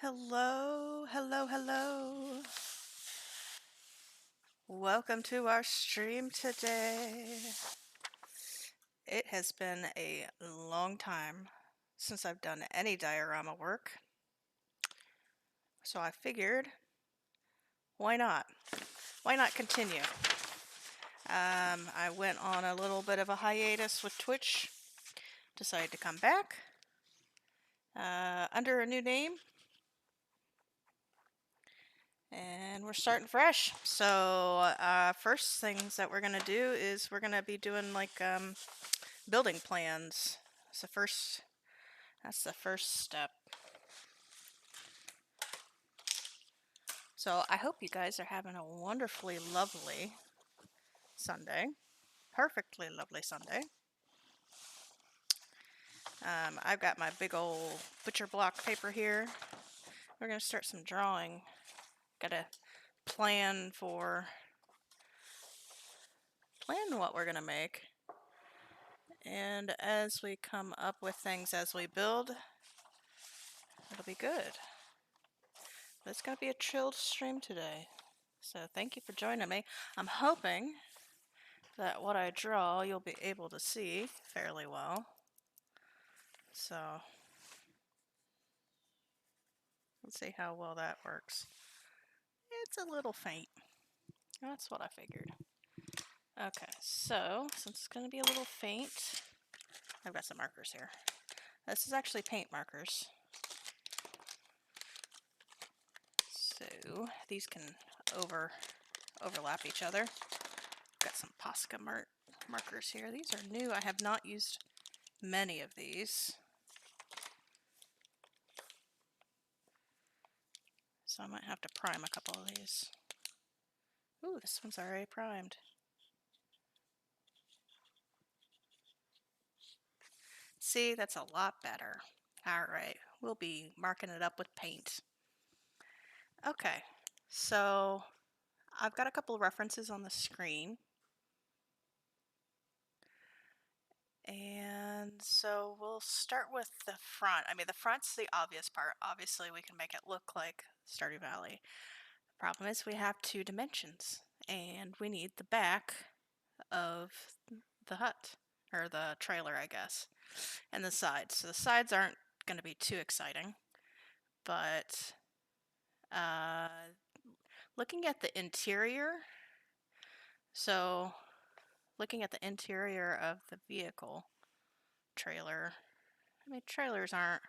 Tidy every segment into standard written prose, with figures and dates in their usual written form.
Hello, hello, hello. Welcome to our stream today. It has been a long time since I've done any diorama work, so I figured, why not? Why not continue? I went on a little bit of a hiatus with Twitch, decided to come back under a new name, and we're starting fresh. So, first things that we're gonna do is we're gonna be doing like building plans. That's the first step. So I hope you guys are having a wonderfully lovely Sunday. Perfectly lovely Sunday. I've got my big old butcher block paper here. We're going to start some drawing. Got to plan what we're going to make. And as we come up with things as we build, it'll be good. But it's going to be a chilled stream today. So thank you for joining me. I'm hoping that what I draw you'll be able to see fairly well. So let's see how well that works. It's a little faint. That's what I figured. Okay, so since it's going to be a little faint, I've got some markers here. This is actually paint markers. So these can overlap each other. Got some Posca markers here. These are new. I have not used many of these. So I might have to prime a couple of these. Ooh, this one's already primed. See, that's a lot better. Alright, we'll be marking it up with paint. Okay, so I've got a couple of references on the screen. And so we'll start with the front. I mean, the front's the obvious part. Obviously, we can make it look like Stardew Valley. The problem is we have 2 dimensions, and we need the back of the hut, or the trailer, I guess, and the sides. So the sides aren't going to be too exciting, but looking at the interior, so looking at the interior of the vehicle trailer, I mean, trailers aren't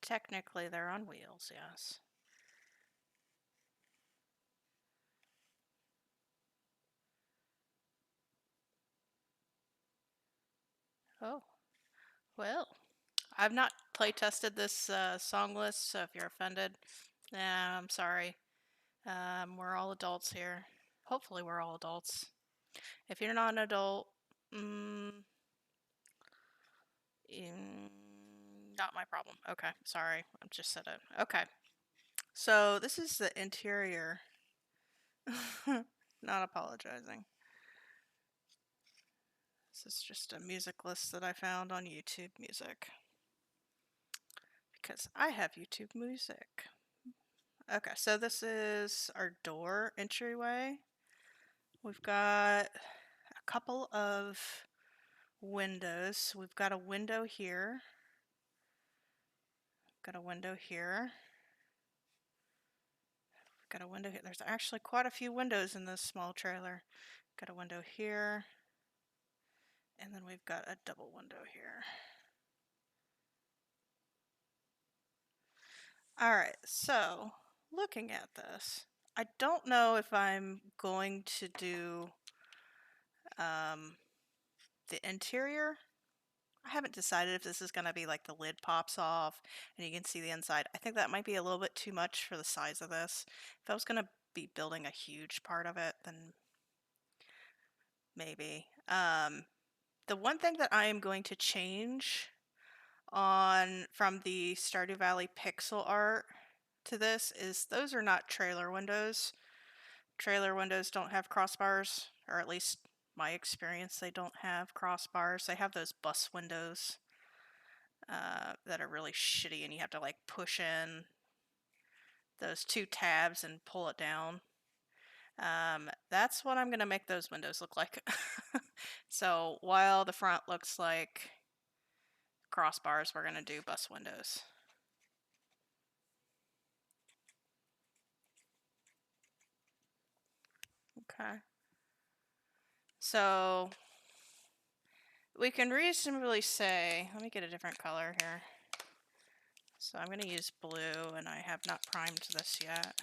technically, they're on wheels, yes. Oh, well, I've not play tested this song list, so if you're offended, I'm sorry. We're all adults here. Hopefully, we're all adults. If you're not an adult, mm, not my problem. Okay, sorry. I just said it. Okay. So, this is the interior. Not apologizing. This is just a music list that I found on YouTube Music. Because I have YouTube Music. Okay, so this is our door entryway. We've got a couple of windows. We've got a window here. Got a window here. Got a window here. There's actually quite a few windows in this small trailer. Got a window here. And then we've got a double window here. Alright, so looking at this, I don't know if I'm going to do the interior. I haven't decided if this is going to be like the lid pops off and you can see the inside. I think that might be a little bit too much for the size of this. If I was going to be building a huge part of it, then maybe. The one thing that I am going to change on from the Stardew Valley pixel art to this is those are not trailer windows. Trailer windows don't have crossbars, or at least my experience, they don't have crossbars. They have those bus windows. that are really shitty, and you have to like push in those two tabs and pull it down. That's what I'm gonna make those windows look like. So while the front looks like crossbars, we're gonna do bus windows. Okay. So we can reasonably say, let me get a different color here. So I'm gonna use blue, and I have not primed this yet.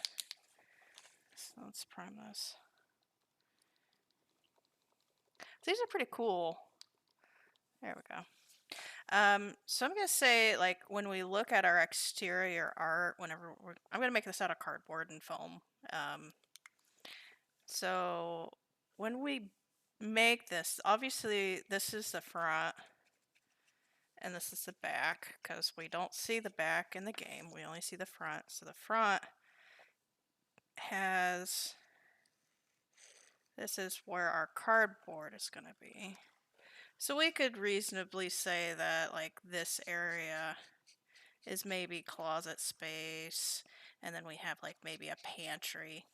So let's prime this. These are pretty cool. There we go. So I'm gonna say, like, when we look at our exterior art, I'm gonna make this out of cardboard and foam. So when we make this, obviously this is the front and this is the back, because we don't see the back in the game. We only see the front. So the front has, this is where our cardboard is gonna be. So we could reasonably say that, like, this area is maybe closet space, and then we have like maybe a pantry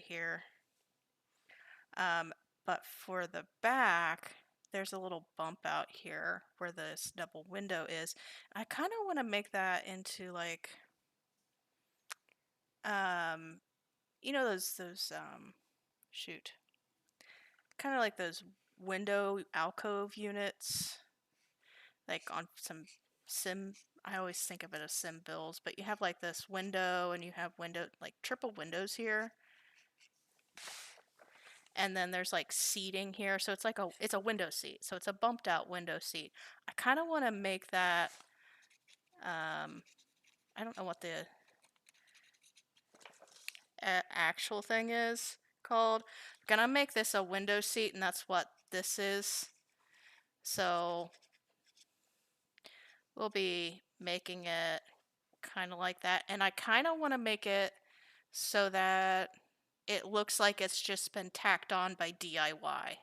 here. But for the back, there's a little bump out here where this double window is. I kind of want to make that into like, um, you know, shoot, kind of like those window alcove units, like on some sim. I always think of it as sim builds, but you have like this window, and you have like triple windows here, and then there's like seating here, so it's a window seat, so it's a bumped out window seat. I kind of want to make that, I don't know what the actual thing is called. I'm gonna make this a window seat, and that's what this is. So we'll be making it kind of like that, and I kind of want to make it so that it looks like it's just been tacked on by DIY.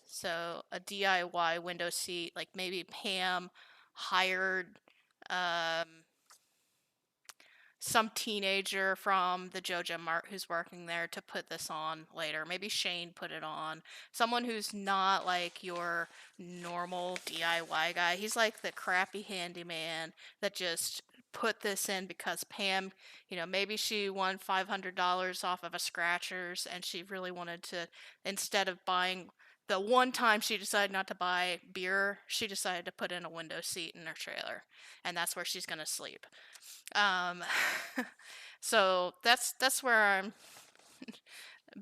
So a DIY window seat, like maybe Pam hired some teenager from the JoJo Mart who's working there to put this on later. Maybe Shane put it on. Someone who's not like your normal DIY guy. He's like the crappy handyman that just put this in because Pam, maybe she won $500 off of a scratchers, and she really wanted to, instead of buying the one time she decided not to buy beer, she decided to put in a window seat in her trailer, and that's where she's gonna sleep. Um, so that's where I'm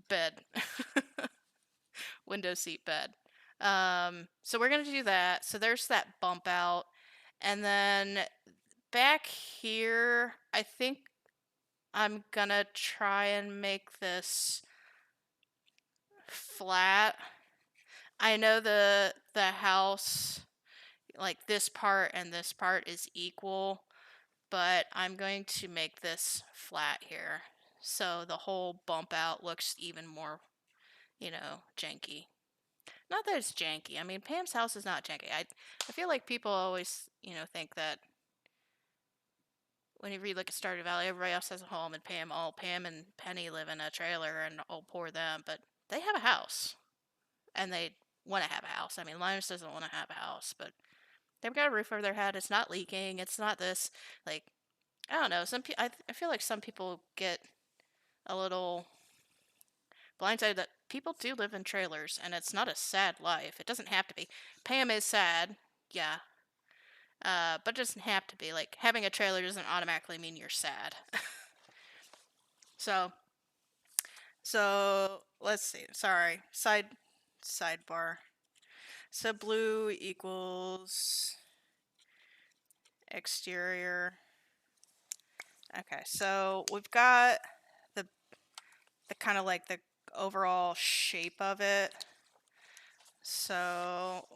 bed, window seat bed. So we're gonna do that. So there's that bump out, and then back here, I think I'm gonna try and make this flat. I know the house, like this part and this part is equal, but I'm going to make this flat here. So the whole bump out looks even more, janky. Not that it's janky. I mean, Pam's house is not janky. I feel like people always, think that when you read like a Stardew Valley, everybody else has a home, and Pam and Penny live in a trailer, and oh, poor them. But they have a house, and they want to have a house. I mean, Linus doesn't want to have a house, but they've got a roof over their head. It's not leaking. It's not this, like, I don't know. I feel like some people get a little blindsided that people do live in trailers, and it's not a sad life. It doesn't have to be. Pam is sad, yeah, but it doesn't have to be. Like, having a trailer doesn't automatically mean you're sad. so, so let's see. Sorry, sidebar. So blue equals exterior. Okay, so we've got the kind of like the overall shape of it. So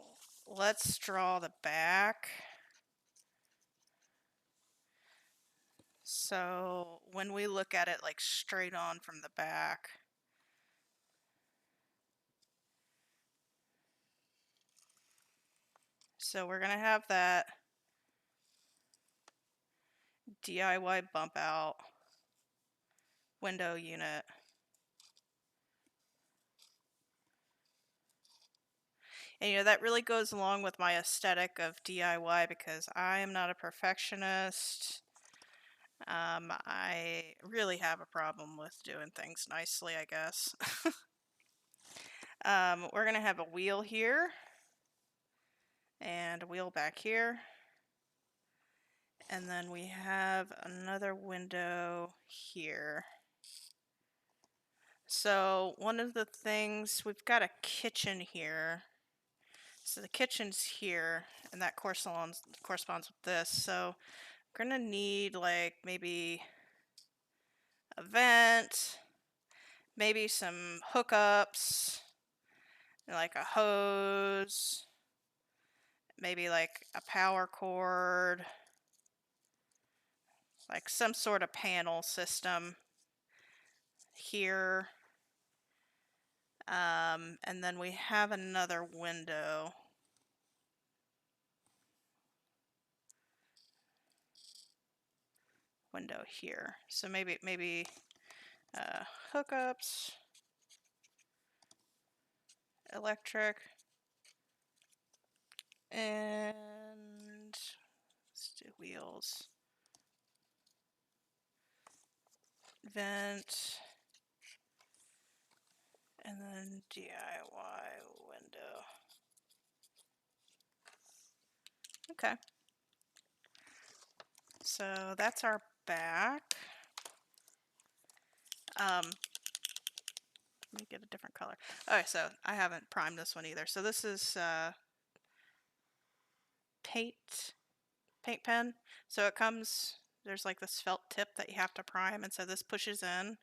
let's draw the back. So when we look at it like straight on from the back, So we're gonna have that DIY bump out window unit. And you know, that really goes along with my aesthetic of DIY because I am not a perfectionist. I really have a problem with doing things nicely, I guess. We're gonna have a wheel here and a wheel back here. And then we have another window here. So one of the things, we've got a kitchen here. So the kitchen's here, and that corresponds with this. So we're gonna need like maybe a vent, maybe some hookups, like a hose, maybe like a power cord, like some sort of panel system here. And then we have another window. Here. So maybe hookups, electric, and let's do wheels, vent, and then DIY window. Okay. So that's our back. Let me get a different color. Okay, so I haven't primed this one either. So this is paint pen. So it comes, there's like this felt tip that you have to prime, and so this pushes in,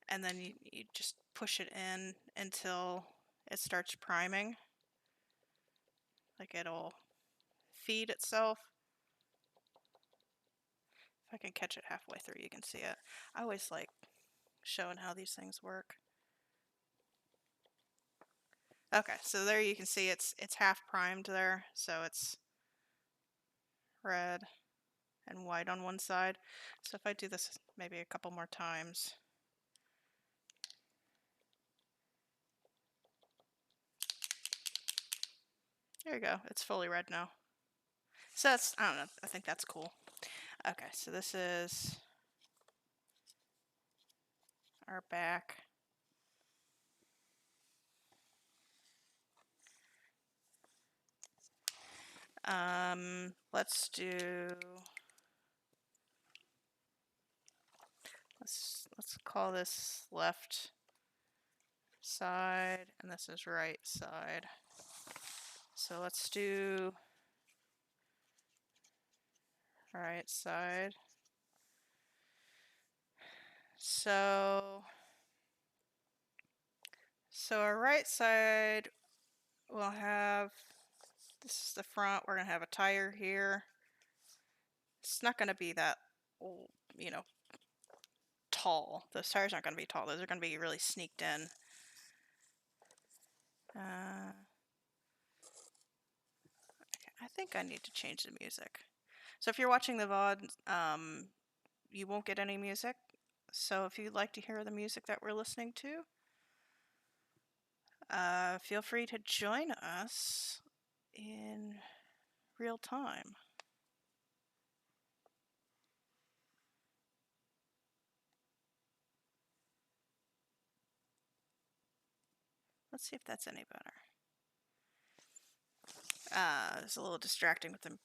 and then you just push it in until it starts priming. Like it'll feed itself. If I can catch it halfway through, you can see it. I always like showing how these things work. Okay, so there you can see it's half primed there, so it's red and white on one side. So if I do this maybe a couple more times, there you go, it's fully red now. So that's, I don't know, I think that's cool. Okay, so this is our back. Let's do, let's call this left side, and this is right side. So let's do right side. So our right side will have, this is the front, we're gonna have a tire here. It's not gonna be that, you know, tall. Those tires aren't gonna be tall. Those are gonna be really sneaked in. I think I need to change the music. So if you're watching the VOD, you won't get any music. So if you'd like to hear the music that we're listening to, feel free to join us in real time. Let's see if that's any better. It's a little distracting with them.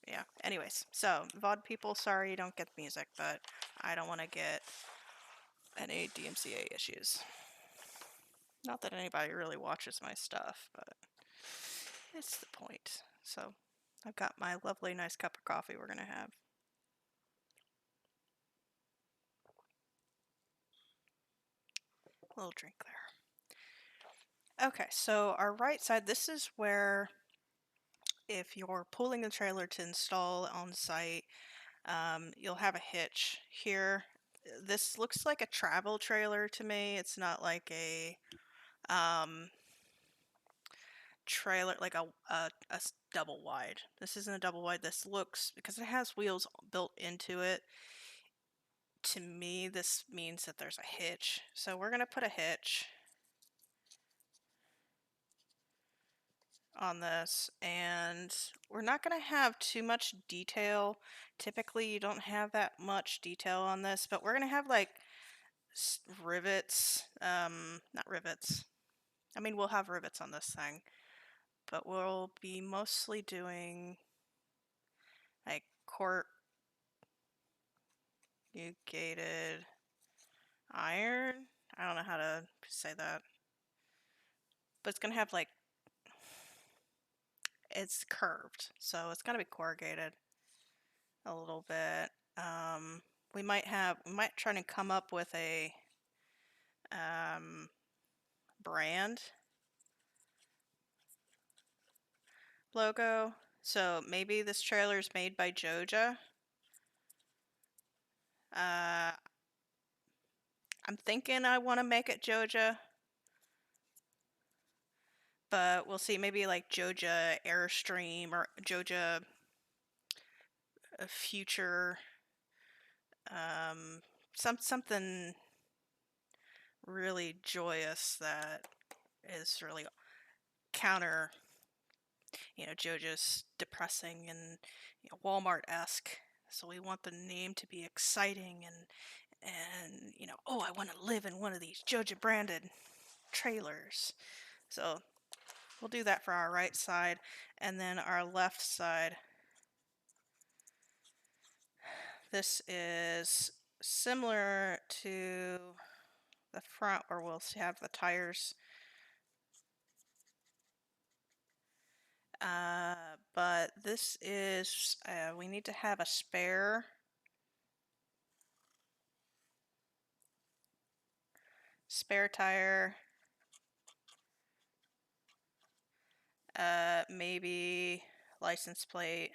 Yeah, anyways, so VOD people, sorry you don't get the music, but I don't want to get any DMCA issues. Not that anybody really watches my stuff, but it's the point. So I've got my lovely nice cup of coffee we're gonna have. A little drink there. Okay, so our right side, this is where if you're pulling the trailer to install on site, you'll have a hitch here. This looks like a travel trailer to me. It's not like a trailer, like a double wide. This isn't a double wide. This looks, because it has wheels built into it, to me, this means that there's a hitch. So we're going to put a hitch on this, and we're not going to have too much detail. Typically, you don't have that much detail on this, but we're going to have like rivets. Not rivets. I mean, we'll have rivets on this thing, but we'll be mostly doing like corrugated iron. I don't know how to say that, but it's gonna have like, it's curved, so it's gonna be corrugated a little bit. We might try to come up with a brand logo. So maybe this trailer is made by Joja. I'm thinking I want to make it Joja, but we'll see. Maybe like Joja Airstream or Joja Future, something really joyous that is really counter, Joja's depressing and Walmart-esque. So we want the name to be exciting and oh, I want to live in one of these Joja branded trailers. So we'll do that for our right side, and then our left side. This is similar to the front where we'll have the tires. But this is, we need to have a spare tire. Maybe license plate.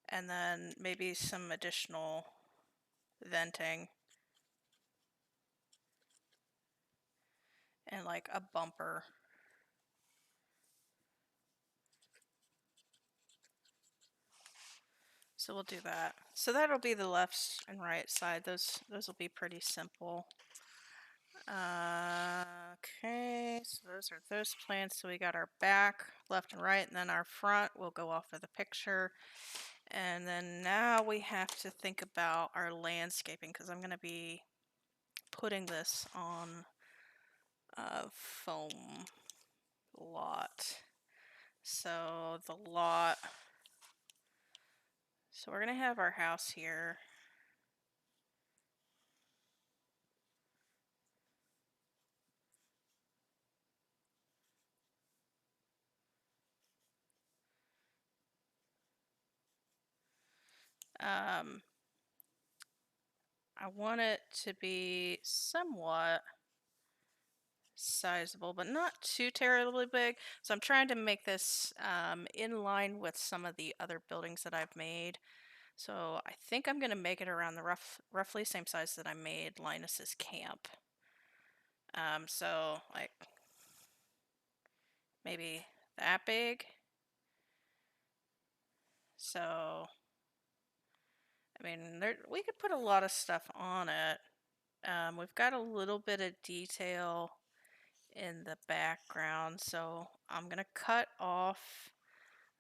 And then maybe some additional venting. And like a bumper. So we'll do that. So that'll be the left and right side. Those will be pretty simple. Okay, so those are those plans. So we got our back, left and right, and then our front will go off of the picture. And then now we have to think about our landscaping, because I'm going to be putting this on a foam lot. So the lot, so we're going to have our house here. I want it to be somewhat sizable, but not too terribly big. So I'm trying to make this in line with some of the other buildings that I've made. So I think I'm going to make it around the roughly same size that I made Linus's camp. So like maybe that big. So I mean, we could put a lot of stuff on it. We've got a little bit of detail in the background, so I'm gonna cut off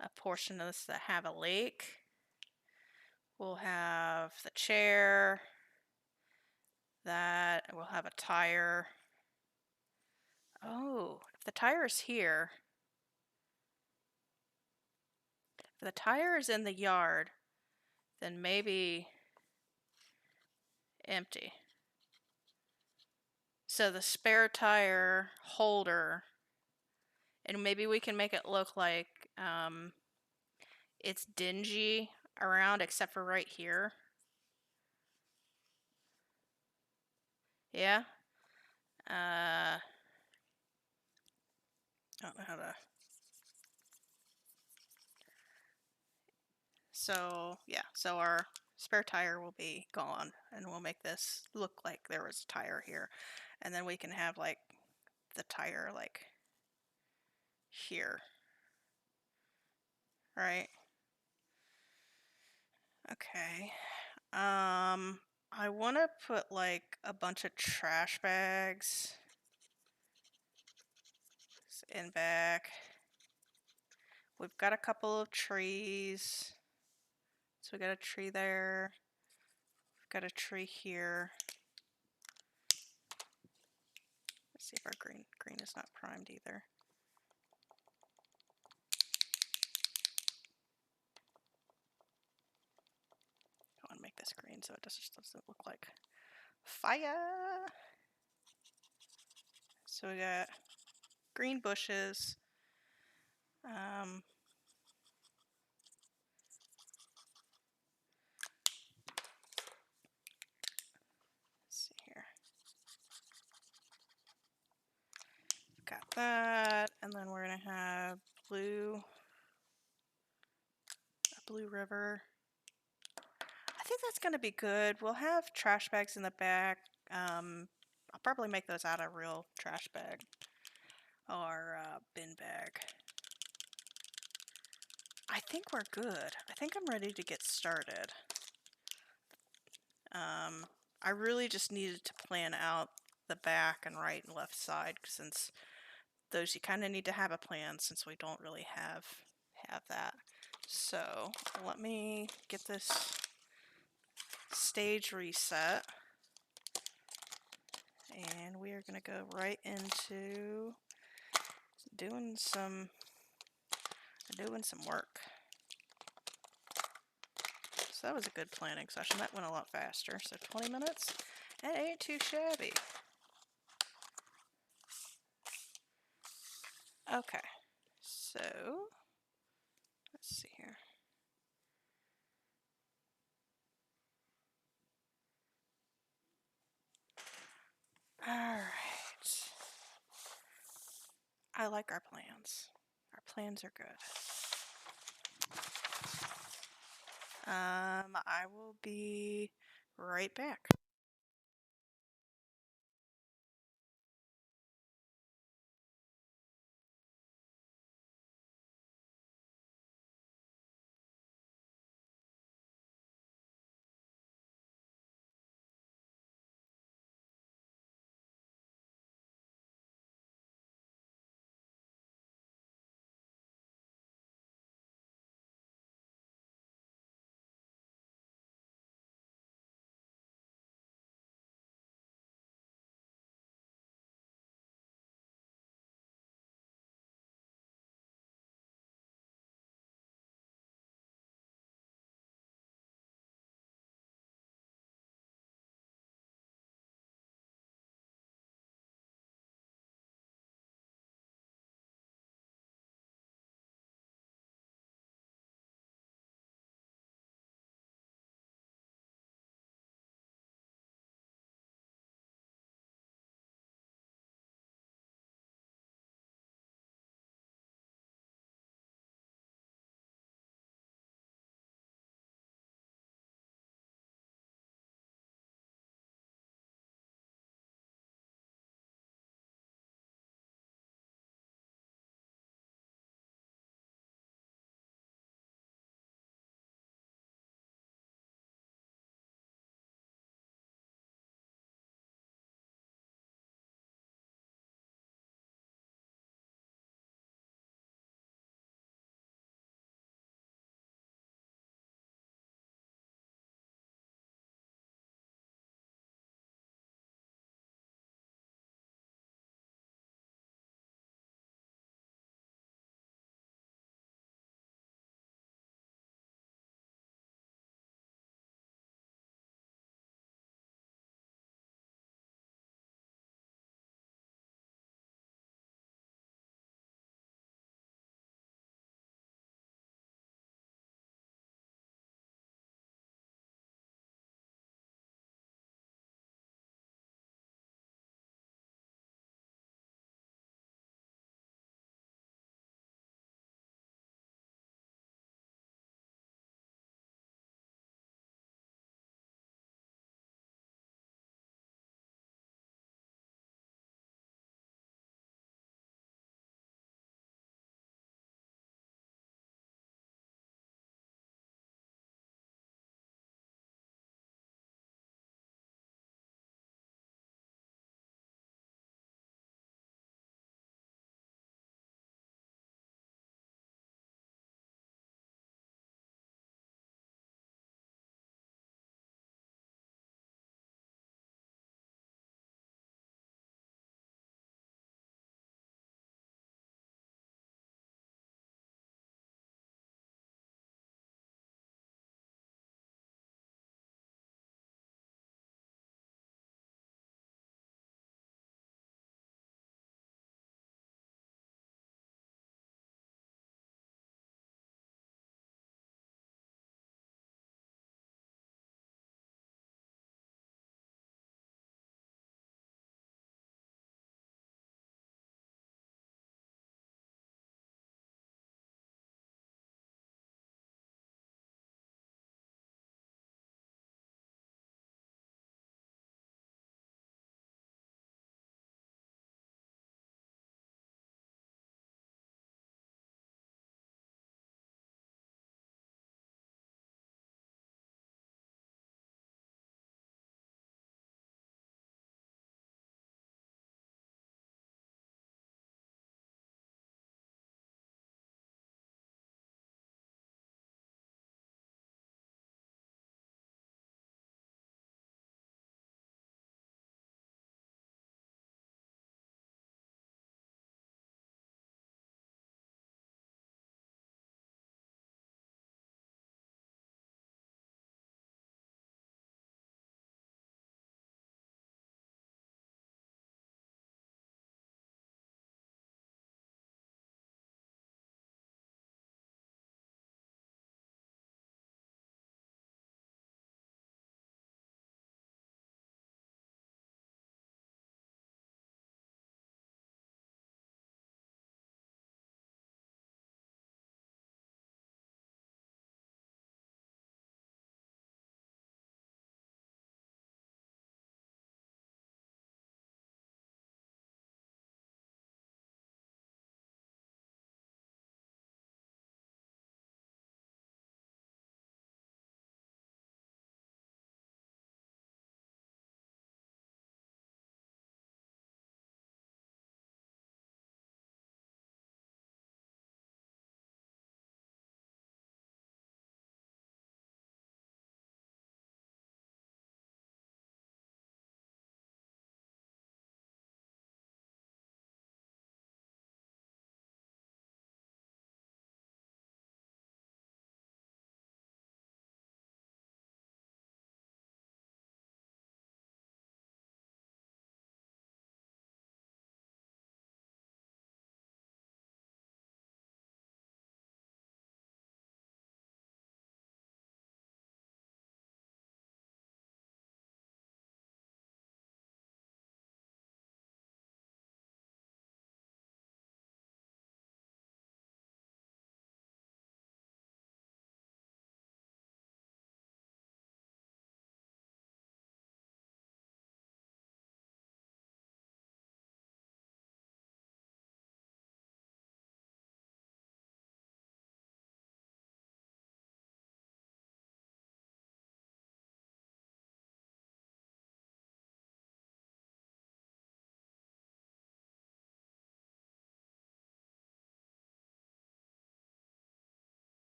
a portion of this that have a lake. We'll have the chair, that we'll have a tire. Oh, if the tire is here, if the tire is in the yard, then maybe empty. So the spare tire holder, and maybe we can make it look like it's dingy around except for right here. Yeah. I don't know how to. So yeah, so our spare tire will be gone, and we'll make this look like there was a tire here, and then we can have like the tire like here, right? Okay. I want to put like a bunch of trash bags in back. We've got a couple of trees. So we got a tree there. We've got a tree here. Let's see if our green is not primed either. I want to make this green so it just doesn't look like fire. So we got green bushes. Let's see here. Got that, and then we're gonna have a blue river. I think that's gonna be good. We'll have trash bags in the back. I'll probably make those out of real trash bag or bin bag. I think we're good. I think I'm ready to get started. I really just needed to plan out the back and right and left side, since those you kind of need to have a plan, since we don't really have that. So let me get this stage reset, and we are going to go right into doing some work. So that was a good planning session. That went a lot faster. So 20 minutes, that ain't too shabby. Okay, so let's see here. All right. I like our plans. Our plans are good. I will be right back.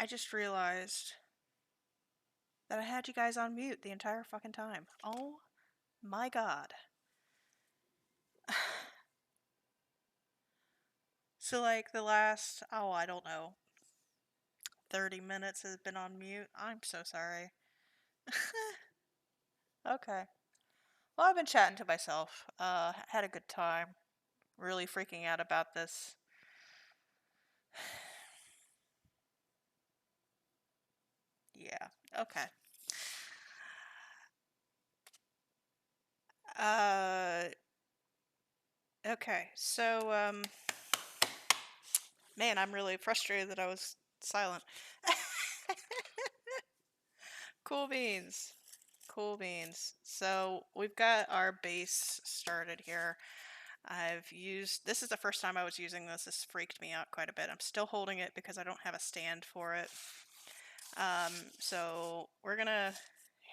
I just realized that I had you guys on mute the entire fucking time. Oh my god. So like the last, oh, I don't know, 30 minutes has been on mute. I'm so sorry. Okay. Well, I've been chatting to myself. Had a good time. Really freaking out about this. Yeah. Okay. Uh, okay. So, man, I'm really frustrated that I was silent. Cool beans. Cool beans. So we've got our base started here. This is the first time I was using this. This freaked me out quite a bit. I'm still holding it because I don't have a stand for it. So we're gonna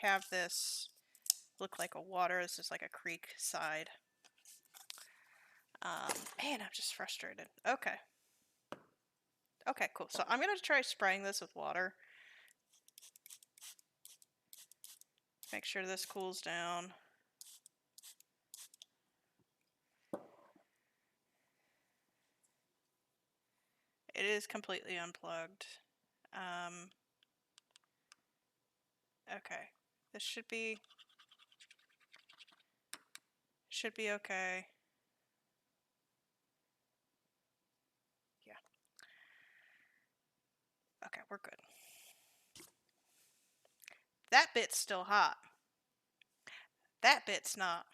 have this look like a water. This is like a creek side. Man, I'm just frustrated. Okay. Okay, cool. So I'm gonna try spraying this with water. Make sure this cools down. It is completely unplugged. Okay. This should be okay. Yeah. Okay, we're good. That bit's still hot. That bit's not.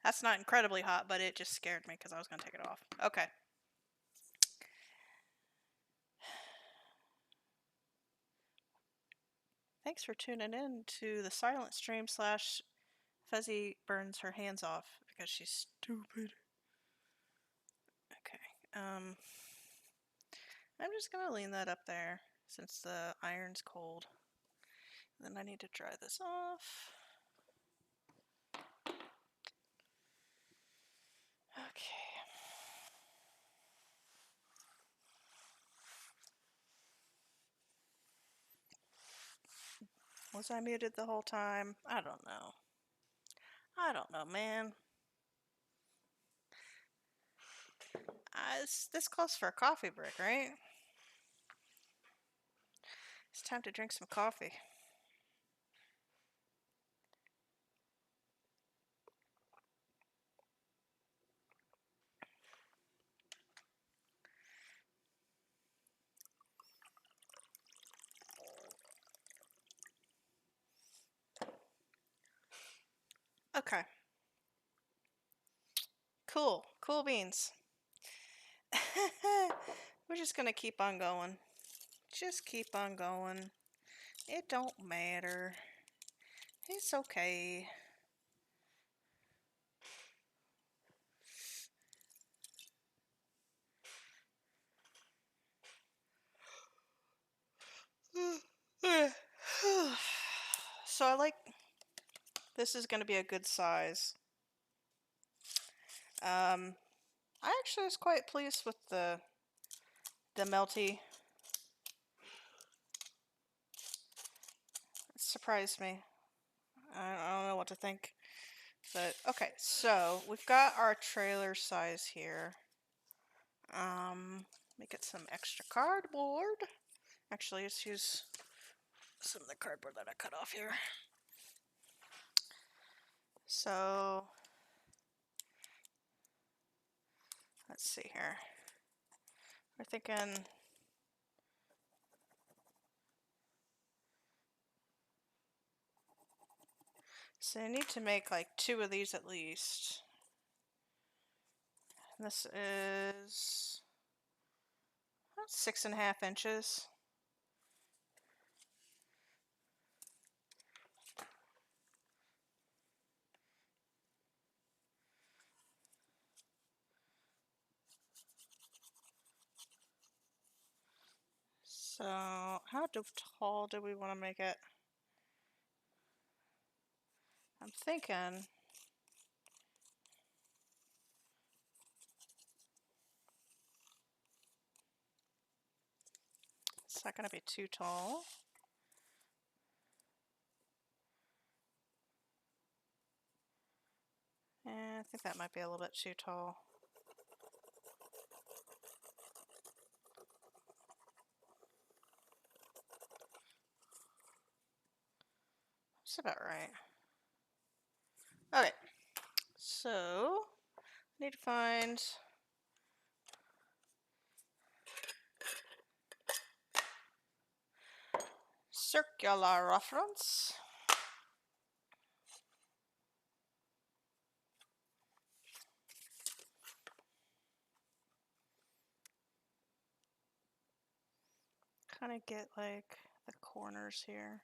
That's not incredibly hot, but it just scared me because I was going to take it off. Okay. Thanks for tuning in to the silent stream / Fuzzy burns her hands off because she's stupid. Okay. I'm just going to lean that up there since the iron's cold. Then I need to dry this off. Okay. Was I muted the whole time? I don't know. I don't know, man. This calls for a coffee break, right? It's time to drink some coffee. Okay. Cool. Cool beans. We're just gonna keep on going. Just keep on going. It don't matter. It's okay. So I like this is gonna be a good size. I actually was quite pleased with the melty. It surprised me. I don't know what to think. But okay, so we've got our trailer size here. Let me get some extra cardboard. Actually, let's use some of the cardboard that I cut off here. So let's see here. We're thinking so I need to make like 2 of these at least. And this is 6.5 inches. So how tall do we want to make it? I'm thinking It's not going to be too tall. I think that might be a little bit too tall. That's about right. Okay, so I need to find circular reference. Kind of get like the corners here.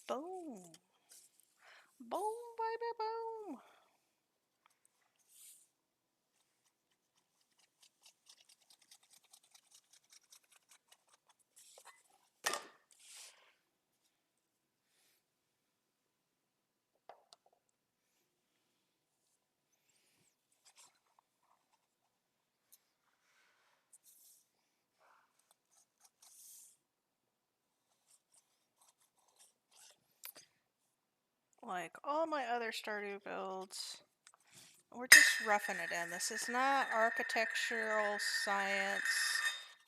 Boom. Boom, baby, boom. Like all my other Stardew builds, we're just roughing it in. This is not architectural science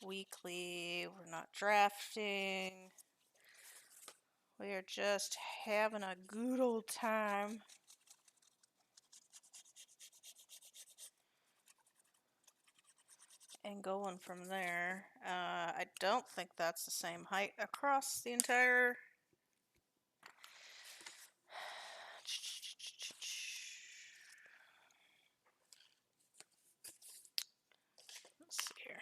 weekly. We're not drafting. We are just having a good old time. And going from there. I don't think that's the same height across the entire... Let's see here.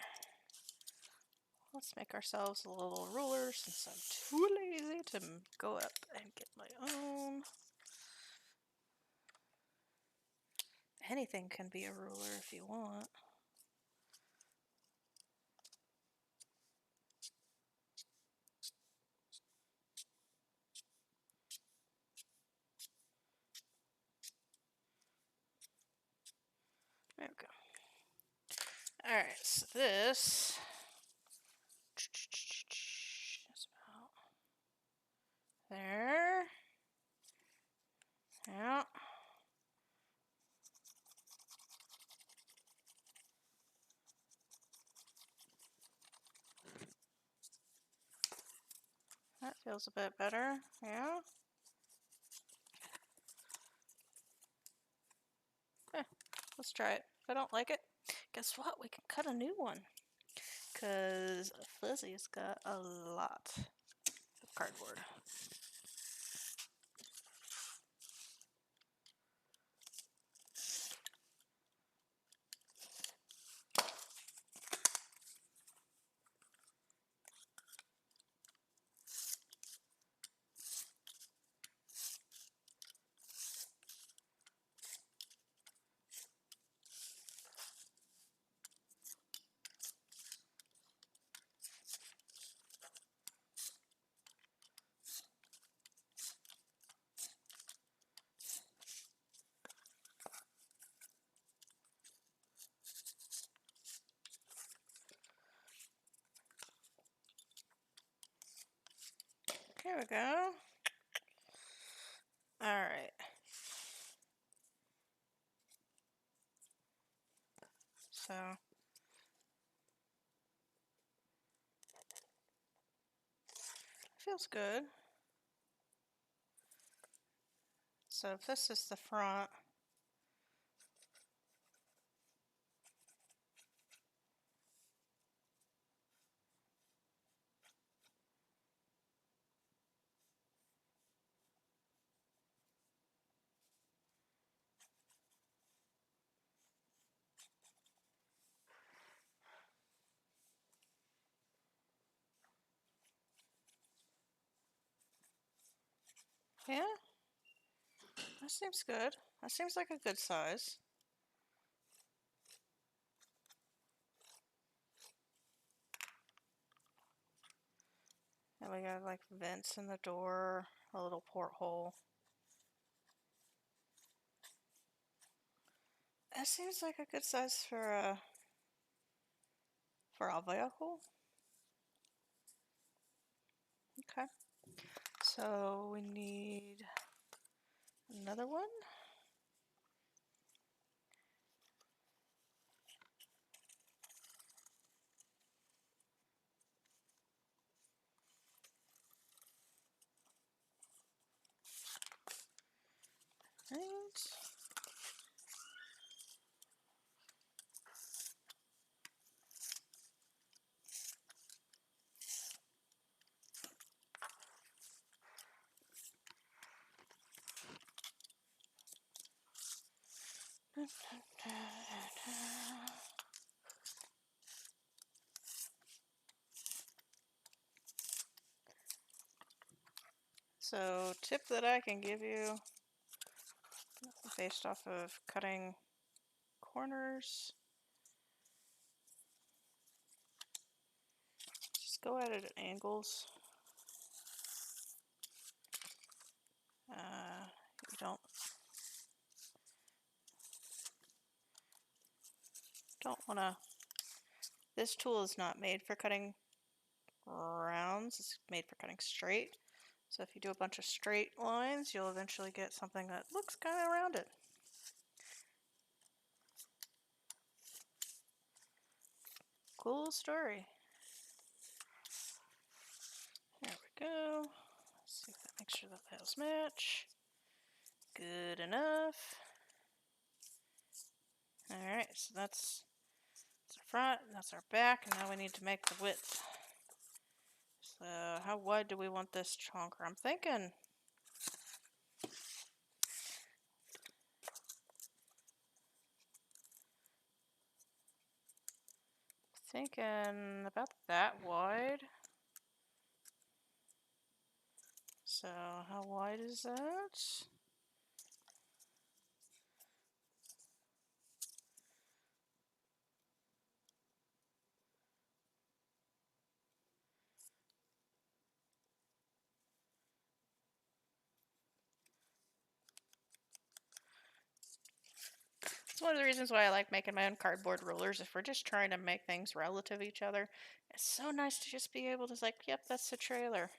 Let's make ourselves a little ruler since I'm too lazy to go up and get my own. Anything can be a ruler if you want. There we go. Alright, so this is about there. Yeah. That feels a bit better. Yeah. Let's try it. If I don't like it, guess what? We can cut a new one. Because Fuzzy's got a lot of cardboard. Here we go. Alright. So, feels good. So if this is the front, Yeah, that seems good. That seems like a good size. And we got like vents in the door, a little porthole. That seems like a good size for a vehicle. Okay. So we need another one. And so tip that I can give you based off of cutting corners, just go at it at angles. You don't want to. This tool is not made for cutting rounds. It's made for cutting straight. So if you do a bunch of straight lines, you'll eventually get something that looks kind of rounded. Cool story. There we go. Let's see if that makes sure that those match. Good enough. Alright, so that's our front, that's our back, and now we need to make the width. So how wide do we want this chonker? I'm thinking about that wide. So how wide is that? It's one of the reasons why I like making my own cardboard rulers. If we're just trying to make things relative to each other, it's so nice to just be able to like, yep, that's the trailer.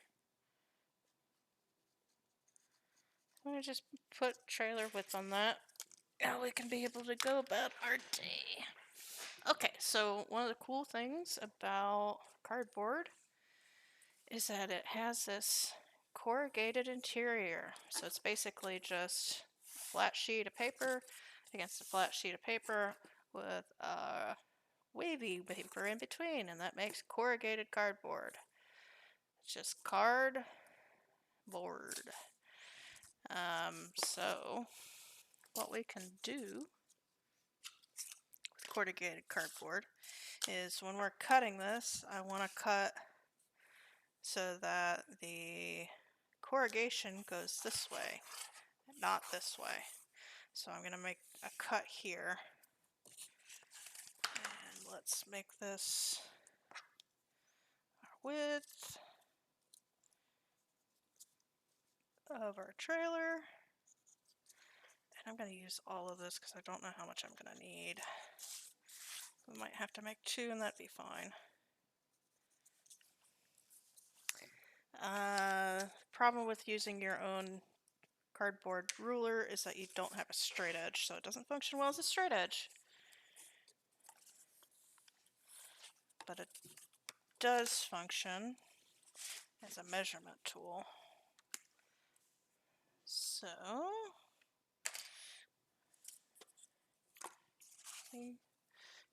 I'm gonna just put trailer width on that. Now we can be able to go about our day. Okay, so one of the cool things about cardboard is that it has this corrugated interior. So it's basically just a flat sheet of paper against a flat sheet of paper with a wavy paper in between, and that makes corrugated cardboard. It's just cardboard. So what we can do with corrugated cardboard is when we're cutting this, I want to cut so that the corrugation goes this way, not this way. So I'm going to make a cut here. And let's make this our width of our trailer. And I'm going to use all of this because I don't know how much I'm going to need. We might have to make two and that'd be fine. Problem with using your own cardboard ruler is that you don't have a straight edge, so it doesn't function well as a straight edge. But it does function as a measurement tool. So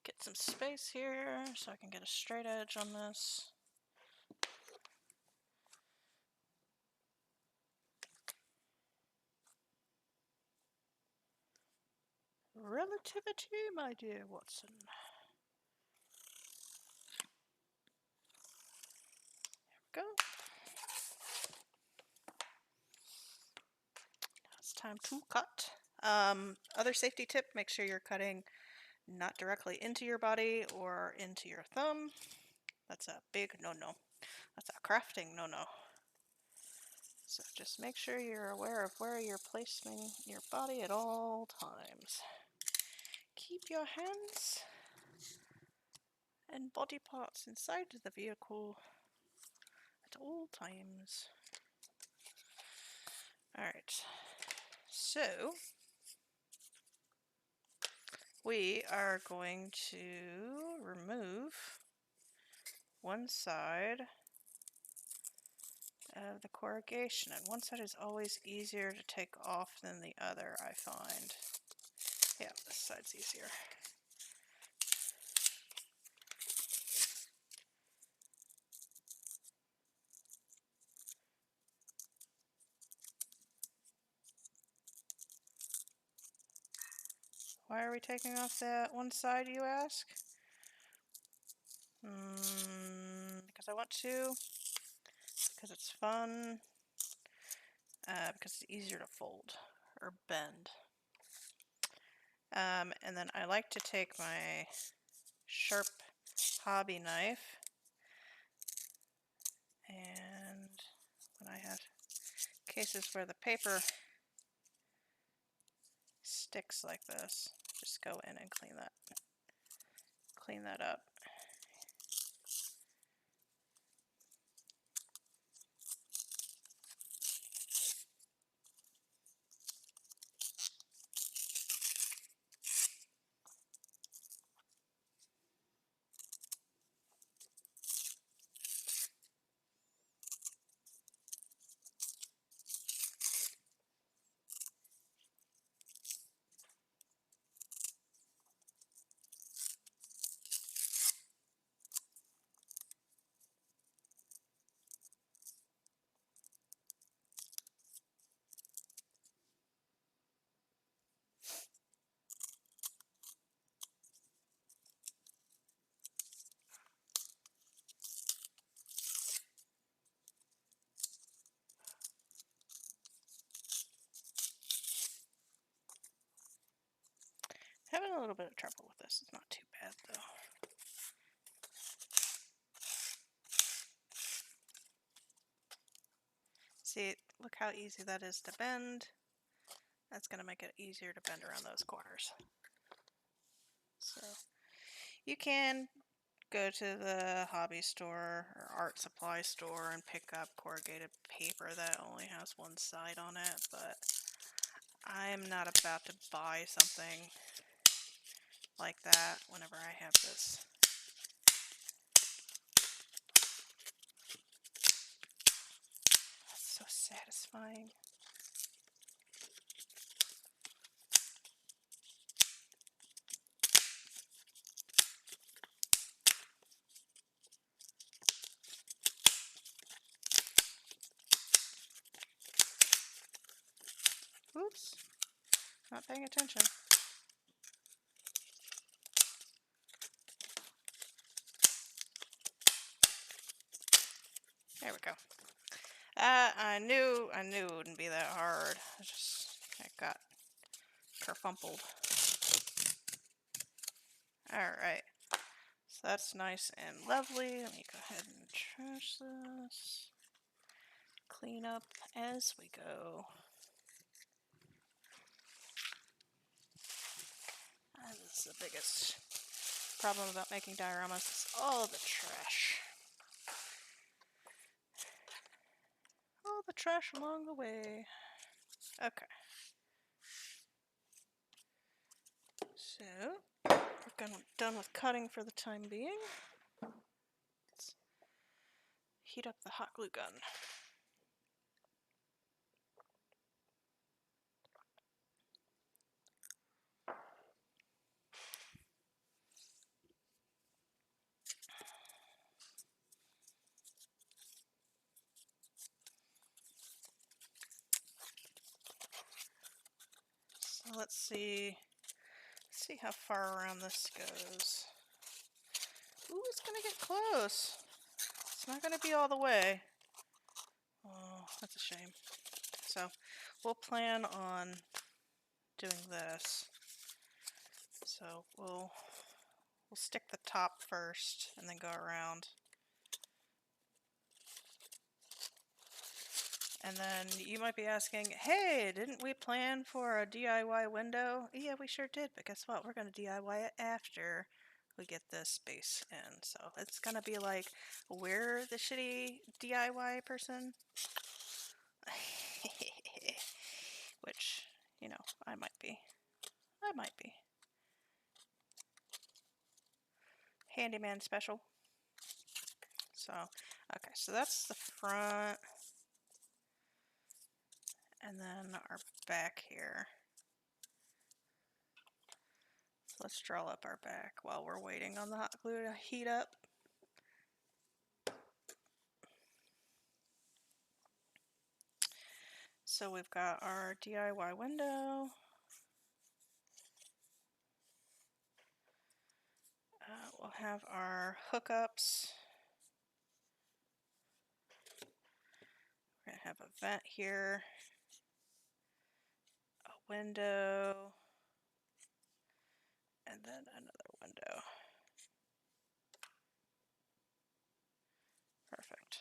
get some space here so I can get a straight edge on this. Relativity, my dear Watson. There we go. time to cut. Other safety tip, make sure you're cutting not directly into your body or into your thumb. That's a big no-no. That's a crafting no-no. So just make sure you're aware of where you're placing your body at all times. Keep your hands and body parts inside the vehicle at all times. Alright, so we are going to remove one side of the corrugation, and one side is always easier to take off than the other, I find. Yeah, this side's easier. Why are we taking off that one side, you ask? Because I want to, because it's fun, because it's easier to fold or bend. And then I like to take my sharp hobby knife, and when I have cases where the paper sticks like this, just go in and clean that up. Having a little bit of trouble with this. It's not too bad though. See, look how easy that is to bend. That's going to make it easier to bend around those corners. So you can go to the hobby store or art supply store and pick up corrugated paper that only has one side on it, but I'm not about to buy something like that whenever I have this. That's so satisfying. Oops, not paying attention. There we go. I knew it wouldn't be that hard. I got kerfumpled. Alright, so that's nice and lovely. Let me go ahead and trash this. Clean up as we go. This is the biggest problem about making dioramas, is all the trash. All the trash along the way. Okay. So, we're done with cutting for the time being. Let's heat up the hot glue gun. So let's see how far around this goes. Ooh, it's gonna get close. It's not gonna be all the way. Oh, that's a shame. So we'll plan on doing this. So we'll stick the top first and then go around. And then you might be asking, hey, didn't we plan for a DIY window? Yeah, we sure did, but guess what? We're going to DIY it after we get this space in. So it's going to be like, we're the shitty DIY person. Which, you know, I might be. I might be. Handyman special. So, okay, so that's the front. And then our back here. So let's draw up our back while we're waiting on the hot glue to heat up. So we've got our DIY window. We'll have our hookups. We're going to have a vent here, a window, and then another window. Perfect.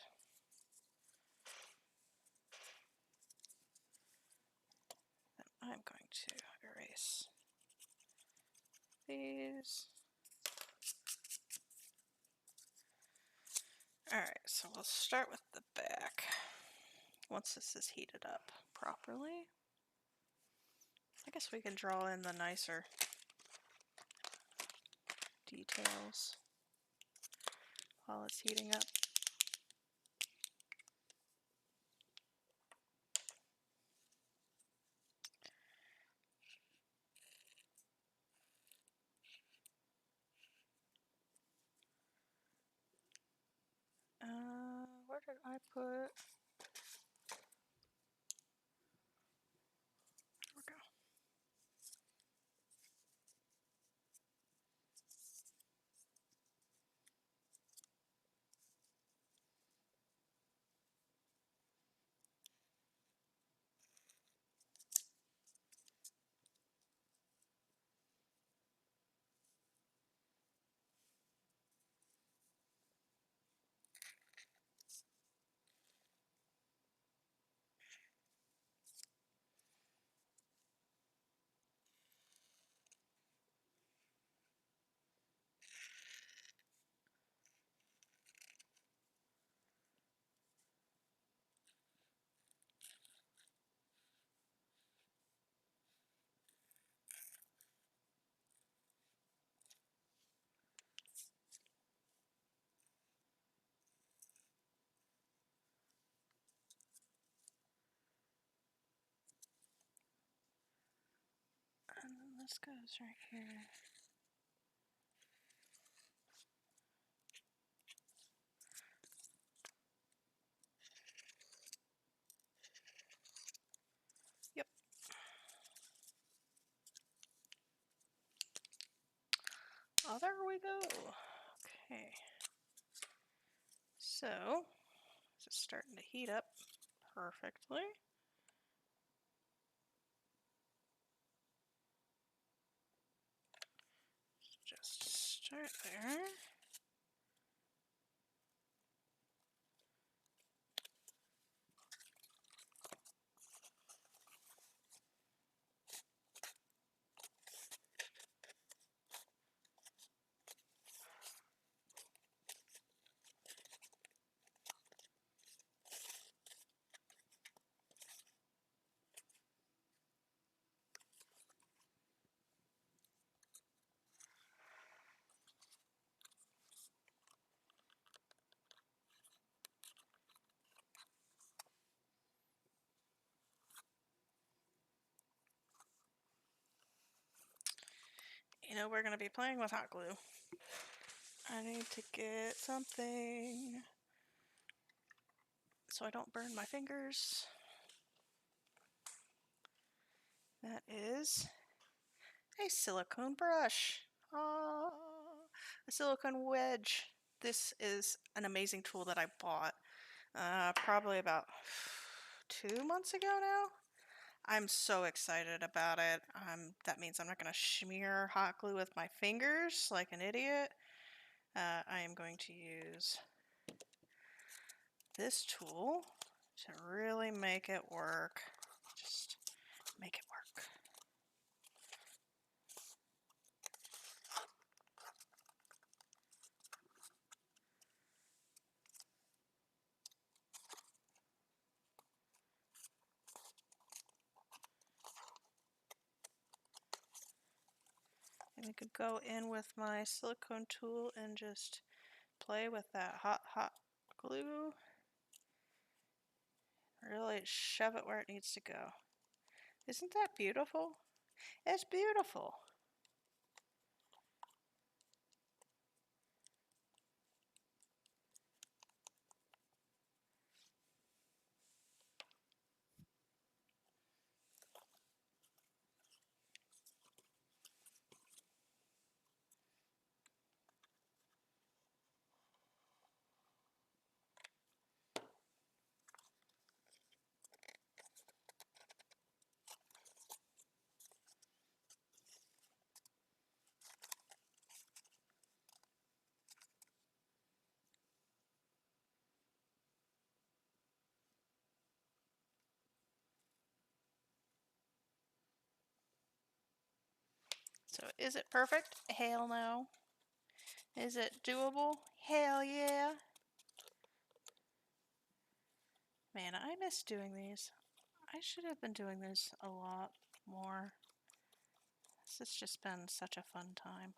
Then I'm going to erase these. Alright, so we'll start with the back. Once this is heated up properly, I guess we can draw in the nicer details while it's heating up. Where did I put? There we go. And then this goes right here. Yep. Oh, there we go. Okay. So, this is starting to heat up perfectly. Just start there. You know, we're going to be playing with hot glue. I need to get something so I don't burn my fingers. That is a silicone brush. Oh, a silicone wedge. This is an amazing tool that I bought probably about 2 months ago now. I'm so excited about it. That means I'm not going to smear hot glue with my fingers like an idiot. I am going to use this tool to really make it work. Just make it work. And I could go in with my silicone tool and just play with that hot glue. Really shove it where it needs to go. Isn't that beautiful? It's beautiful. So is it perfect? Hell no. Is it doable? Hell yeah. Man, I miss doing these. I should have been doing this a lot more. This has just been such a fun time.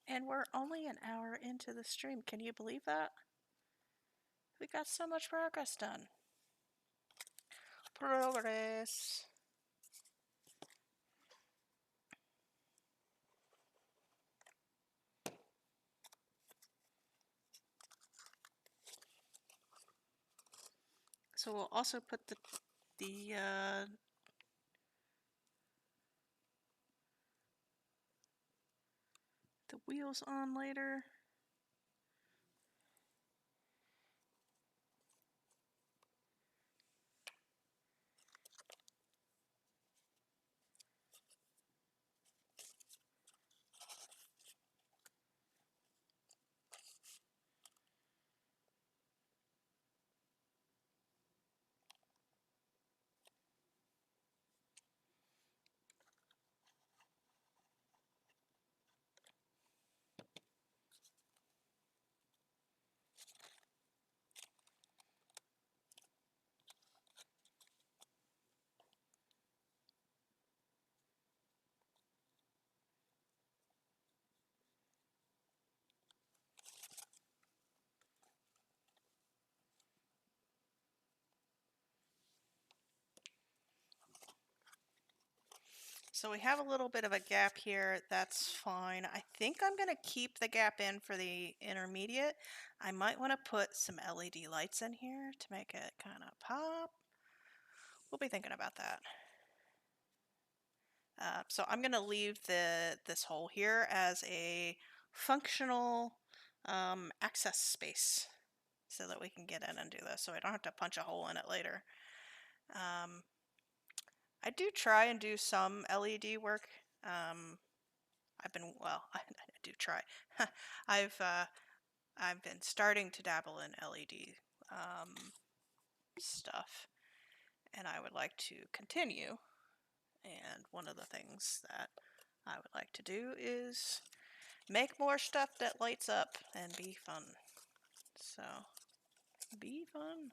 And we're only an hour into the stream. Can you believe that? We got so much progress done. Progress. So we'll also put the wheels on later. So we have a little bit of a gap here. That's fine. I think I'm going to keep the gap in for the intermediate. I might want to put some LED lights in here to make it kind of pop. We'll be thinking about that. So I'm going to leave this hole here as a functional access space so that we can get in and do this, so I don't have to punch a hole in it later. I do try and do some LED work. I do try. I've been starting to dabble in LED stuff, and I would like to continue. And one of the things that I would like to do is make more stuff that lights up and be fun. So, be fun.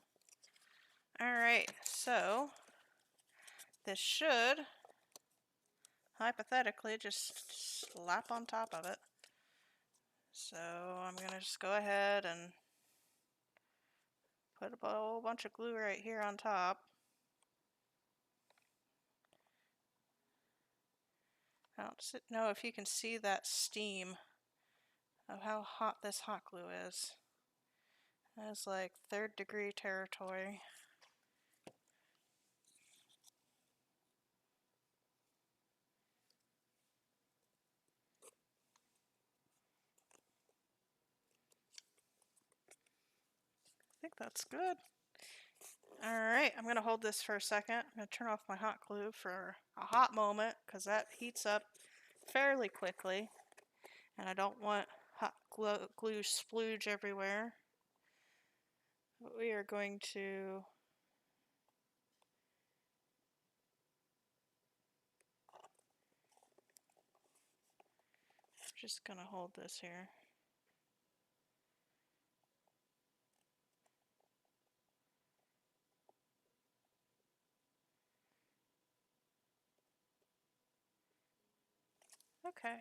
Alright, so this should hypothetically just slap on top of it. So I'm gonna just go ahead and put a whole bunch of glue right here on top. I don't know if you can see that steam of how hot this hot glue is. That's like 3rd degree territory. That's good. Alright, I'm going to hold this for a second. I'm going to turn off my hot glue for a hot moment because that heats up fairly quickly. And I don't want hot glue splooge everywhere. But we are going to just going to hold this here. Okay.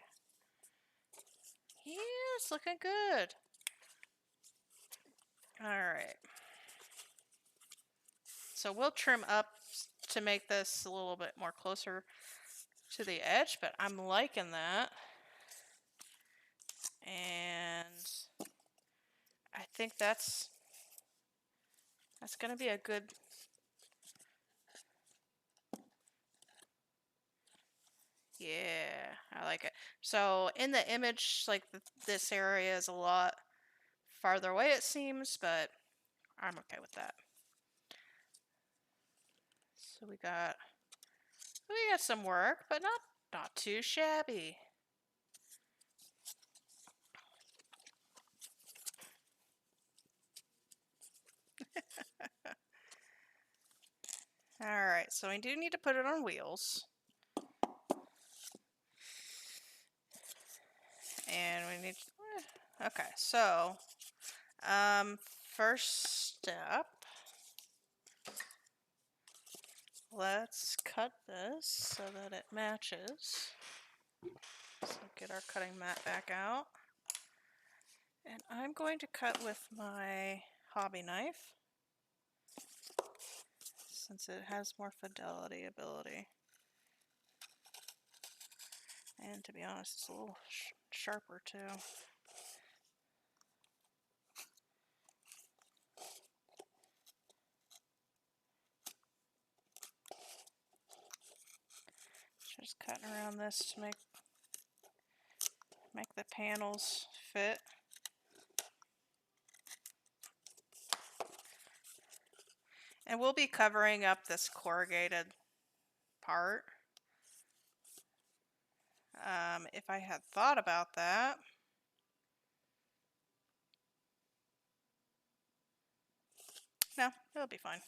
Yeah, it's looking good. Alright. So we'll trim up to make this a little bit more closer to the edge, but I'm liking that. And I think that's going to be a good... Yeah, I like it. So in the image, like this area is a lot farther away it seems, but I'm okay with that. So we got some work, but not too shabby. Alright, so we do need to put it on wheels. And we need... Okay, so... first step... Let's cut this so that it matches. So get our cutting mat back out. And I'm going to cut with my hobby knife, since it has more fidelity ability. And to be honest, it's a little sharper too. Just cutting around this to make the panels fit. And we'll be covering up this corrugated part. If I had thought about that, no, it'll be fine.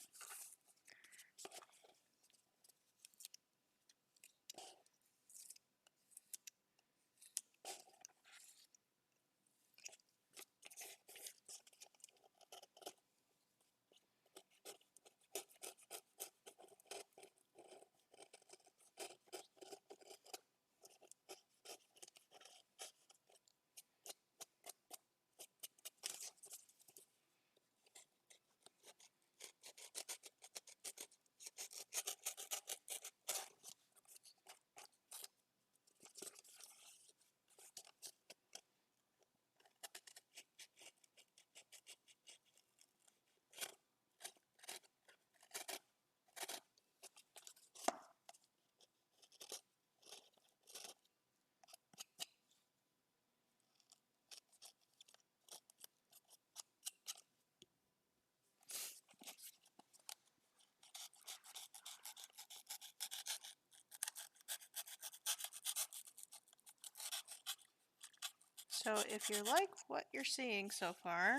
So if you like what you're seeing so far,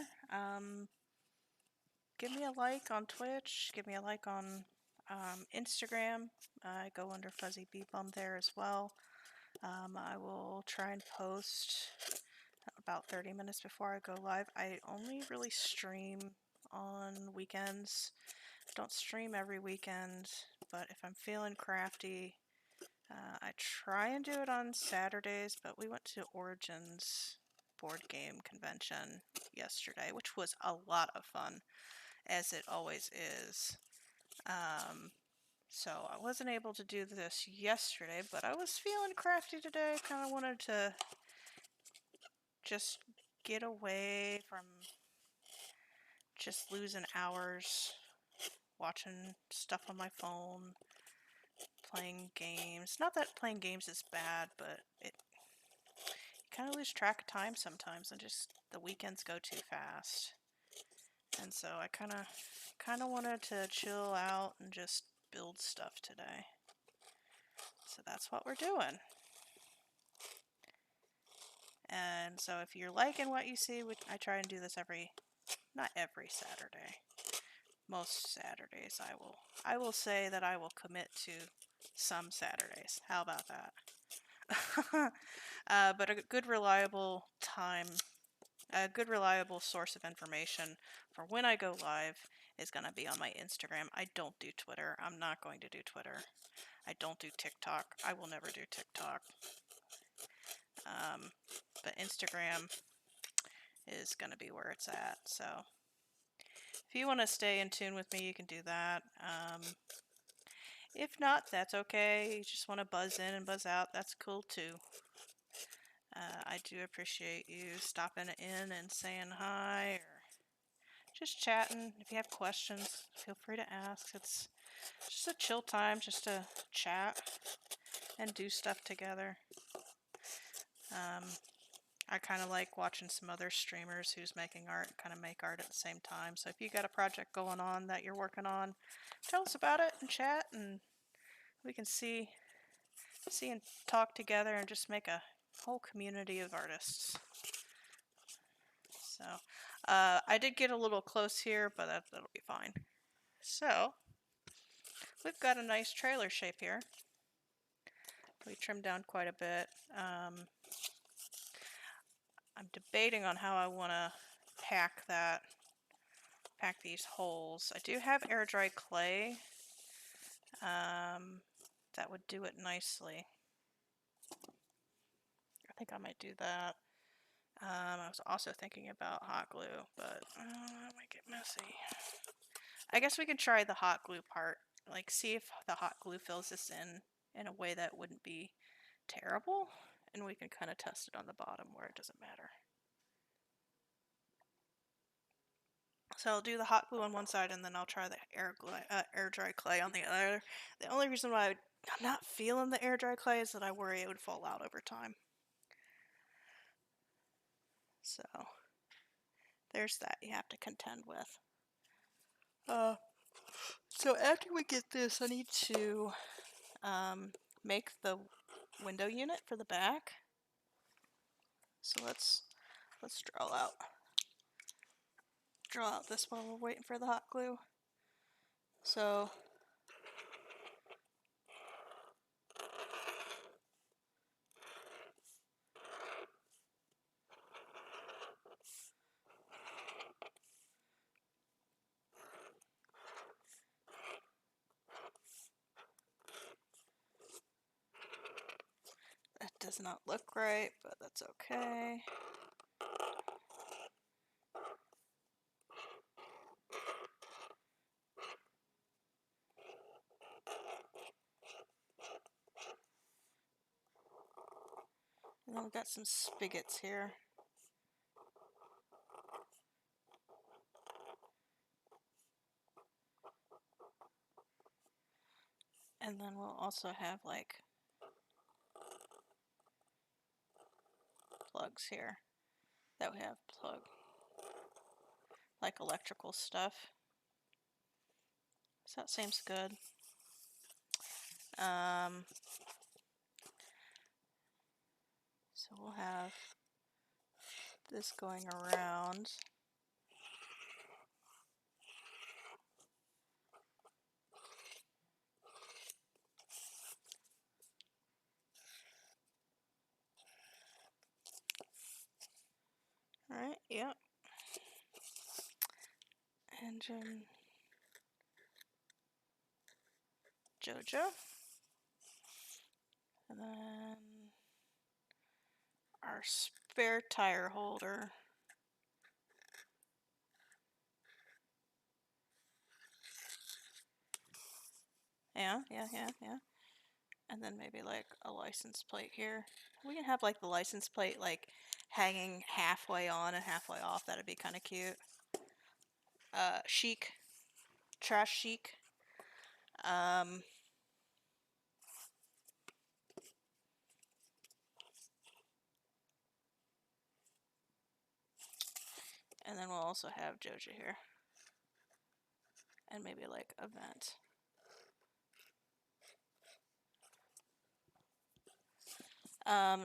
give me a like on Twitch, give me a like on Instagram. I go under Fuzzy Bee Bum there as well. I will try and post about 30 minutes before I go live. I only really stream on weekends. I don't stream every weekend, but if I'm feeling crafty, I try and do it on Saturdays, but we went to Origins board game convention yesterday, which was a lot of fun, as it always is. So I wasn't able to do this yesterday, but I was feeling crafty today. Kind of wanted to just get away from just losing hours watching stuff on my phone, playing games. Not that playing games is bad, but you kind of lose track of time sometimes, and just the weekends go too fast. And so I kind of wanted to chill out and just build stuff today. So that's what we're doing. And so if you're liking what you see, I try and do this not every Saturday. Most Saturdays I will say that I will commit to some Saturdays. How about that? But a good reliable source of information for when I go live is going to be on my Instagram. I don't do Twitter. I'm not going to do Twitter. I don't do TikTok. I will never do TikTok. But Instagram is going to be where it's at. So if you want to stay in tune with me, you can do that. If not, that's okay. You just want to buzz in and buzz out. That's cool too. I do appreciate you stopping in and saying hi or just chatting. If you have questions, feel free to ask. It's just a chill time just to chat and do stuff together. I kind of like watching some other streamers who's making art, kind of make art at the same time. So if you got a project going on that you're working on, tell us about it and chat, and we can see and talk together and just make a whole community of artists. So I did get a little close here, but that'll be fine. So we've got a nice trailer shape here. We trimmed down quite a bit. I'm debating on how I want to pack these holes. I do have air dry clay. That would do it nicely. I think I might do that. I was also thinking about hot glue, but that might get messy. I guess we could try the hot glue part. Like, see if the hot glue fills this in a way that wouldn't be terrible, and we can kind of test it on the bottom where it doesn't matter. So I'll do the hot glue on one side, and then I'll try the air dry clay on the other. The only reason why I'm not feeling the air dry clay is that I worry it would fall out over time. So there's that you have to contend with. So after we get this, I need to make the window unit for the back. So let's draw out this while we're waiting for the hot glue. So that does not look right, but that's okay. And then we've got some spigots here. And then we'll also have like plugs here that we have like electrical stuff. So that seems good. So we'll have this going around. Alright, yep. Engine Jojo. And then our spare tire holder. Yeah. And then maybe like a license plate here. We can have like the license plate like hanging halfway on and halfway off. That'd be kind of cute. Chic. Trash chic. And then we'll also have Jojo here. and maybe like a vent.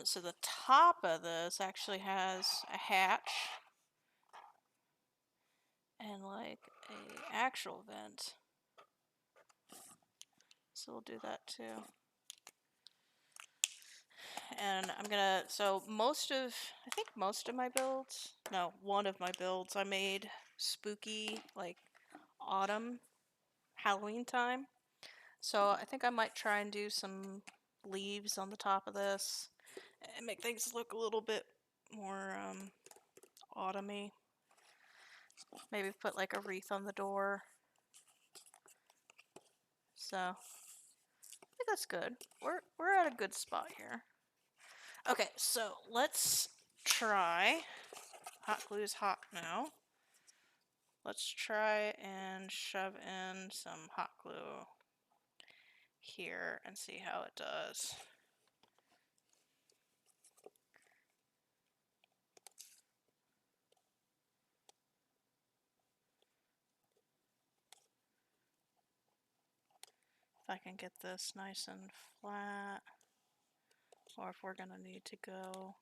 So the top of this actually has a hatch and like a actual vent. So we'll do that too. And I'm gonna, so I think most of my builds, no, one of my builds I made spooky, like autumn, Halloween time. So I think I might try and do some leaves on the top of this and make things look a little bit more autumny. Maybe put like a wreath on the door. So I think that's good. We're at a good spot here. Okay, so let's try. Hot glue is hot now. Let's try and shove in some hot glue here and see how it does. If I can get this nice and flat, or if we're gonna need to go.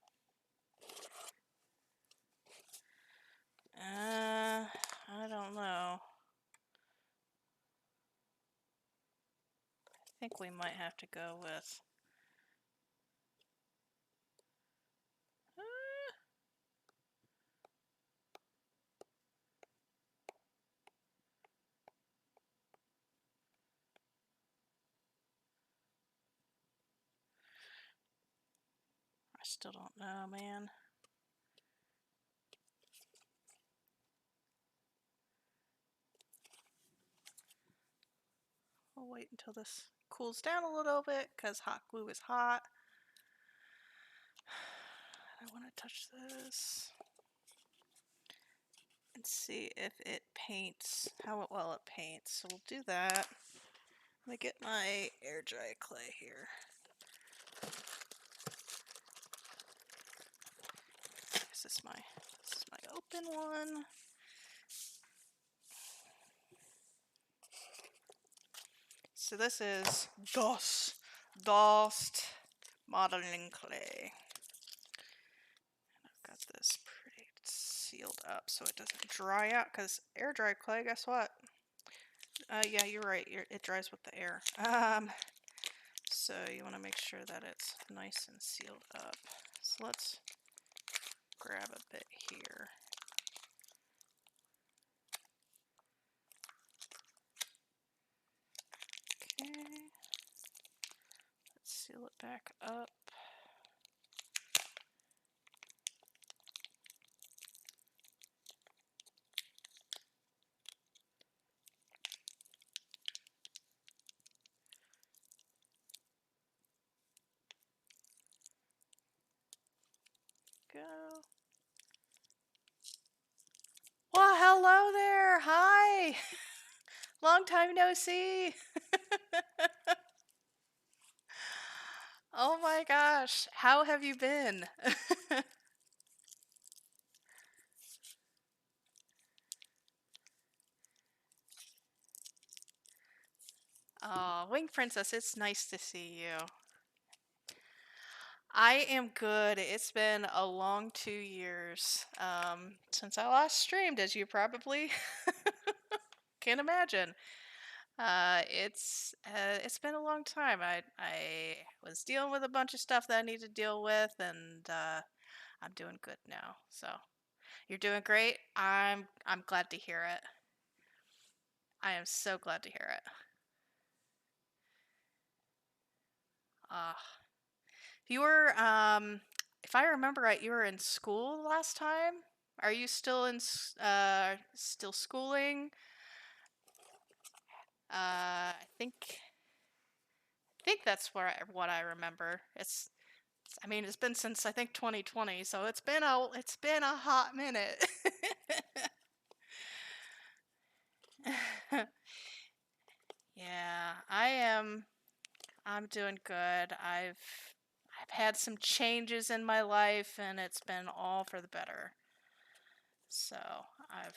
I don't know. I think we might have to go with. I still don't know, man. We'll wait until this cools down a little bit because hot glue is hot. I want to touch this and see if it paints, how well it paints. So we'll do that. Let me get my air dry clay here. This is my open one. So this is Dost modeling clay. I've got this pretty sealed up so it doesn't dry out, because air dry clay, guess what? Yeah, you're right. It dries with the air. So you want to make sure that it's nice and sealed up. So let's grab a bit here. Okay. Let's seal it back up. Go. Well, hello there. Hi. Long time no see. Oh my gosh. How have you been? Oh, Wing Princess, it's nice to see you. I am good. It's been a long 2 years since I last streamed, as you probably can imagine. It's been a long time. I was dealing with a bunch of stuff that I need to deal with, and I'm doing good now. So you're doing great. I'm glad to hear it. I am so glad to hear it. Uh, you were if I remember right, you were in school last time. Are you still still schooling? I think that's what I remember. I mean, it's been since I think 2020, so it's been a hot minute. Yeah, I'm doing good. I've had some changes in my life and it's been all for the better. So, I've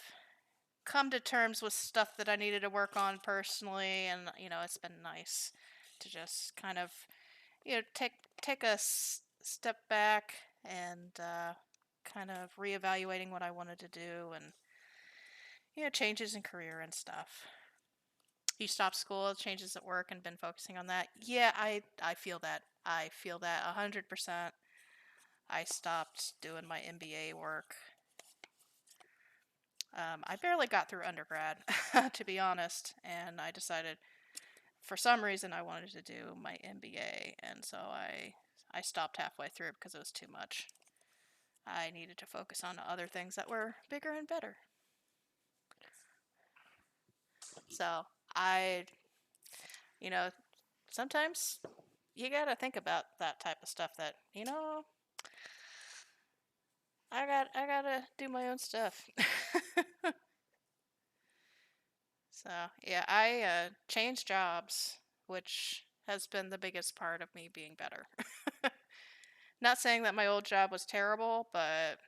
come to terms with stuff that I needed to work on personally, and it's been nice to just kind of take a step back and kind of reevaluating what I wanted to do, and changes in career and stuff. You stopped school, changes at work, and been focusing on that. Yeah, I feel that. I feel that 100%. I stopped doing my MBA work. I barely got through undergrad, to be honest, and I decided for some reason I wanted to do my MBA, and so I stopped halfway through because it was too much. I needed to focus on other things that were bigger and better. So I, you know, sometimes you gotta think about that type of stuff. That I gotta do my own stuff. So yeah, I changed jobs, which has been the biggest part of me being better. Not saying that my old job was terrible, but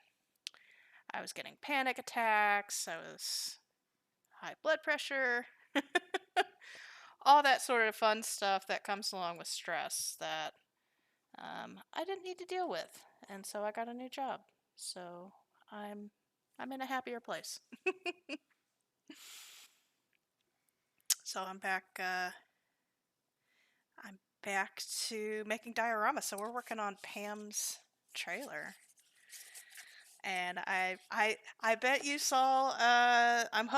I was getting panic attacks. I was high blood pressure. All that sort of fun stuff that comes along with stress that I didn't need to deal with, and so I got a new job. So I'm in a happier place. So I'm back to making diorama. So we're working on Pam's trailer. And I bet you saw I'm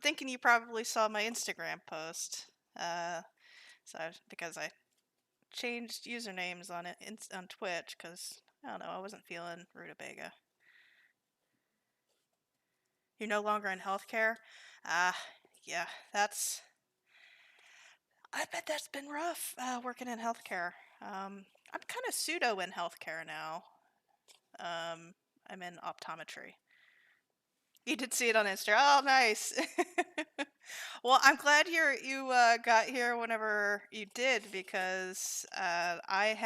thinking you probably saw my Instagram post. So because I changed usernames on it on Twitch because I don't know, I wasn't feeling rutabaga. You're no longer in healthcare? Ah, yeah, I bet that's been rough working in healthcare. I'm kind of pseudo in healthcare now. I'm in optometry. You did see it on Instagram. Oh, nice. Well, I'm glad you got here whenever you did because I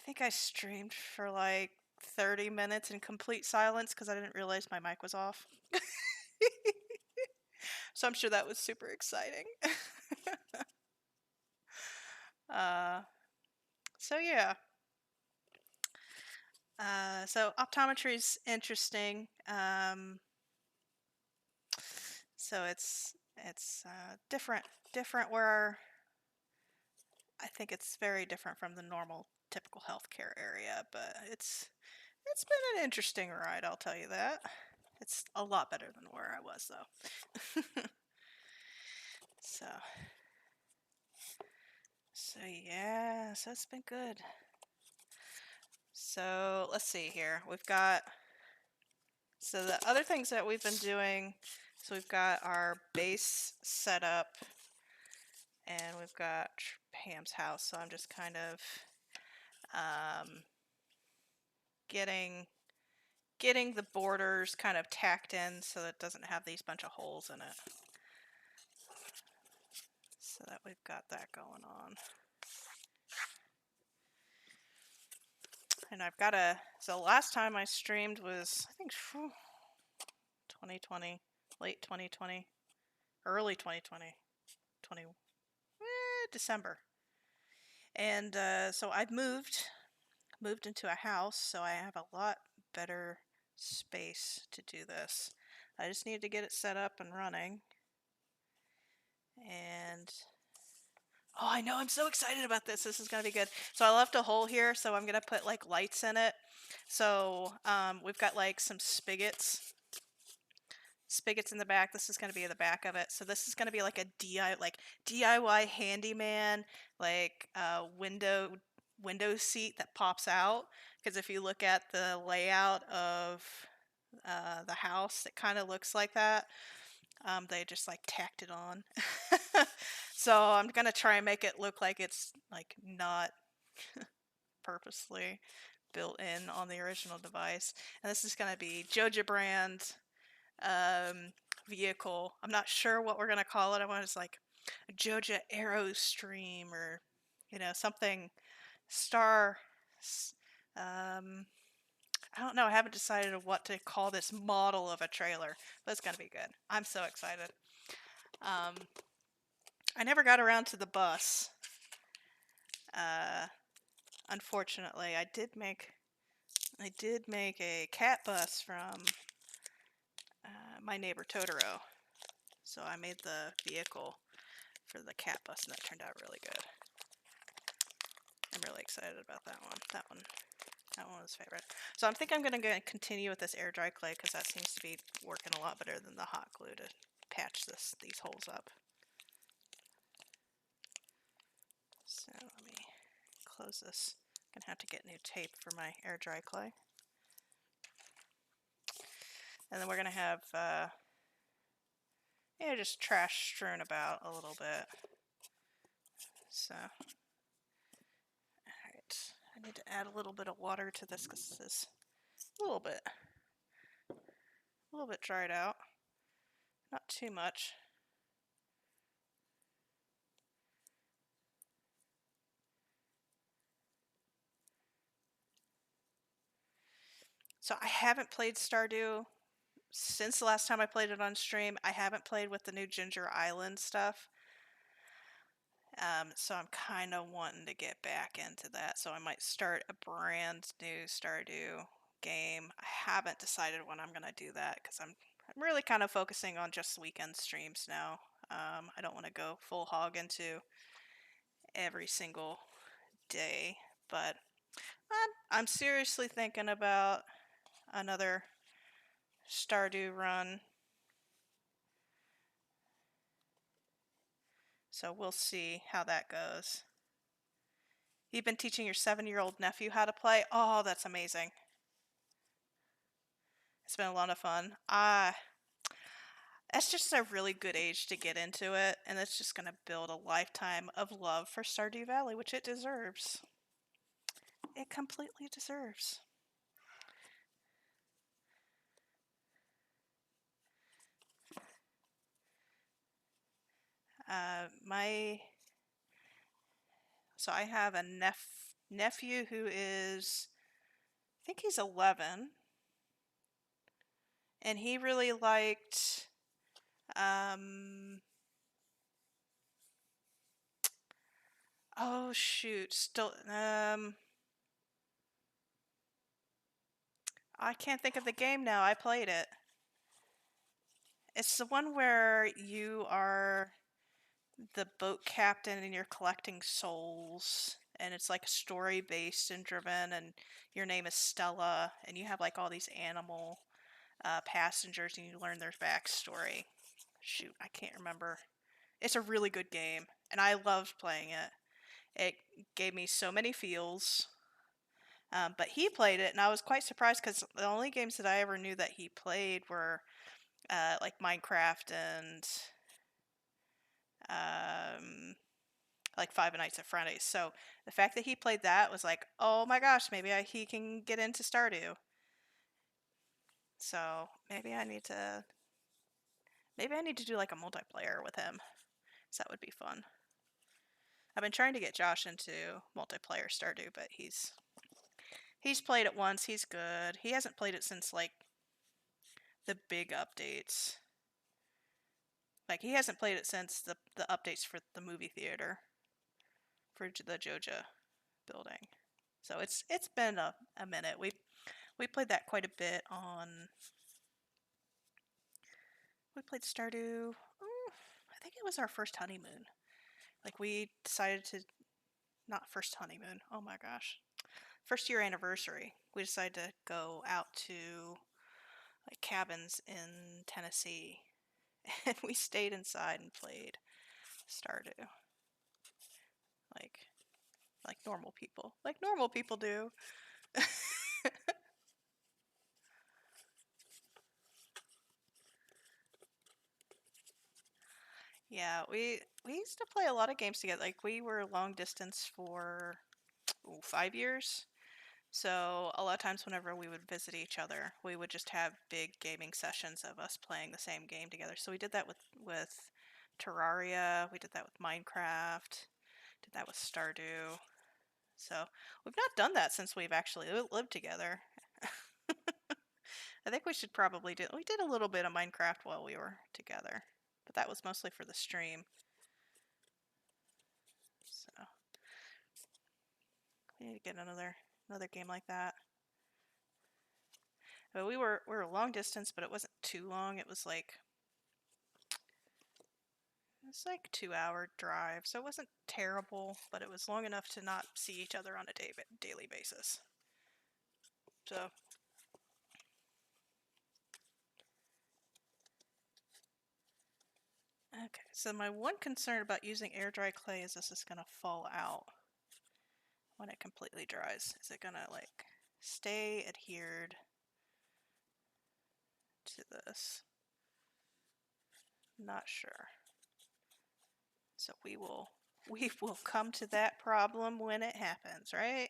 think I streamed for like 30 minutes in complete silence because I didn't realize my mic was off. So I'm sure that was super exciting. uh, so yeah. So optometry is interesting. So it's different where I think it's very different from the normal typical healthcare area, but it's been an interesting ride, I'll tell you that. It's a lot better than where I was though. So so yeah, so it's been good. So let's see here. So the other things that we've been doing, so we've got our base set up and we've got Pam's house. So I'm just kind of um, getting the borders kind of tacked in so that it doesn't have these bunch of holes in it. So that we've got that going on. And I've got so last time I streamed was, I think, 2020, late 2020, early 2020, December. And so I've moved into a house, so I have a lot better space to do this. I just need to get it set up and running. And oh, I know, I'm so excited about this. This is gonna be good. So I left a hole here, so I'm gonna put like lights in it. So we've got like some spigots in the back. This is going to be the back of it. So this is going to be like a DIY handyman, like window seat that pops out. Because if you look at the layout of the house, it kind of looks like that. They just like tacked it on. So I'm gonna try and make it look like it's like not purposely built in on the original device. And this is gonna be Joja brand um, vehicle. I'm not sure what we're gonna call it. I want to like a Joja Aerostream or something star. Um, I don't know. I haven't decided what to call this model of a trailer, but it's gonna be good. I'm so excited. Um, I never got around to the bus. Uh, Unfortunately, I did make a cat bus from my neighbor Totoro. So I made the vehicle for the cat bus, and that turned out really good. I'm really excited about that one. That one was favorite. So I think I'm gonna go continue with this air dry clay because that seems to be working a lot better than the hot glue to patch these holes up. So let me close this. I'm gonna have to get new tape for my air dry clay. And then we're gonna have just trash strewn about a little bit. So alright. I need to add a little bit of water to this because this is a little bit dried out. Not too much. So I haven't played Stardew since the last time I played it on stream. I haven't played with the new Ginger Island stuff. So I'm kind of wanting to get back into that. So I might start a brand new Stardew game. I haven't decided when I'm going to do that because I'm really kind of focusing on just weekend streams now. I don't want to go full hog into every single day, but I'm seriously thinking about another Stardew run. So we'll see how that goes. You've been teaching your 7-year-old nephew how to play? Oh, that's amazing. It's been a lot of fun. That's just a really good age to get into it, and it's just going to build a lifetime of love for Stardew Valley, which it deserves. It completely deserves. My So I have a nephew who is, I think he's 11, and he really liked oh shoot, still I can't think of the game now. I played it. It's the one where you are the boat captain and you're collecting souls, and it's like story based and driven, and your name is Stella, and you have like all these animal passengers, and you learn their backstory. Shoot, I can't remember. It's a really good game, and I loved playing it. It gave me so many feels. But he played it, and I was quite surprised because the only games that I ever knew that he played were like Minecraft and um, like Five Nights at Freddy's. So the fact that he played that was like, oh my gosh, he can get into Stardew. So maybe I need to do like a multiplayer with him. So that would be fun. I've been trying to get Josh into multiplayer Stardew, but he's played it once. He's good. He hasn't played it since like the big updates. Like he hasn't played it since the updates for the movie theater for the Joja building. So it's been a minute. We played that quite a bit on. We played Stardew. I think it was our first honeymoon. Like we decided to not first honeymoon. Oh my gosh, first year anniversary. We decided to go out to like cabins in Tennessee, and we stayed inside and played Stardew. Like like normal people do. Yeah, we used to play a lot of games together. Like we were long distance for 5 years. So a lot of times whenever we would visit each other, we would just have big gaming sessions of us playing the same game together. So we did that with Terraria, we did that with Minecraft, did that with Stardew. So we've not done that since we've actually lived together. I think we should probably do. We did a little bit of Minecraft while we were together, but that was mostly for the stream. So we need to get another game like that. But we were a long distance, but it wasn't too long. It was like 2 hour drive, so it wasn't terrible, but it was long enough to not see each other on a daily basis. So okay, so my one concern about using air dry clay is this is gonna fall out when it completely dries. Is it gonna like stay adhered to this? Not sure. So we will come to that problem when it happens, right?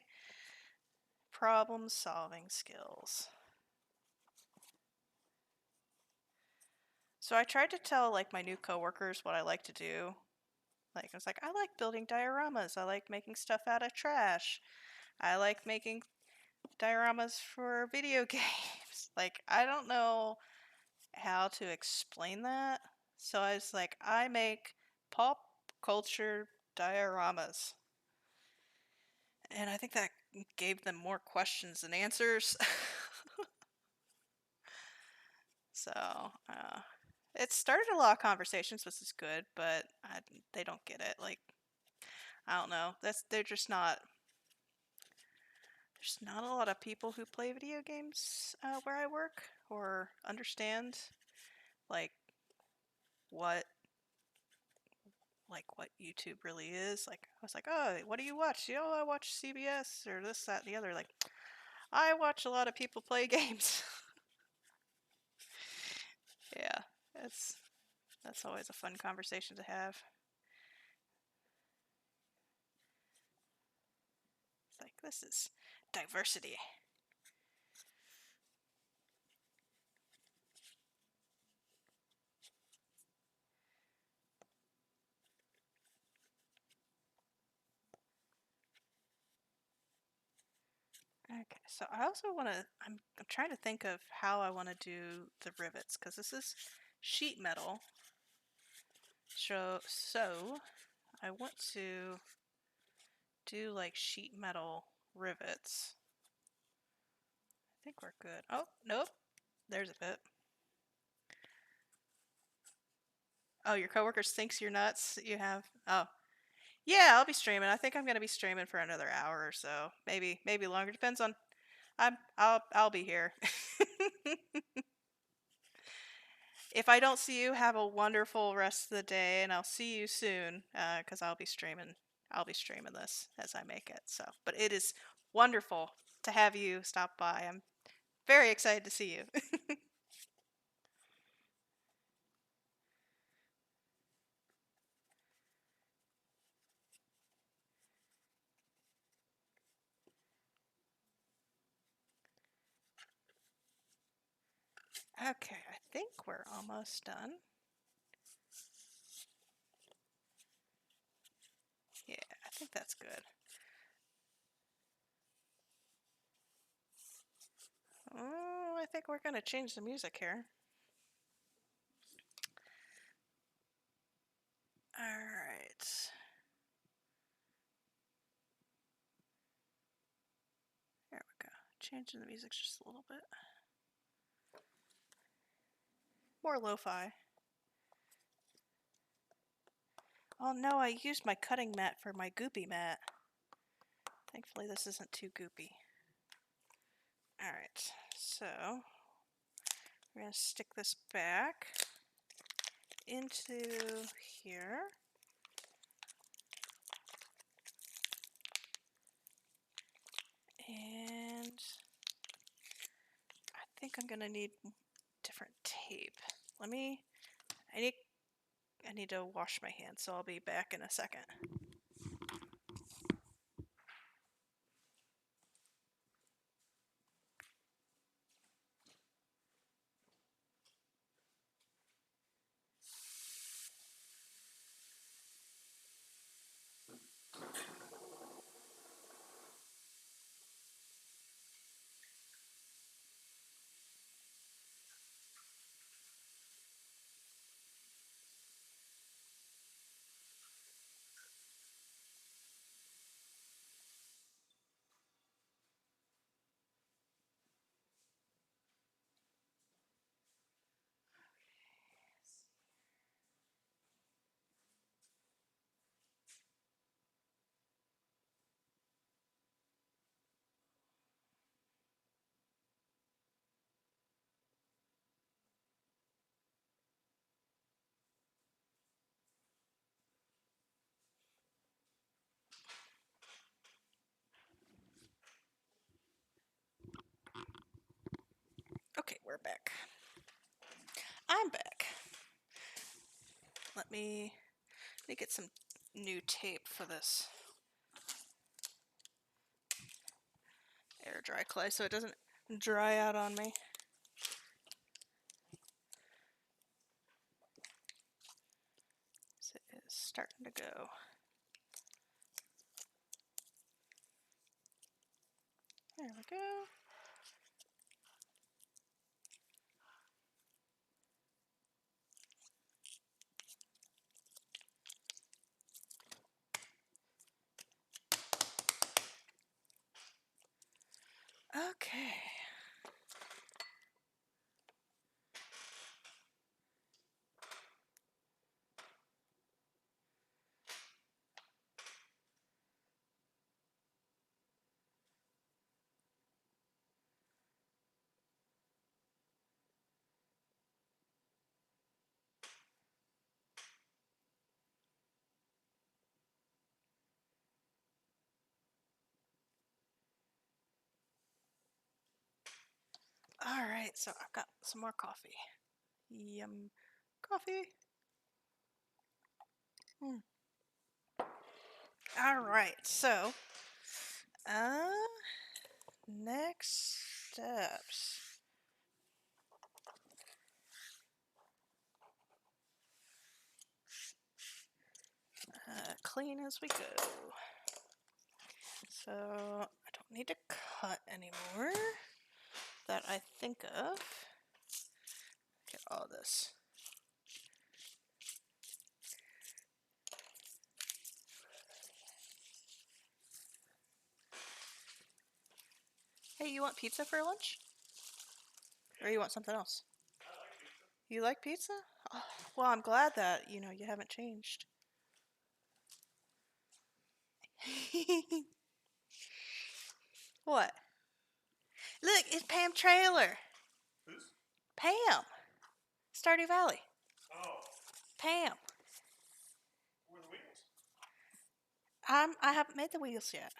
Problem solving skills. So I tried to tell like my new coworkers what I like to do. Like I was like, I like building dioramas. I like making stuff out of trash. I like making dioramas for video games. Like I don't know how to explain that. So I was like, I make pop culture dioramas. And I think that gave them more questions than answers. So, it started a lot of conversations, which is good, but they don't get it. Like, I don't know. They're just not. There's not a lot of people who play video games where I work or understand like what what YouTube really is. Like, I was like, oh, what do you watch? You know, I watch CBS or this, that, and the other. Like, I watch a lot of people play games. Yeah, that's always a fun conversation to have. It's like this is diversity. Okay, so I also want to. I'm trying to think of how I want to do the rivets because this is sheet metal. So I want to do like sheet metal rivets. I think we're good. Oh, nope. There's a bit. Oh, your coworkers thinks you're nuts. You have. Oh, yeah. I'll be streaming. I think I'm gonna be streaming for another hour or so. Maybe longer. Depends on. I'll be here. If I don't see you, have a wonderful rest of the day, and I'll see you soon. Because I'll be streaming. I'll be streaming this as I make it. So, but it is wonderful to have you stop by. I'm very excited to see you. Okay, I think we're almost done. Yeah, I think that's good. Oh, I think we're gonna change the music here. All right. There we go. Changing the music just a little bit. More lo-fi. Oh no, I used my cutting mat for my goopy mat. Thankfully this isn't too goopy. Alright, so we're going to stick this back into here. And I think I'm going to need different tape. I need to wash my hands, so I'll be back in a second. let me get some new tape for this air dry clay so it doesn't dry out on me. So it is starting to go. There we go. Okay. All right, so I've got some more coffee. Yum. Coffee. All right, so next steps. Clean as we go. So I don't need to cut anymore that I think of. Get all this. Hey, you want pizza for lunch? Or you want something else? I like pizza. You like pizza? Oh, well, I'm glad that, you haven't changed. What? Look, it's Pam Trailer. Who's? Pam. Stardew Valley. Oh. Pam. Where are the wheels? I haven't made the wheels yet.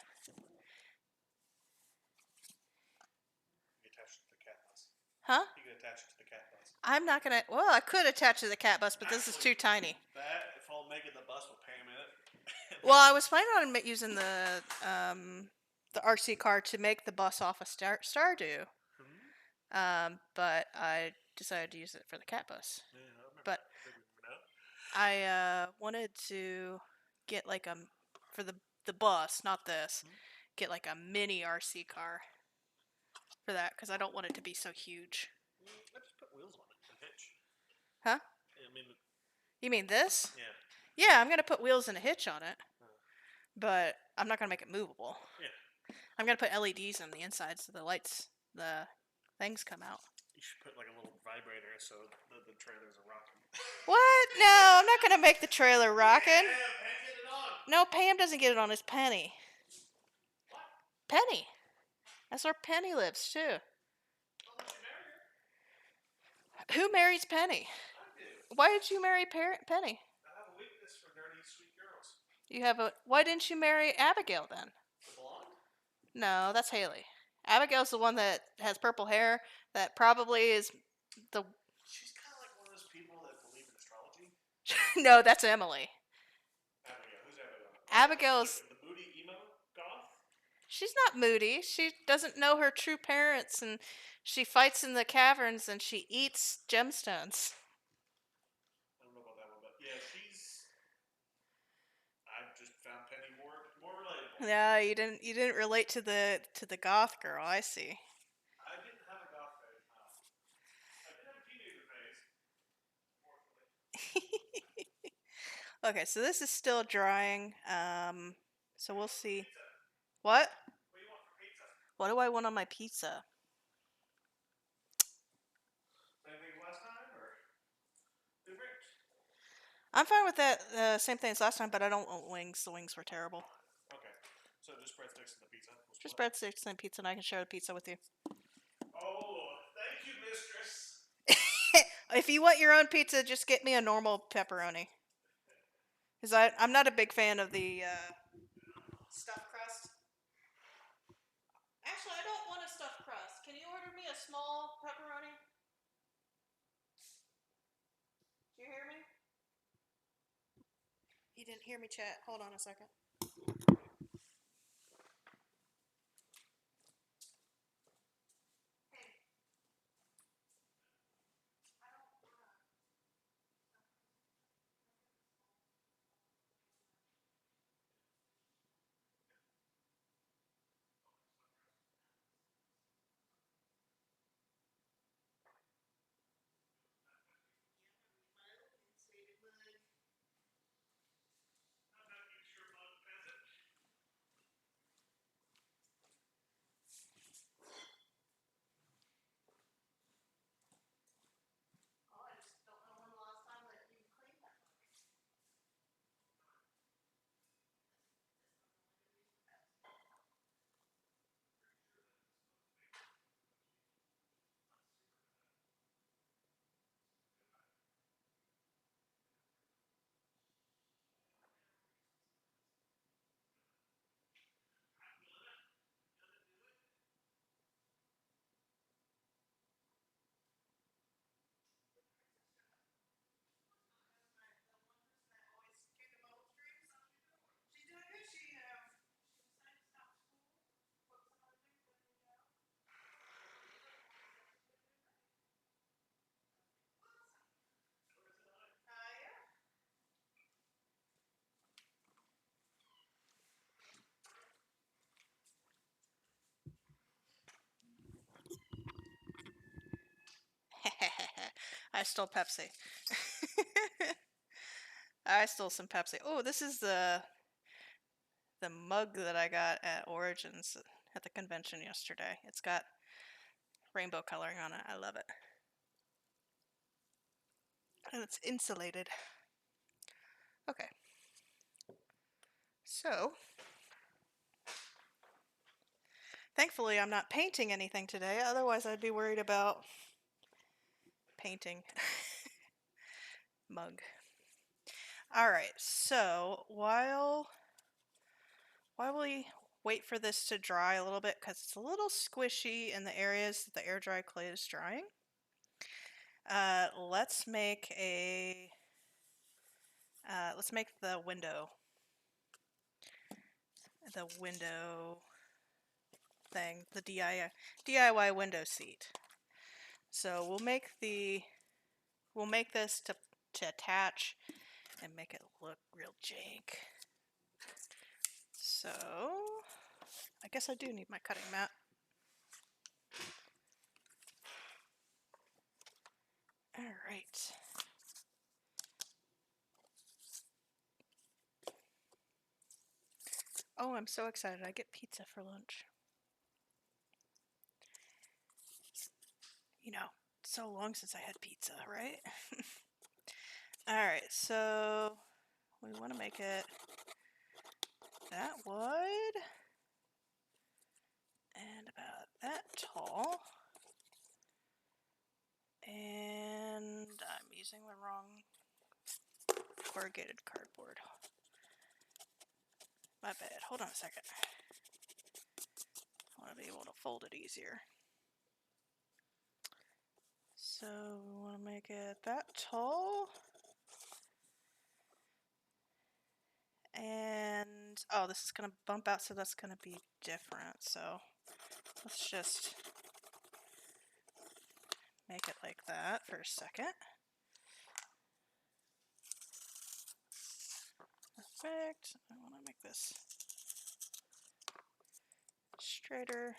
You attach it to the cat bus. Huh? You can attach it to the cat bus. I'm not gonna. Well, I could attach to the cat bus, but this is too tiny. That, if I'll make it the bus with Pam in it. Well, I was planning on using the RC car to make the bus off of Stardew. But I decided to use it for the cat bus. Yeah, I remember. But I wanted to get like for the bus, not this, get like a mini RC car for that because I don't want it to be so huge. I just put wheels on it and hitch. Huh? I mean, you mean this? Yeah. Yeah, I'm gonna put wheels and a hitch on it, but I'm not gonna make it movable. Yeah. I'm gonna put LEDs on the inside so the lights, the things come out. You should put like a little vibrator so the trailers are rocking. What? No, I'm not gonna make the trailer rocking. Yeah, Pam, get it on. No, Pam doesn't get it on. It's Penny. What? Penny. That's where Penny lives too. I'll let you marry her. Who marries Penny? I do. Why did you marry Penny? I have a weakness for dirty, sweet girls. You have a. Why didn't you marry Abigail then? The blonde? No, that's Haley. Abigail's the one that has purple hair. That probably is the. She's kind of like one of those people that believe in astrology. No, that's Emily. Abigail. Who's Abigail? Abigail's. The moody emo goth? She's not moody. She doesn't know her true parents, and she fights in the caverns, and she eats gemstones. I don't know about that one, but yeah, I've just found Penny more relatable. Yeah, you didn't relate to the goth girl. I see. I didn't have a goth phase. No. I did have a teenager phase. Okay, so this is still drying. So we'll see. What? What do you want for pizza? What do I want on my pizza? Same thing as last time, or different? I'm fine with that. Same thing as last time, but I don't want wings. The wings were terrible. Okay, so just breadsticks and the pizza. Just breadsticks and pizza, and I can share the pizza with you. Oh, thank you, mistress. If you want your own pizza, just get me a normal pepperoni. Because I'm not a big fan of the stuffed crust. Actually, I don't want a stuffed crust. Can you order me a small pepperoni? Do you hear me? didn't hear me, chat. Hold on a second. I'm not even sure mud pheasant. Oh, I just don't know when the last time that you cleaned that. She's doing good. She decided to stop school. Focus on other things, let me go. Yeah. I stole Pepsi. I stole some Pepsi. Oh, this is the mug that I got at Origins at the convention yesterday. It's got rainbow coloring on it. I love it. And it's insulated. Okay. So, thankfully I'm not painting anything today, otherwise I'd be worried about painting. Mug. Alright, so while we wait for this to dry a little bit, because it's a little squishy in the areas that the air dry clay is drying, let's make the window thing, the DIY window seat. So we'll make this to attach and make it look real jank. So I guess I do need my cutting mat. All right. Oh, I'm so excited. I get pizza for lunch. You know, so long since I had pizza, right? Alright, so we want to make it that wide and about that tall. And I'm using the wrong corrugated cardboard. My bad. Hold on a second. I want to be able to fold it easier. So we want to make it that tall. And, oh, this is going to bump out, so that's going to be different. So let's just make it like that for a second. Perfect. I want to make this straighter.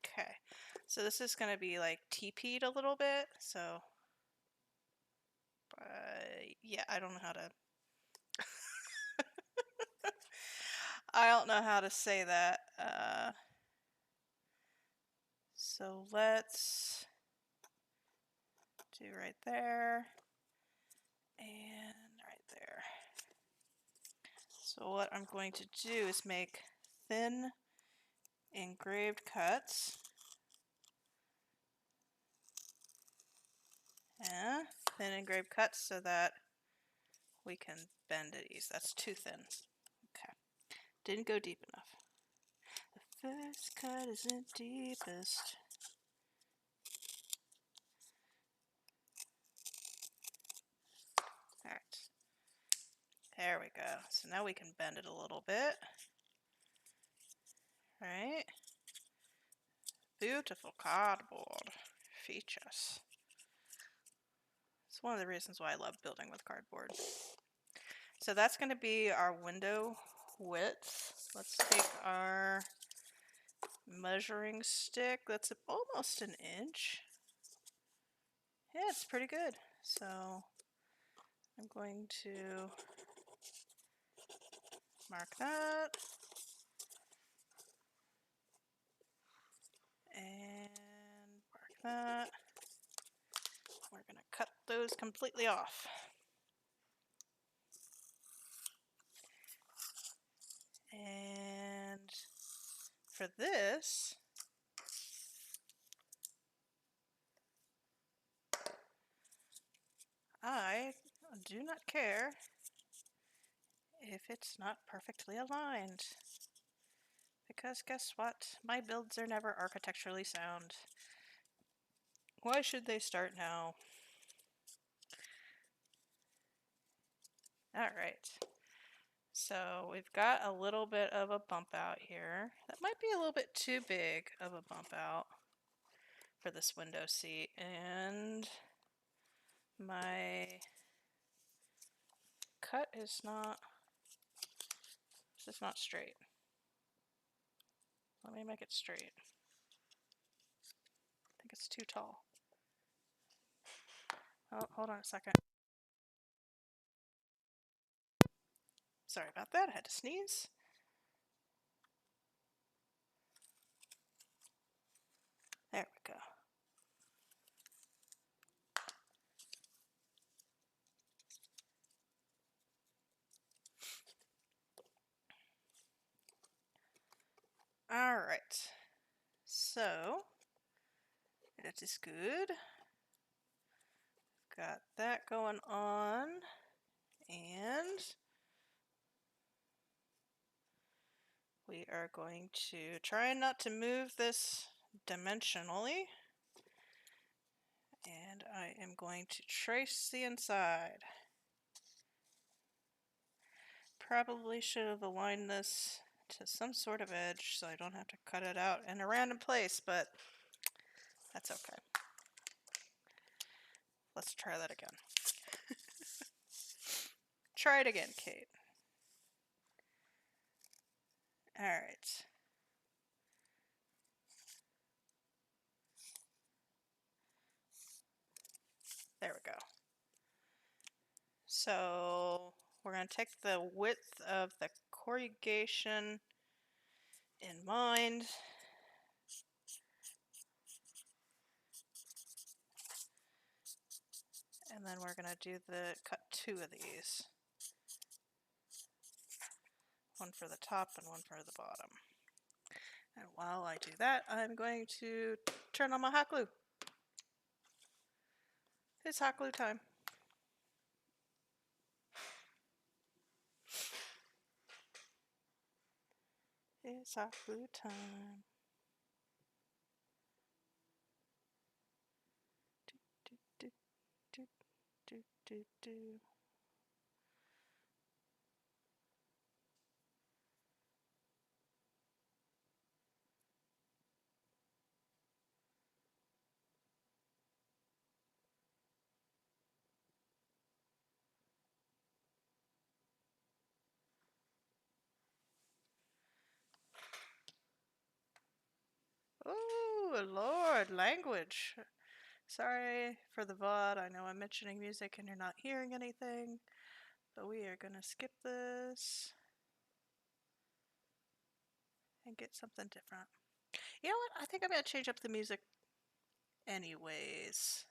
Okay, so this is going to be like TP'd a little bit, so yeah, I don't know how to I don't know how to say that. So let's do right there and right there. So what I'm going to do is make thin engraved cuts. Yeah, thin engraved cuts so that we can bend it easy. That's too thin. Okay, didn't go deep enough. The first cut isn't deepest. There we go. So now we can bend it a little bit. Right? Beautiful cardboard features. It's one of the reasons why I love building with cardboard. So that's going to be our window width. Let's take our measuring stick. That's almost an inch. Yeah, it's pretty good. So I'm going to mark that. And mark that. We're going to cut those completely off. And for this, I do not care if it's not perfectly aligned. Because guess what? My builds are never architecturally sound. Why should they start now? Alright. So we've got a little bit of a bump out here. That might be a little bit too big of a bump out for this window seat. And my cut is not, this is not straight. Let me make it straight. I think it's too tall. Oh, hold on a second. Sorry about that, I had to sneeze. There we go. Alright. So, that is good. Got that going on. And we are going to try not to move this dimensionally. And I am going to trace the inside. Probably should have aligned this to some sort of edge so I don't have to cut it out in a random place, but that's okay. Let's try that again. Try it again, Kate. Alright. There we go. So we're going to take the width of the corrugation in mind. And then we're going to cut two of these. One for the top and one for the bottom. And while I do that, I'm going to turn on my hot glue. It's hot glue time. It's hot glue time. Do, do, do, do, do, do. Oh, Lord, language. Sorry for the VOD. I know I'm mentioning music and you're not hearing anything, but we are going to skip this and get something different. You know what? I think I'm going to change up the music anyways.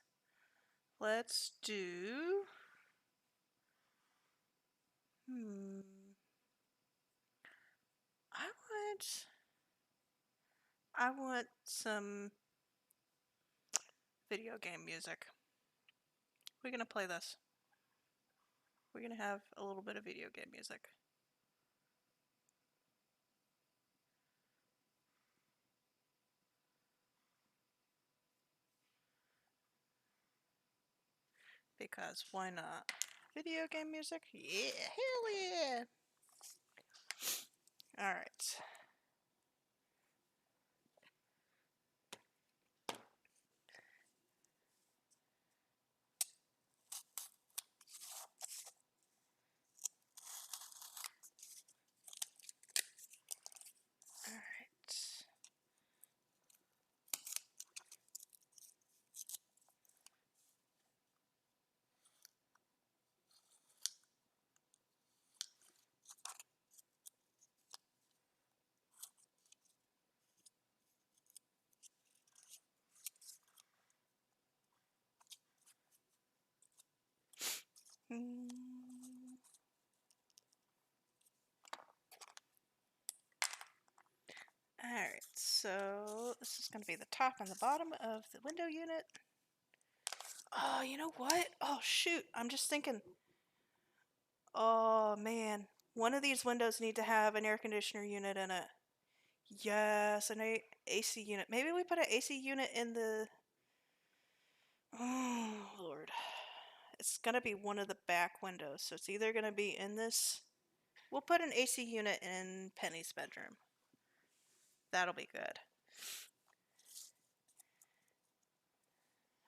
Let's do... I want some video game music. We're going to play this. We're going to have a little bit of video game music. Because why not? Video game music? Yeah, hell yeah! Alright. Alright. Alright, so this is going to be the top and the bottom of the window unit. Oh, you know what? Oh, shoot. I'm just thinking. Oh, man. One of these windows need to have an air conditioner unit in it. Yes, an AC unit. Maybe we put an AC unit in the... Oh, Lord. It's going to be one of the back windows, so it's either going to be in this... We'll put an AC unit in Penny's bedroom. That'll be good.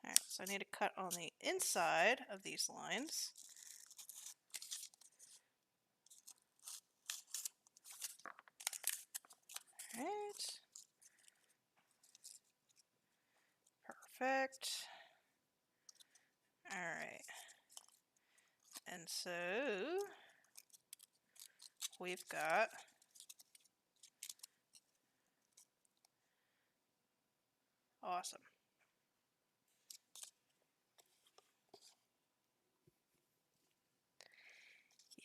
Alright, so I need to cut on the inside of these lines. Alright. Perfect. Alright. And so we've got awesome.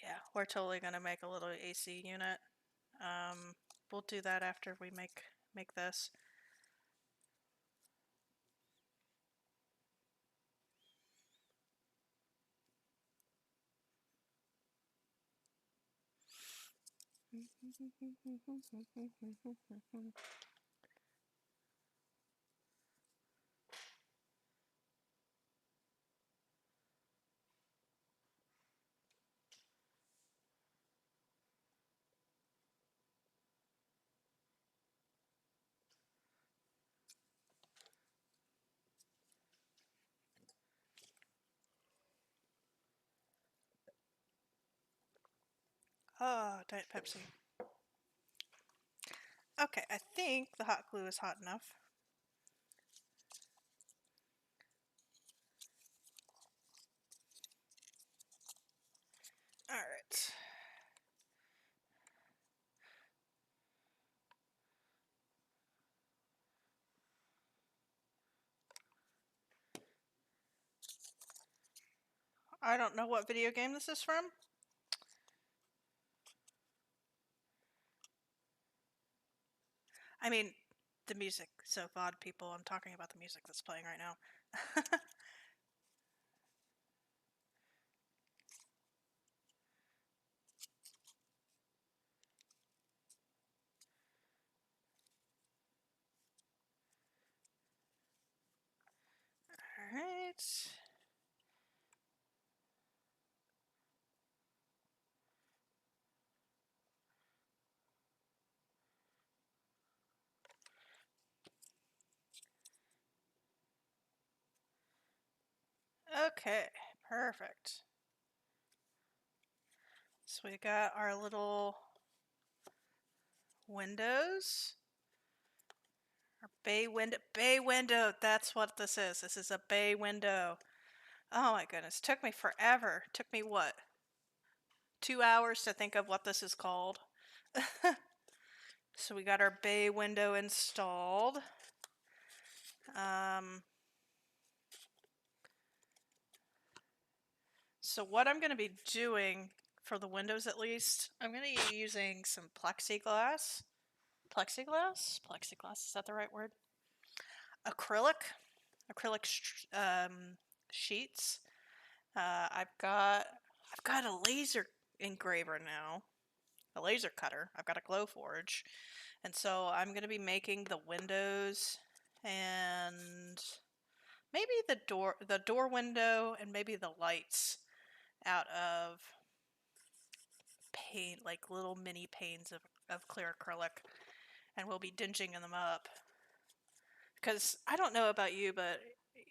Yeah, we're totally gonna make a little AC unit. We'll do that after we make this. Oh, Diet Pepsi. Okay, I think the hot glue is hot enough. Alright. I don't know what video game this is from. I mean, the music. So, VOD people, I'm talking about the music that's playing right now. Alright. Okay, perfect. So we got our little windows. Our bay window. Bay window. That's what this is. This is a bay window. Oh my goodness. Took me forever. Took me what? 2 hours to think of what this is called. So we got our bay window installed. So what I'm going to be doing for the windows at least, I'm going to be using some plexiglass. Plexiglass? Plexiglass, is that the right word? Acrylic sheets. I've got a laser engraver now, a laser cutter. I've got a glow forge, and so I'm going to be making the windows and maybe the door window, and maybe the lights out of paint, like little mini panes of clear acrylic, and we'll be dinging them up. Because I don't know about you, but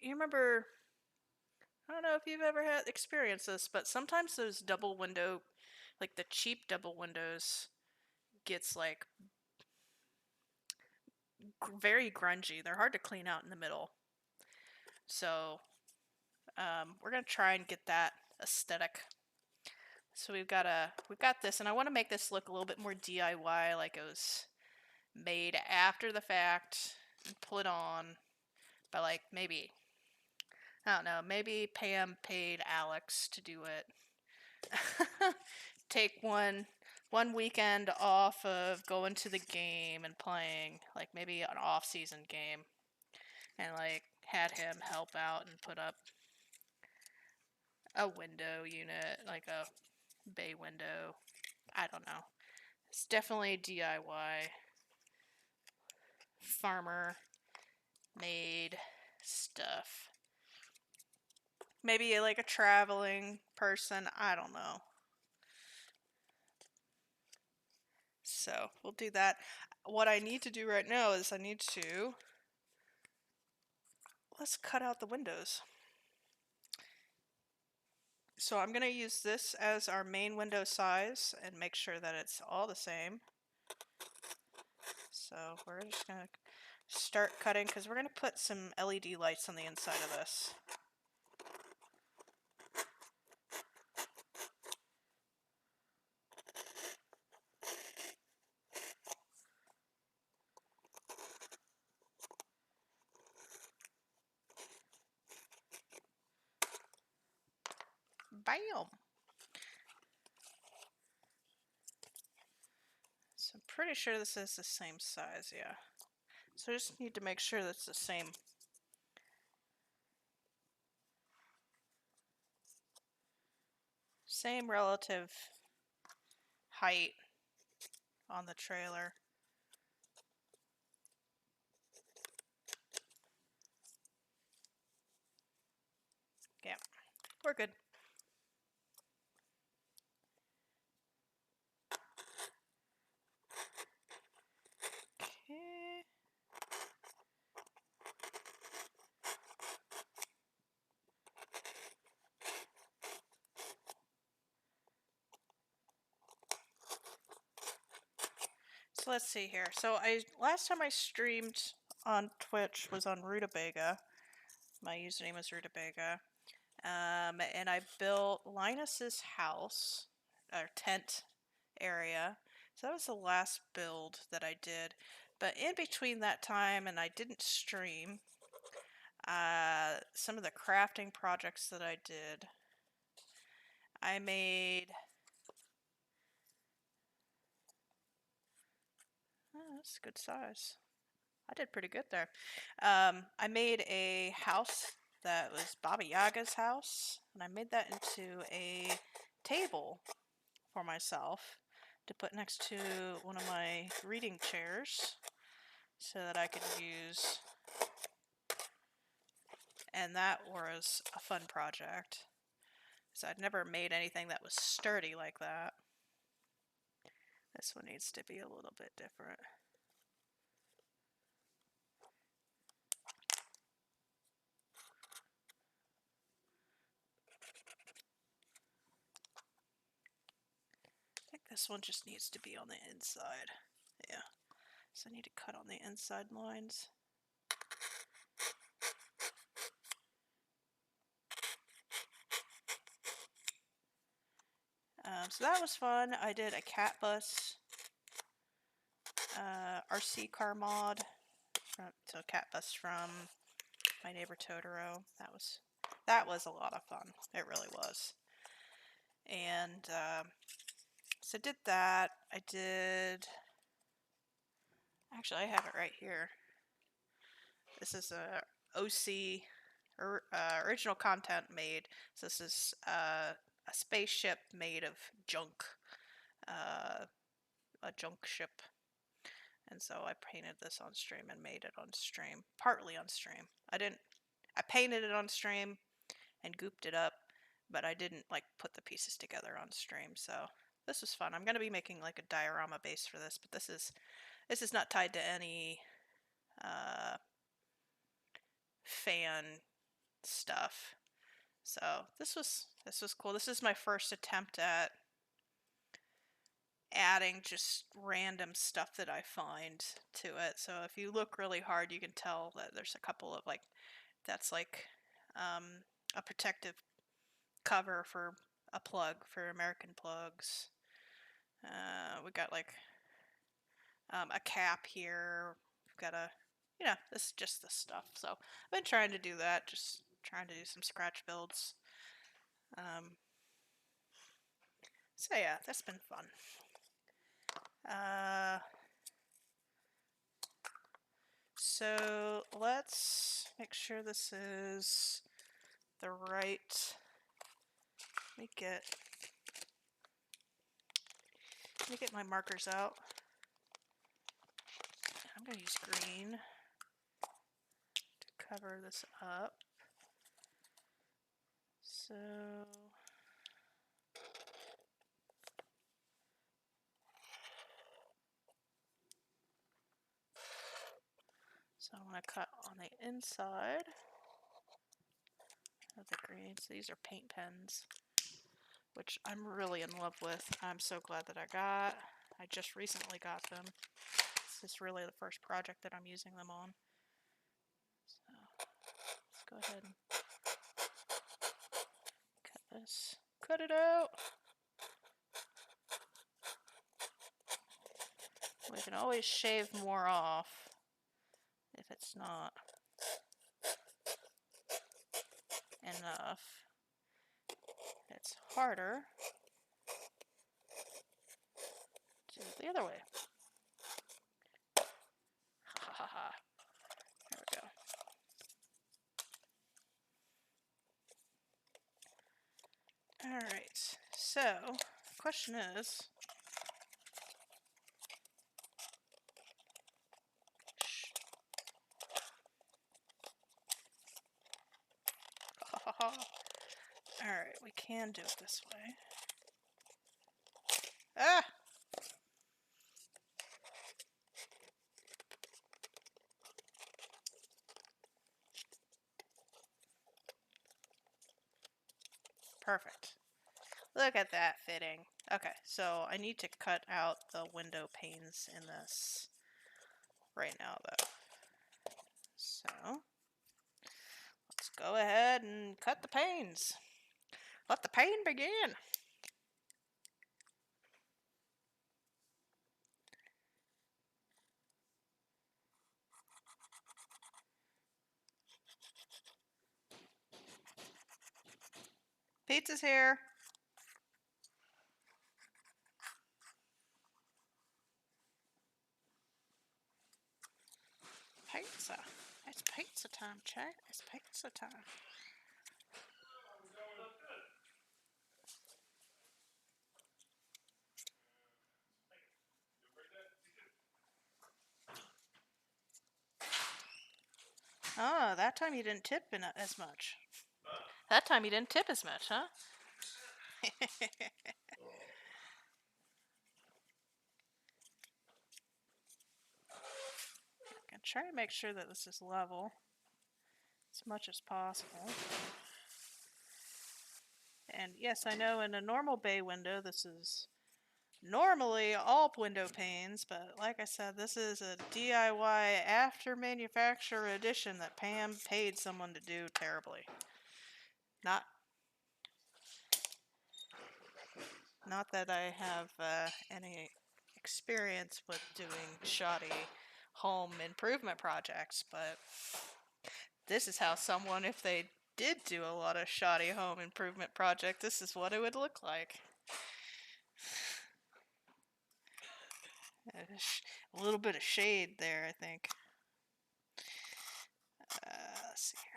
you remember, I don't know if you've ever had experienced this, but sometimes those double window, like the cheap double windows, gets like very grungy. They're hard to clean out in the middle. So we're gonna try and get that aesthetic. So we've got this, and I want to make this look a little bit more DIY, like it was made after the fact and put on by like maybe, I don't know, maybe Pam paid Alex to do it. Take one weekend off of going to the game and playing, like maybe an off-season game, and like had him help out and put up a window unit, like a bay window. I don't know. It's definitely DIY, farmer made stuff. Maybe like a traveling person. I don't know. So we'll do that. What I need to do right now is let's cut out the windows. So I'm going to use this as our main window size and make sure that it's all the same. So we're just going to start cutting because we're going to put some LED lights on the inside of this. Bam! So I'm pretty sure this is the same size, yeah. So I just need to make sure that's the same relative height on the trailer. Yeah, we're good. Okay. So let's see here. So last time I streamed on Twitch was on Rutabaga. My username is Rutabaga. And I built Linus's house, or tent area. So that was the last build that I did. But in between that time and I didn't stream, some of the crafting projects that I did, I made... Oh, that's a good size. I did pretty good there. I made a house that was Baba Yaga's house, and I made that into a table for myself to put next to one of my reading chairs so that I could use. And that was a fun project. So I'd never made anything that was sturdy like that. This one needs to be a little bit different. I think this one just needs to be on the inside. Yeah. So I need to cut on the inside lines. So that was fun. I did a cat bus RC car mod. So cat bus from My Neighbor Totoro. That was a lot of fun. It really was. And so I did that. Actually, I have it right here. This is a OC original content made. So this is a spaceship made of junk, a junk ship. And so I painted this on stream and made it on stream, partly on stream. I painted it on stream and gooped it up, but I didn't like put the pieces together on stream. So this was fun. I'm gonna be making like a diorama base for this, but this is not tied to any fan stuff. So this was cool. This is my first attempt at adding just random stuff that I find to it. So if you look really hard, you can tell that there's a couple of like that's like a protective cover for a plug for American plugs. We got like a cap here. We've got this is just the stuff. So I've been trying to do that, just trying to do some scratch builds. So yeah, that's been fun. So let's make sure this is the right. Let me get my markers out. I'm gonna use green to cover this up. So I want to cut on the inside of the greens. These are paint pens, which I'm really in love with. I'm so glad that I got. I just recently got them. This is really the first project that I'm using them on. So let's go ahead and cut this. Cut it out. We can always shave more off if it's not enough. It's harder to do it the other way. Ha ha ha. There we go. Alright, so the question is, alright, we can do it this way. Ah! Perfect. Look at that fitting. Okay, so I need to cut out the window panes in this right now, though. So let's go ahead and cut the panes. Let the pain begin. Pizza's here. Pizza. It's pizza time, chat. It's pizza time. Oh, that time you didn't tip as much. That time you didn't tip as much, huh? I'm gonna try to make sure that this is level as much as possible. And yes, I know in a normal bay window this is normally all window panes, but like I said, this is a DIY after manufacturer edition that Pam paid someone to do terribly. Not that I have any experience with doing shoddy home improvement projects, but this is how someone, if they did do a lot of shoddy home improvement project, this is what it would look like. A little bit of shade there, I think. Let's see here.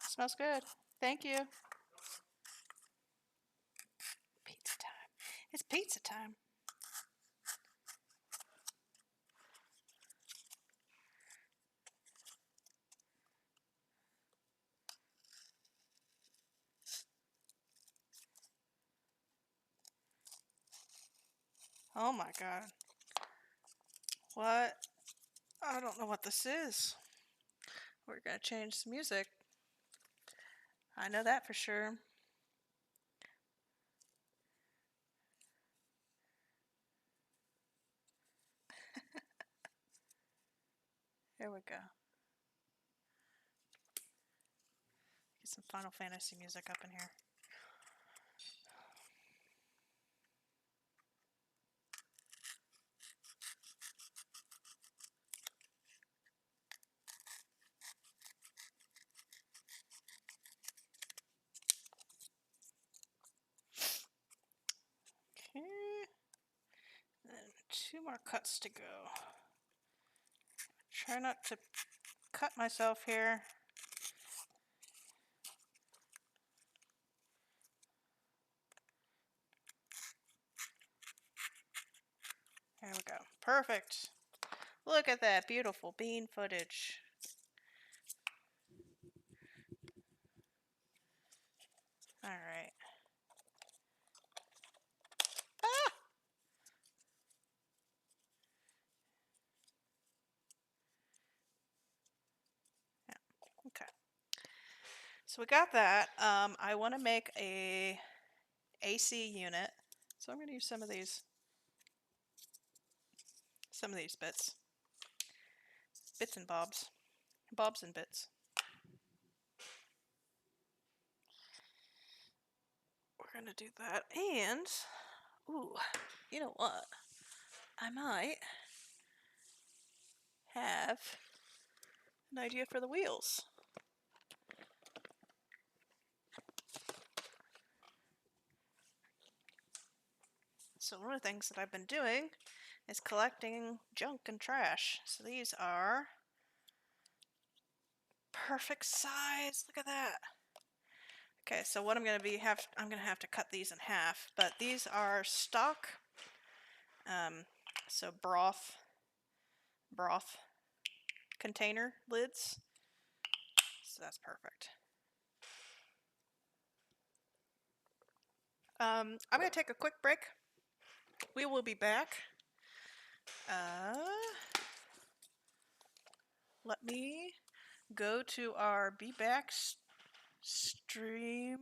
Smells good. Thank you. Pizza time. It's pizza time. Oh my god. What? I don't know what this is. We're gonna change the music. I know that for sure. Here we go. Get some Final Fantasy music up in here. Okay. And 2 more cuts to go. Try not to cut myself here. There we go. Perfect. Look at that beautiful bean footage. All right. Ah! Yeah. Okay. So we got that. I want to make a AC unit, so I'm going to use some of these bits and bobs and bits. We're going to do that, and ooh, you know what? I might have an idea for the wheels. So one of the things that I've been doing is collecting junk and trash. So these are perfect size. Look at that. Okay, so what I'm gonna have to cut these in half. But these are stock, so broth container lids. So that's perfect. I'm gonna take a quick break. We will be back. Let me go to our Be Back stream.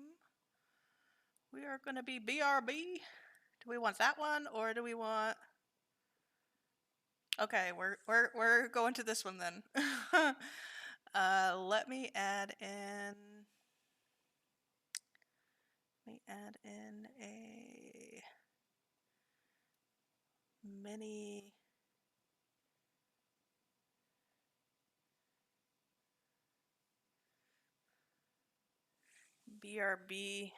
We are going to be BRB. Do we want that one or do we want? Okay, we're going to this one then. Let me add in. A mini BRB.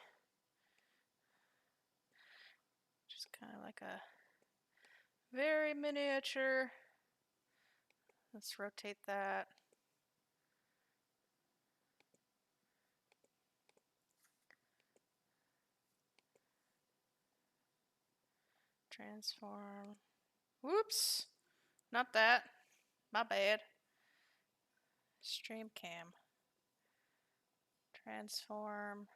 Just kind of like a very miniature. Let's rotate that. Transform. Whoops. Not that. My bad. Stream cam. Transform.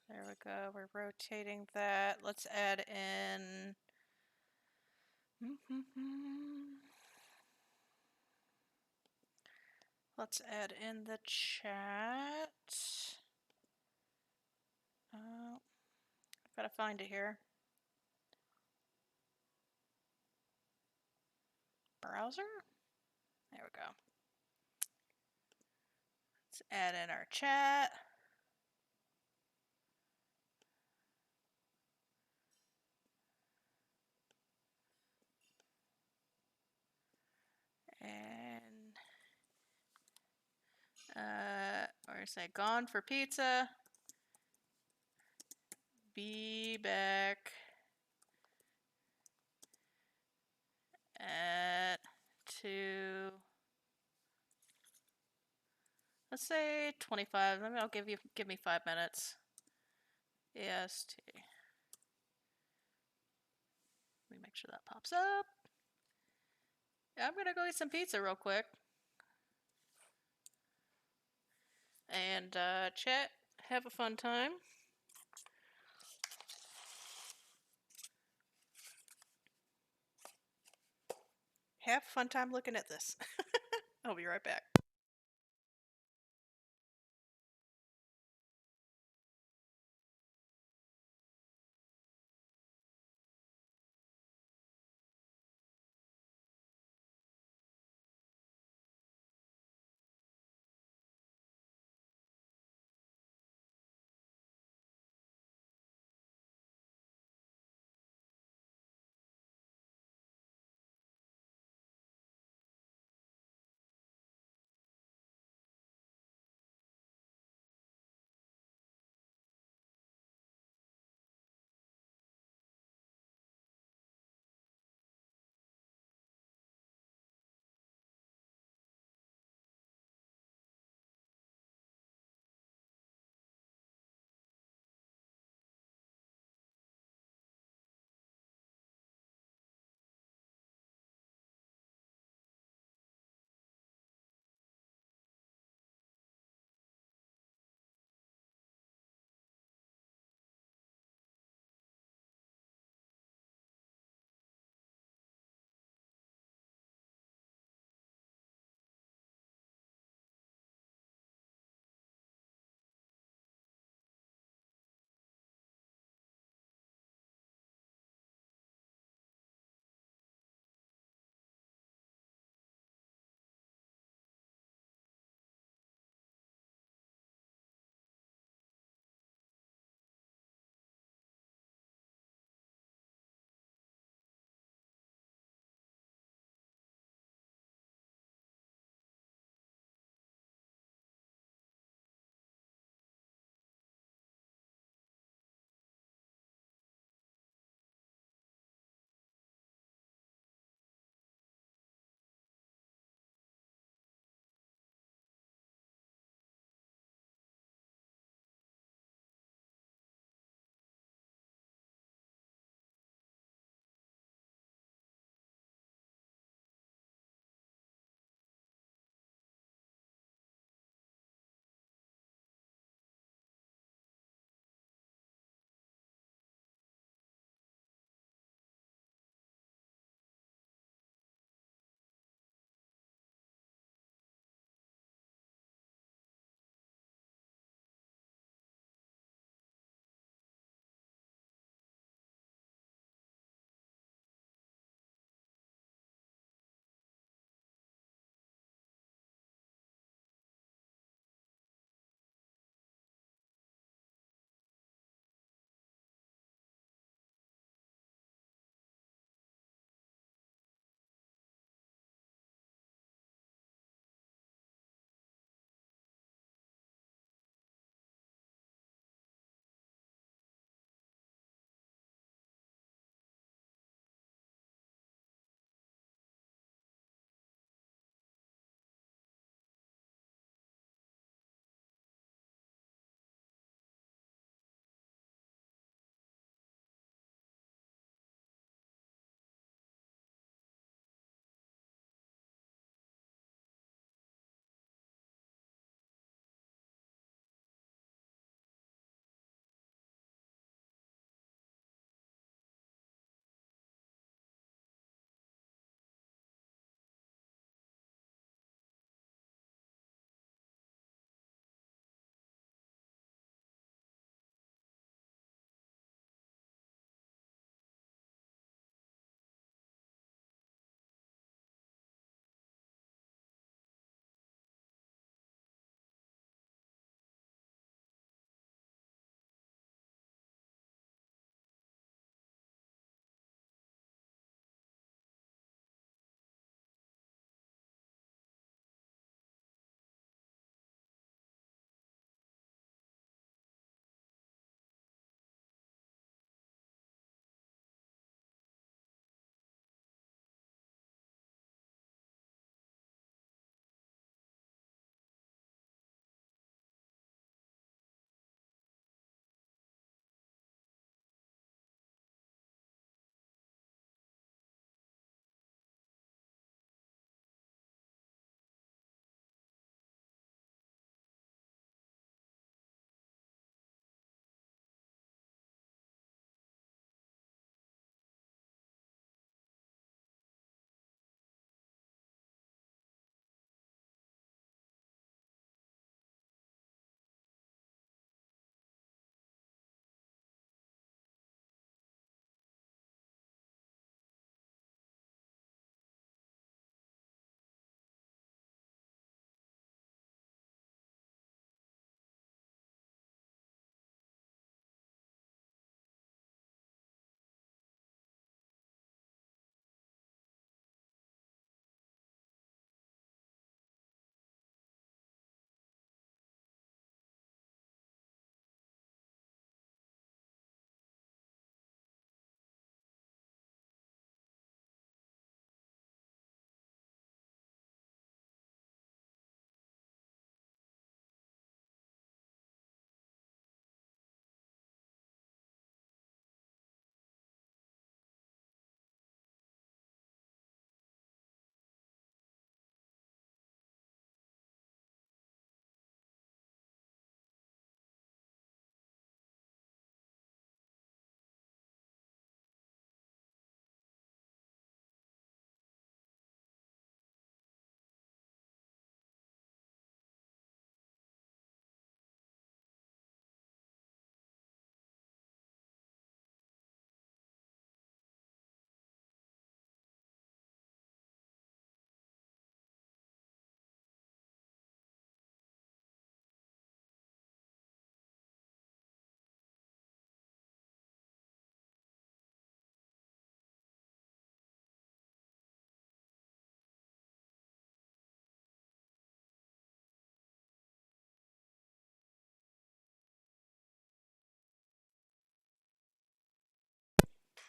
There we go. We're rotating that. Let's add in. Let's add in the chat. I've got to find it here. Browser? There we go. Let's add in our chat. And or say gone for pizza. Be back at 2. Let's say 25. Maybe I'll give me 5 minutes. EST. Let me make sure that pops up. Yeah, I'm gonna go eat some pizza real quick. And chat, have a fun time. have a fun time looking at this. I'll be right back.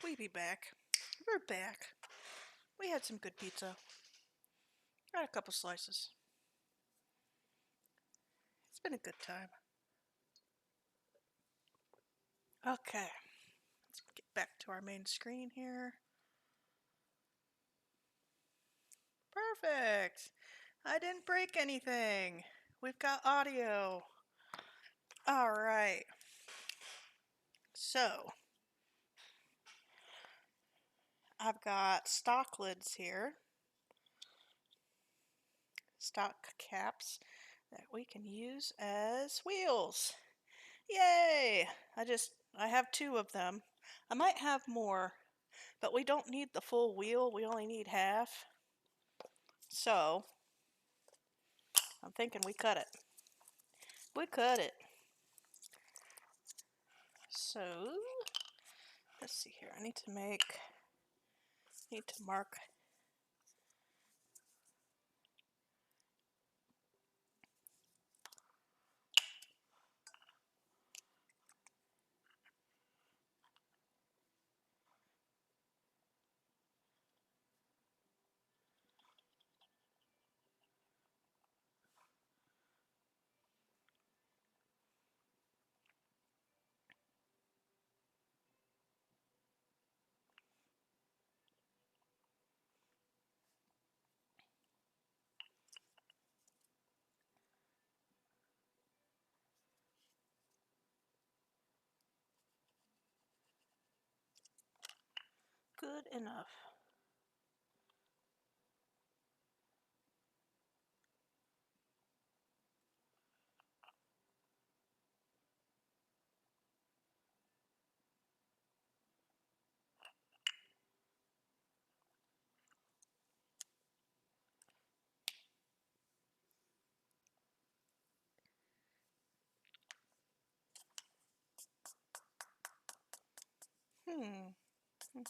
We be back. We're back. We had some good pizza. Got a couple slices. It's been a good time. Okay. Let's get back to our main screen here. Perfect. I didn't break anything. We've got audio. All right. So, I've got stock lids here. Stock caps that we can use as wheels. Yay! I have 2 of them. I might have more, but we don't need the full wheel. We only need half. So, I'm thinking we cut it. We cut it. So, let's see here. I need to mark. Good enough. Hmm. I'm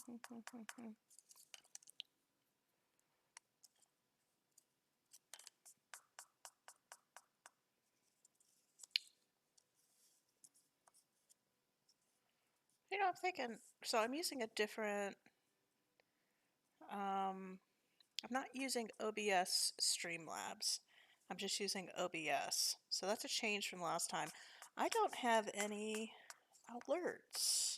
thinking, so I'm using a different, I'm not using OBS Streamlabs. I'm just using OBS. So that's a change from last time. I don't have any alerts.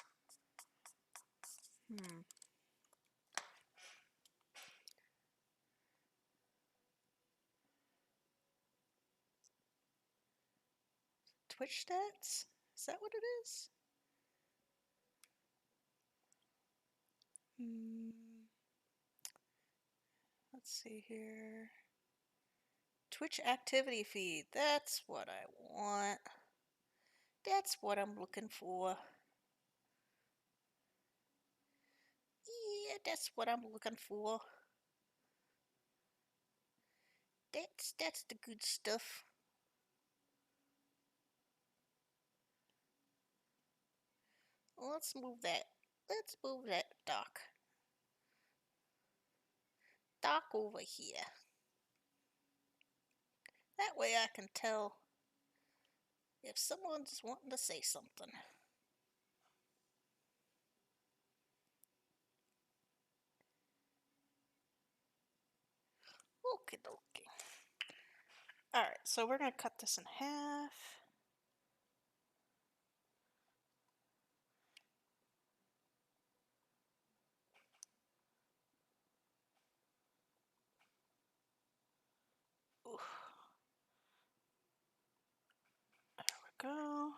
Twitch stats? Is that what it is? Let's see here. Twitch activity feed. That's what I want. That's what I'm looking for. Yeah, that's what I'm looking for. That's the good stuff. Let's move that. Let's move that dock. Dock over here. That way I can tell if someone's wanting to say something. Okie dokie. Alright, so we're going to cut this in half. Ooh. There we go.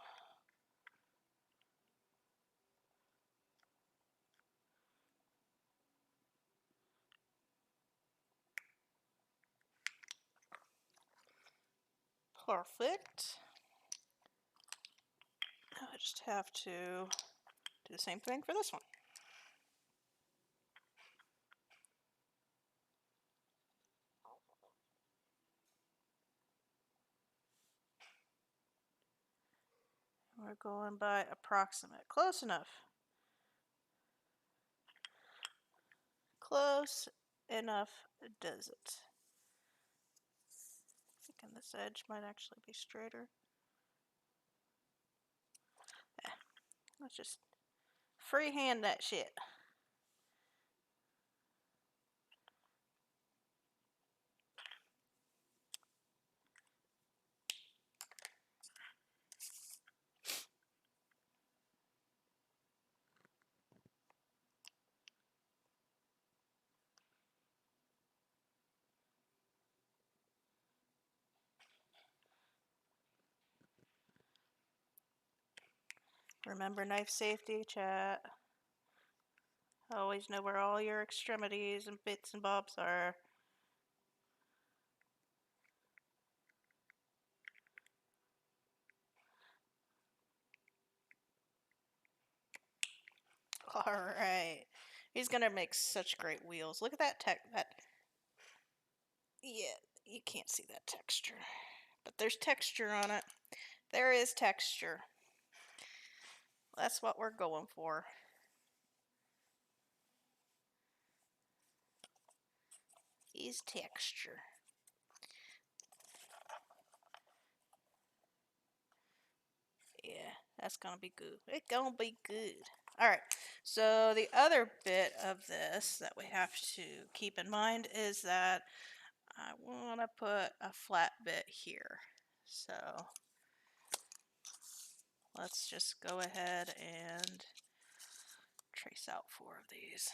Perfect. Now I just have to do the same thing for this one. We're going by approximate. Close enough. Close enough does it. Thinking this edge might actually be straighter. Let's just freehand that shit. Remember knife safety, chat. Always know where all your extremities and bits and bobs are. Alright. He's gonna make such great wheels. Look at that yeah, you can't see that texture. But there's texture on it. There is texture. That's what we're going for. Is texture. Yeah, that's gonna be good. It's gonna be good. Alright, so the other bit of this that we have to keep in mind is that I want to put a flat bit here. So let's just go ahead and trace out 4 of these.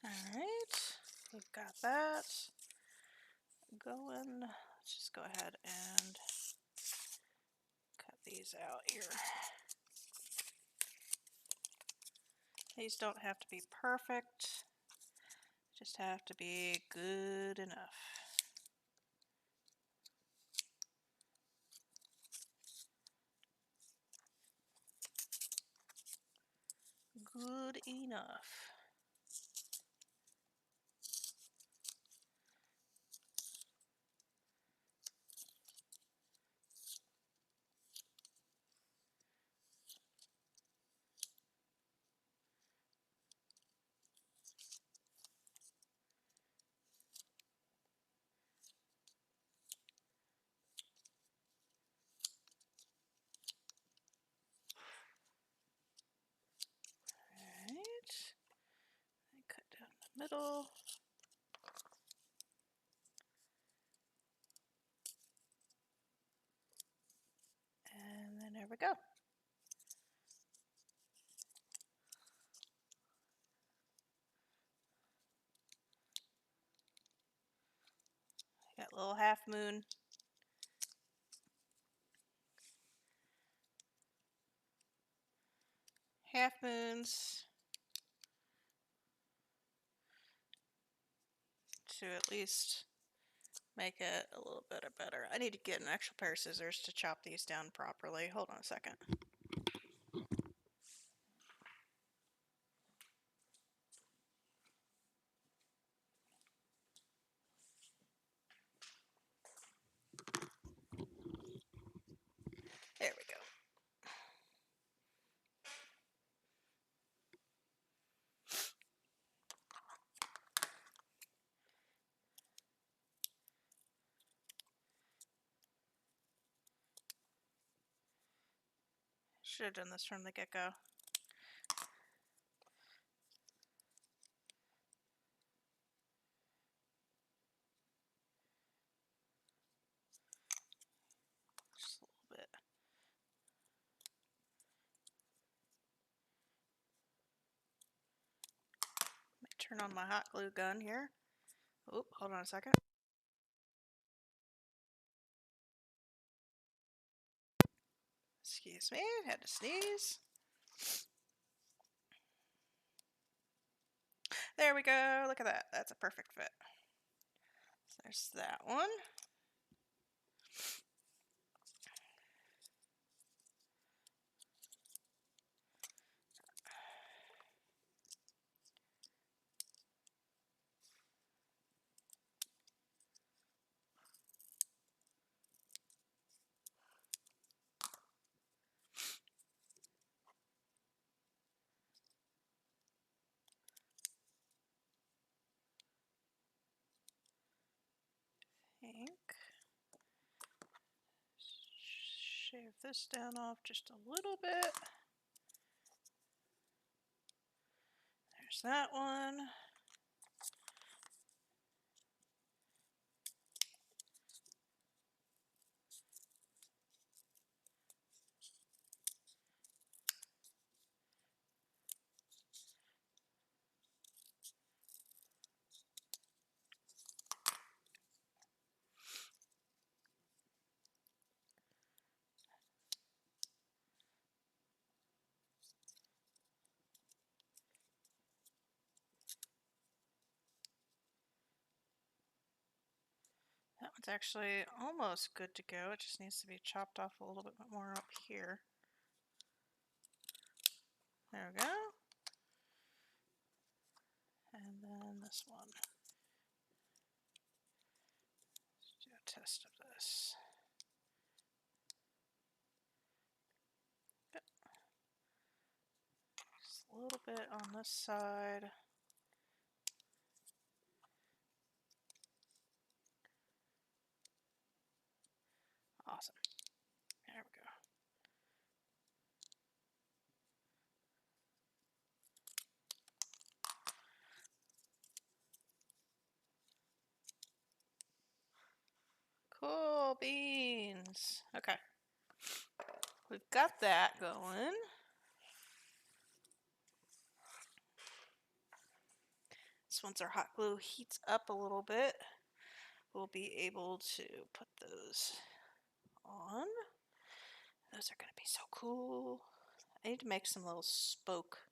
Alright, we've got that going. Let's just go ahead and cut these out here. These don't have to be perfect, just have to be good enough. Good enough. Alright, cut down the middle. And then there we go. Got a little half moon. Half moons to at least make it a little bit better. I need to get an actual pair of scissors to chop these down properly. Hold on a second. There we go. Should have done this from the get-go. Just a little bit. Let me turn on my hot glue gun here. Oop, hold on a second. Excuse me, had to sneeze. There we go. Look at that. That's a perfect fit. So there's that one. think shave this down off just a little bit. There's that one. That one's actually almost good to go. It just needs to be chopped off a little bit more up here. There we go. And then this one. Let's do a test of this. Yep. Just a little bit on this side. Awesome. There we go. Cool beans. Okay. We've got that going. So once our hot glue heats up a little bit, we'll be able to put those on. Those are going to be so cool. I need to make some little spoke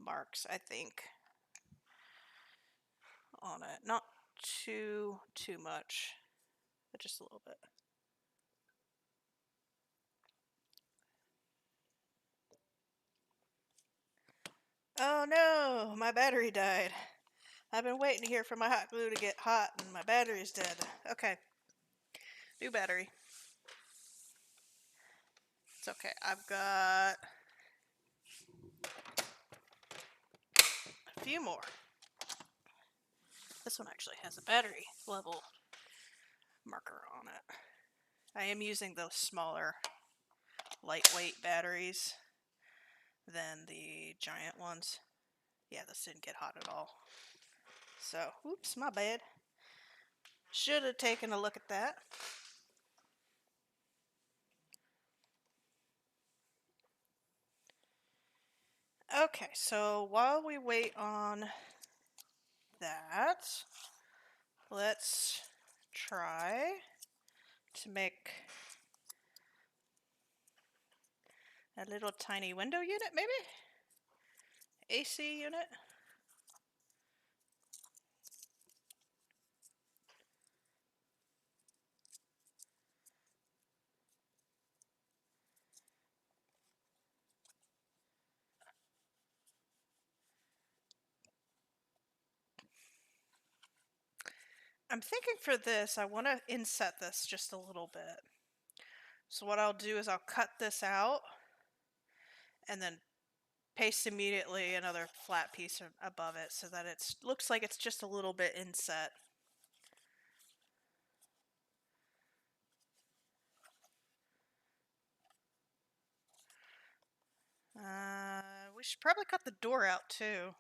marks, I think, on it. Not too much, but just a little bit. Oh no, my battery died. I've been waiting here for my hot glue to get hot and my battery's dead. Okay. New battery. It's okay. I've got a few more. This one actually has a battery level marker on it. I am using those smaller, lightweight batteries than the giant ones. Yeah, this didn't get hot at all. So, oops, my bad. Should have taken a look at that. Okay, so while we wait on that, let's try to make a little tiny window unit, maybe? AC unit? I'm thinking for this, I want to inset this just a little bit. So what I'll do is I'll cut this out and then paste immediately another flat piece above it so that it looks like it's just a little bit inset. We should probably cut the door out too.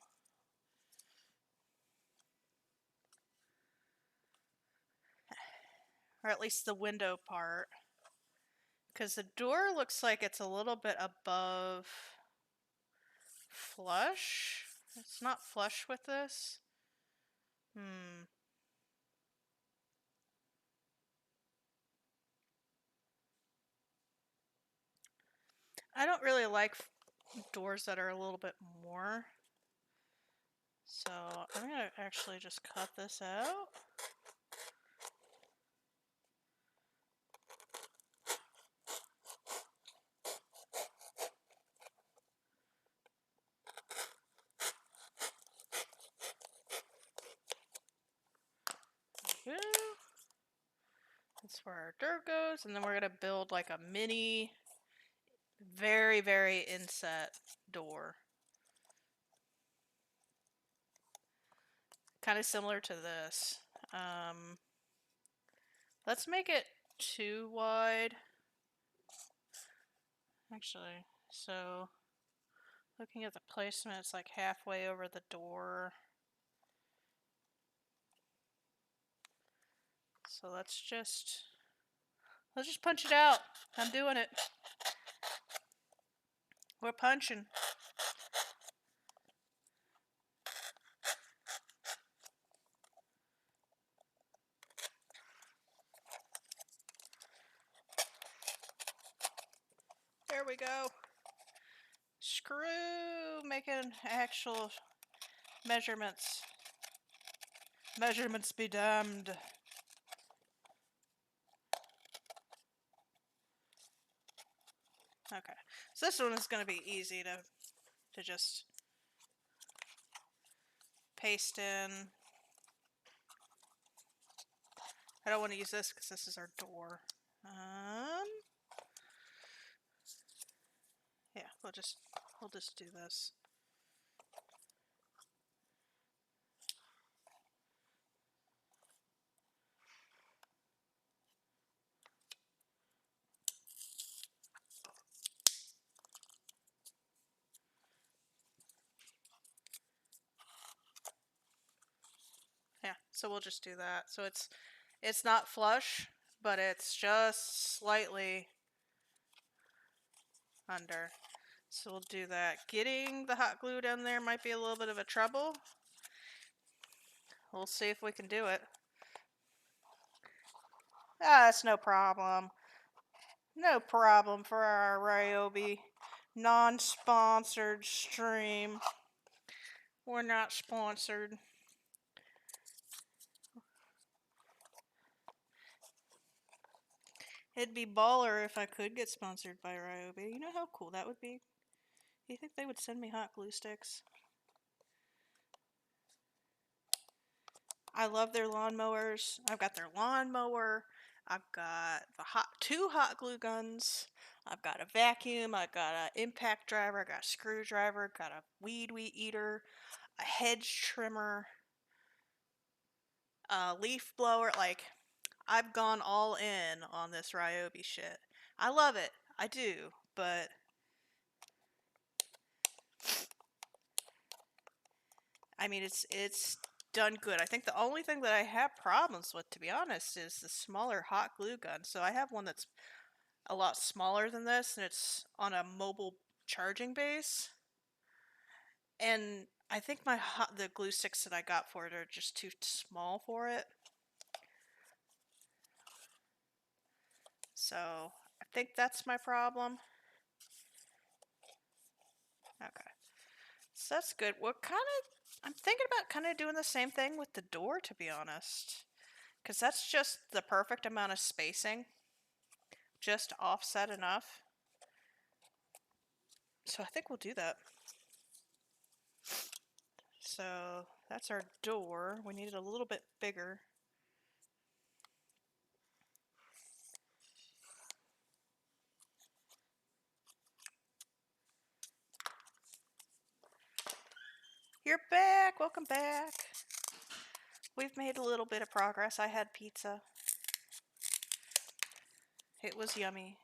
Or at least the window part. Because the door looks like it's a little bit above flush. It's not flush with this. I don't really like doors that are a little bit more. So I'm going to actually just cut this out. That's where our door goes, and then we're gonna build like a mini, very, very inset door. Kind of similar to this. Let's make it 2 wide. Actually, so looking at the placement, it's like halfway over the door. So let's just punch it out. I'm doing it. We're punching. There we go. Screw making actual measurements. Measurements be damned. Okay, so this one is going to be easy to just paste in. I don't want to use this because this is our door. Yeah, we'll just do this. Yeah, so we'll just do that. So it's not flush, but it's just slightly under. So we'll do that. Getting the hot glue down there might be a little bit of a trouble. We'll see if we can do it. That's no problem. No problem for our Ryobi non-sponsored stream. We're not sponsored. It'd be baller if I could get sponsored by Ryobi. You know how cool that would be? Do you think they would send me hot glue sticks? I love their lawnmowers. I've got their lawnmower. I've got the two hot glue guns. I've got a vacuum. I've got an impact driver. I got a screwdriver. Got a weed eater. A hedge trimmer. A leaf blower. Like, I've gone all in on this Ryobi shit. I love it. I do. But I mean, it's done good. I think the only thing that I have problems with, to be honest, is the smaller hot glue gun. So I have one that's a lot smaller than this, and it's on a mobile charging base. And I think the glue sticks that I got for it are just too small for it. So I think that's my problem. Okay, so that's good. I'm thinking about kind of doing the same thing with the door, to be honest, because that's just the perfect amount of spacing, just offset enough. So I think we'll do that. So that's our door. We need it a little bit bigger. You're back. Welcome back. We've made a little bit of progress. I had pizza. It was yummy.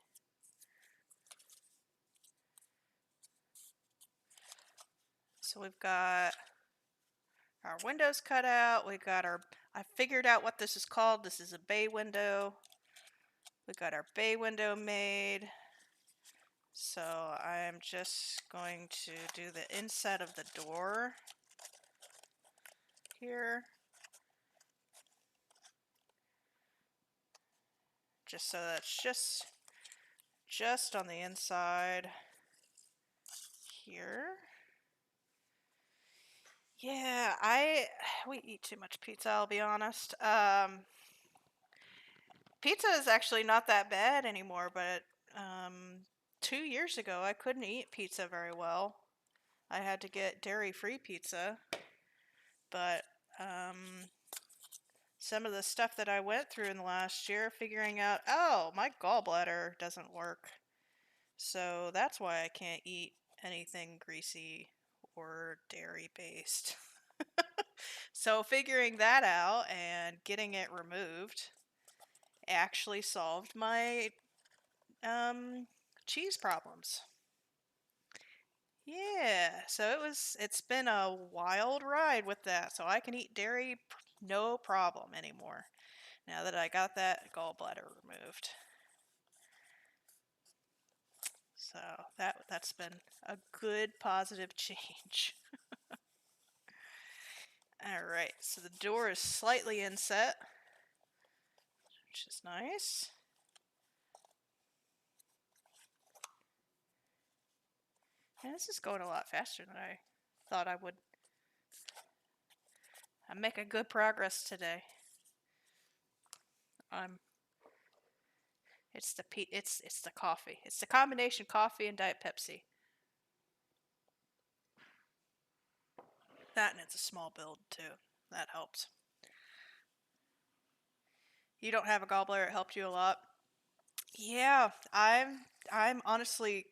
So we've got our windows cut out. We got I figured out what this is called. This is a bay window. We got our bay window made. So I'm just going to do the inside of the door here. Just so that's just on the inside here. Yeah, we eat too much pizza, I'll be honest. Pizza is actually not that bad anymore, but 2 years ago I couldn't eat pizza very well. I had to get dairy-free pizza, but some of the stuff that I went through in the last year, figuring out, oh, my gallbladder doesn't work. So that's why I can't eat anything greasy or dairy-based. So figuring that out and getting it removed actually solved my um, cheese problems. Yeah, so it's been a wild ride with that. So I can eat dairy no problem anymore now that I got that gallbladder removed. So that's been a good positive change. All right, so the door is slightly inset, which is nice. And this is going a lot faster than I thought I would. I'm making good progress today. I'm. It's the coffee. It's the combination coffee and Diet Pepsi. That and it's a small build too. That helps. You don't have a gallbladder. It helped you a lot. Yeah, I'm honestly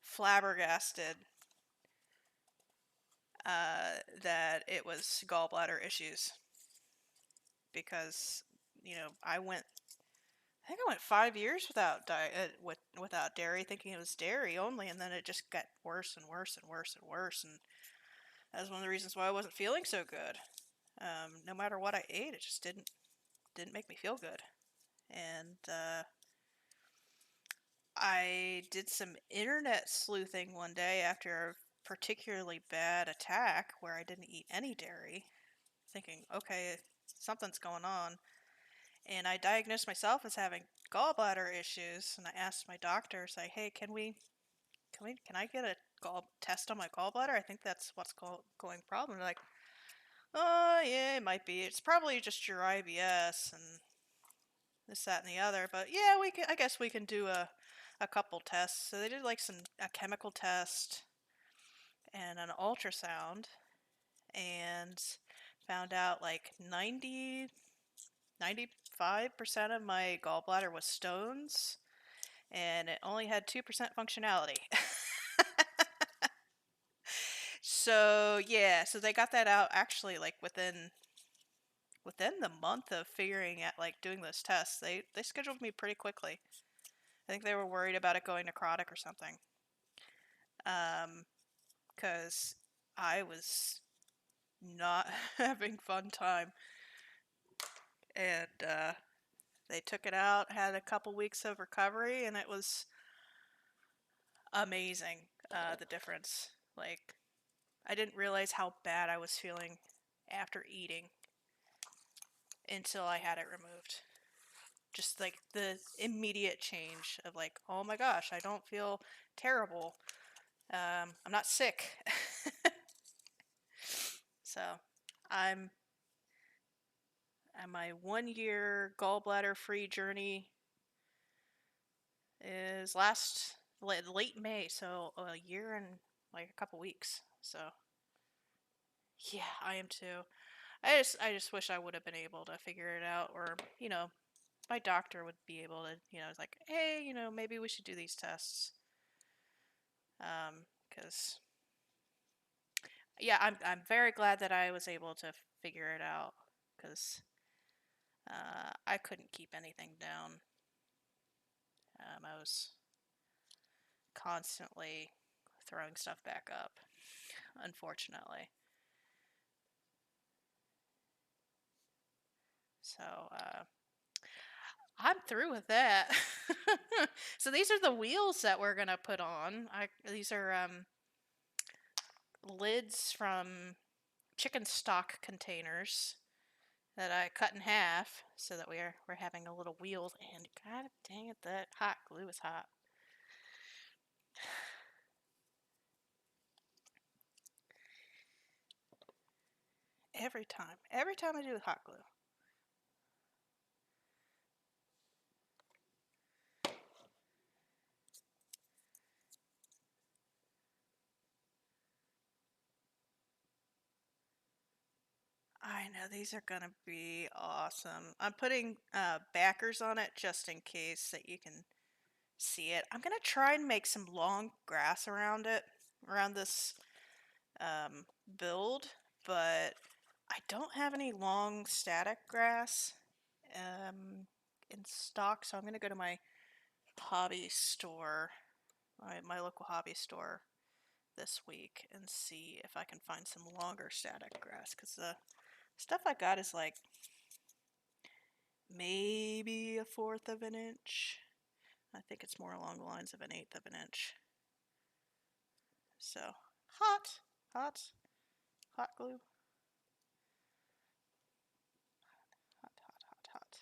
flabbergasted that it was gallbladder issues because I think I went 5 years without without dairy, thinking it was dairy only, and then it just got worse and worse and worse and worse, and that was one of the reasons why I wasn't feeling so good. No matter what I ate, it just didn't make me feel good, and I did some internet sleuthing one day after a particularly bad attack where I didn't eat any dairy, thinking, okay, something's going on. And I diagnosed myself as having gallbladder issues, and I asked my doctor, say, hey, can I get a gall test on my gallbladder? I think that's what's going problem. They're like, oh yeah, it might be. It's probably just your IBS and this, that, and the other. But yeah, we can. I guess we can do a couple tests. So they did like a chemical test and an ultrasound, and found out like 95% of my gallbladder was stones, and it only had 2% functionality. So yeah, so they got that out actually like within the month of figuring out like doing those tests. They scheduled me pretty quickly. I think they were worried about it going necrotic or something. Um, because I was not having fun time, and they took it out, had a couple weeks of recovery, and it was amazing. The difference, like I didn't realize how bad I was feeling after eating until I had it removed. Just like the immediate change of like, oh my gosh, I don't feel terrible. I'm not sick. So I'm and my 1 year gallbladder free journey is late May, so a year and like a couple weeks. So yeah, I am too. I just wish I would have been able to figure it out, or my doctor would be able to, it's like, hey, maybe we should do these tests. Because yeah, I'm very glad that I was able to figure it out because I couldn't keep anything down. I was constantly throwing stuff back up, unfortunately. So I'm through with that. So these are the wheels that we're gonna put on. These are lids from chicken stock containers that I cut in half so that we're having a little wheels. And god dang it, that hot glue is hot. Every time I do the hot glue. I know these are gonna be awesome. I'm putting backers on it just in case that you can see it. I'm gonna try and make some long grass around it, around this build, but I don't have any long static grass. Um, in stock, so I'm going to go to my hobby store, my local hobby store this week and see if I can find some longer static grass, because the stuff I got is like maybe a fourth of an inch. I think it's more along the lines of an eighth of an inch. So, hot, hot, hot glue. Hot, hot, hot, hot.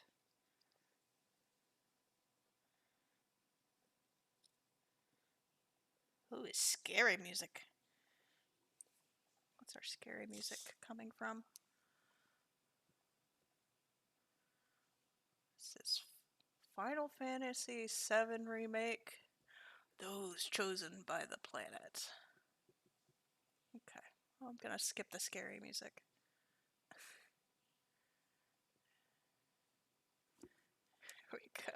Ooh, it's scary music. What's our scary music coming from? This is Final Fantasy VII Remake. Those chosen by the planet. Okay, well, I'm gonna skip the scary music. Here we go.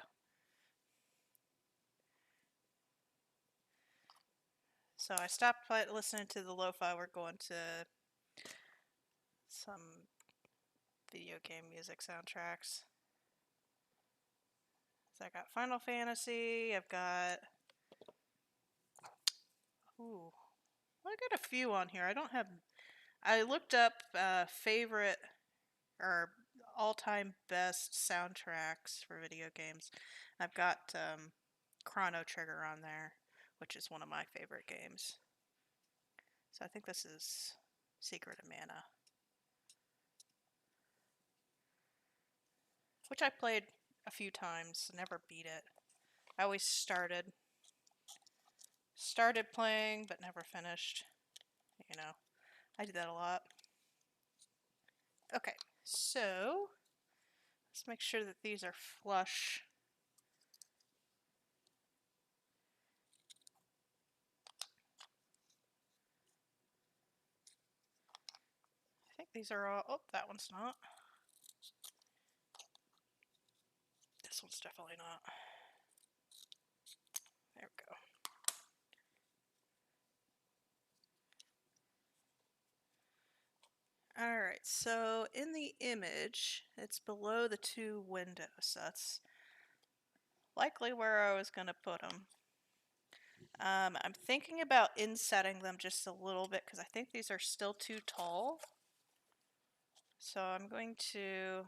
So I stopped listening to the lo-fi. We're going to some video game music soundtracks. So I got Final Fantasy. I've got... Ooh. I got a few on here. I don't have... I looked up favorite or all-time best soundtracks for video games. I've got Chrono Trigger on there, which is one of my favorite games. So I think this is Secret of Mana, which I played a few times, never beat it. I always started playing but never finished. You know, I do that a lot. Okay, so let's make sure that these are flush. I think these are all... Oh, that one's not. This one's definitely not. There we go. Alright, so in the image, it's below the two windows. That's likely where I was going to put them. I'm thinking about insetting them just a little bit because I think these are still too tall. So I'm going to...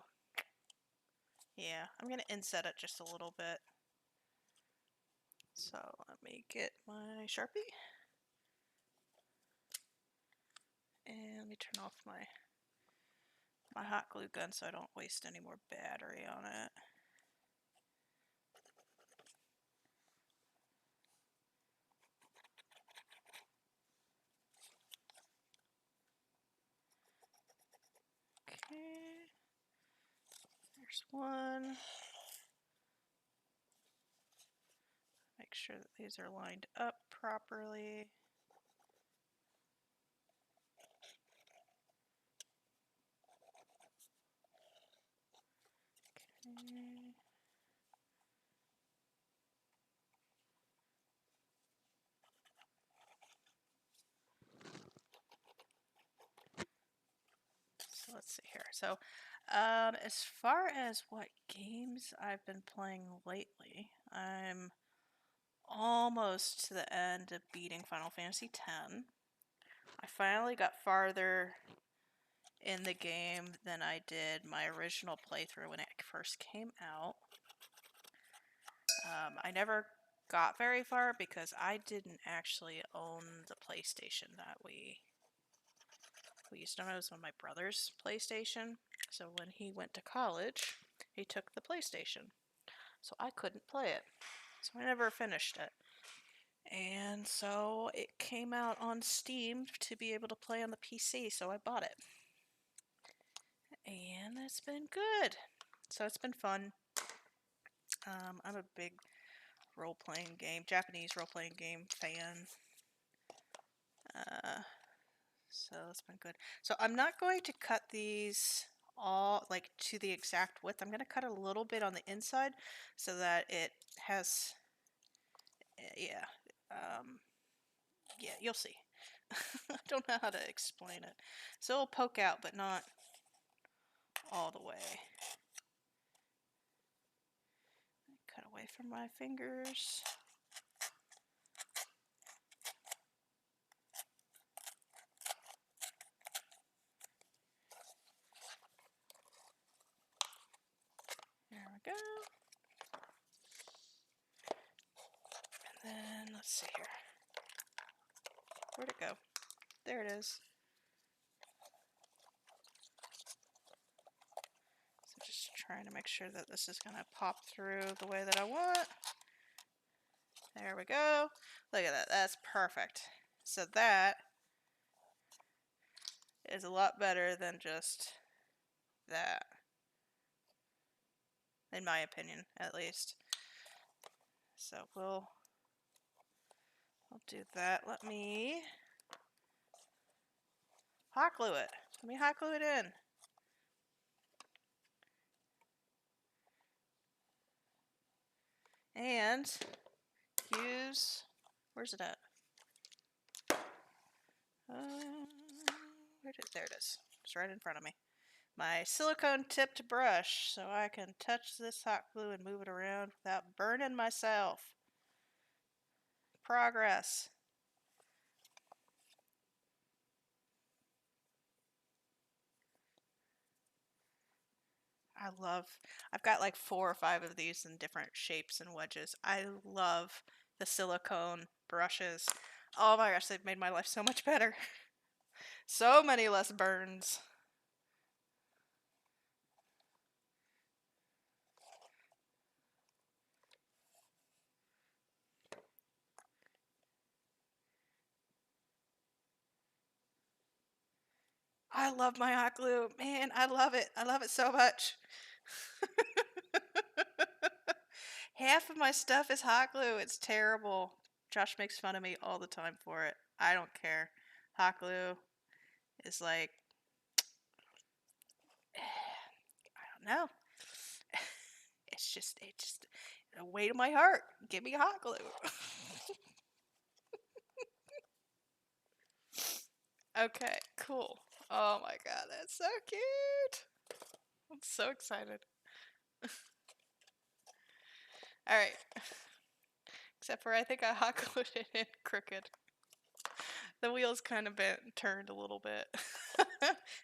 Yeah, I'm going to inset it just a little bit. So let me get my Sharpie. And let me turn off my hot glue gun so I don't waste any more battery on it. Okay. There's one. Make sure that these are lined up properly. Okay. So let's see here. So as far as what games I've been playing lately, I'm almost to the end of beating Final Fantasy X. I finally got farther in the game than I did my original playthrough when it first came out. I never got very far because I didn't actually own the PlayStation that we used to own. It was on my brother's PlayStation. So when he went to college, he took the PlayStation. So I couldn't play it. So I never finished it. And so it came out on Steam to be able to play on the PC, so I bought it. And it's been good. So it's been fun. I'm a big role-playing game, Japanese role-playing game fan. So it's been good. So I'm not going to cut these all like to the exact width. I'm going to cut a little bit on the inside so that it has, yeah, yeah, you'll see. I don't know how to explain it. So it'll poke out, but not all the way. from my fingers. There we go. And then let's see here. Where'd it go? There it is. So just trying to make sure that this is going to pop through the way that I want. There we go. Look at that. That's perfect. So that is a lot better than just that. In my opinion, at least. So we'll do that. Let me hot glue it. Let me hot glue it in. And use, where's it at? There it is. It's right in front of me. My silicone tipped brush so I can touch this hot glue and move it around without burning myself. Progress. I've got like 4 or 5 of these in different shapes and wedges. I love the silicone brushes. Oh my gosh, they've made my life so much better. So many less burns. I love my hot glue. Man, I love it. I love it so much. Half of my stuff is hot glue. It's terrible. Josh makes fun of me all the time for it. I don't care. Hot glue is like, I don't know. It's just a way to my heart. Give me hot glue. Okay, cool. Oh my god, that's so cute. I'm so excited. Alright. Except for I think I hot glued it in crooked. The wheel's kind of bent and turned a little bit.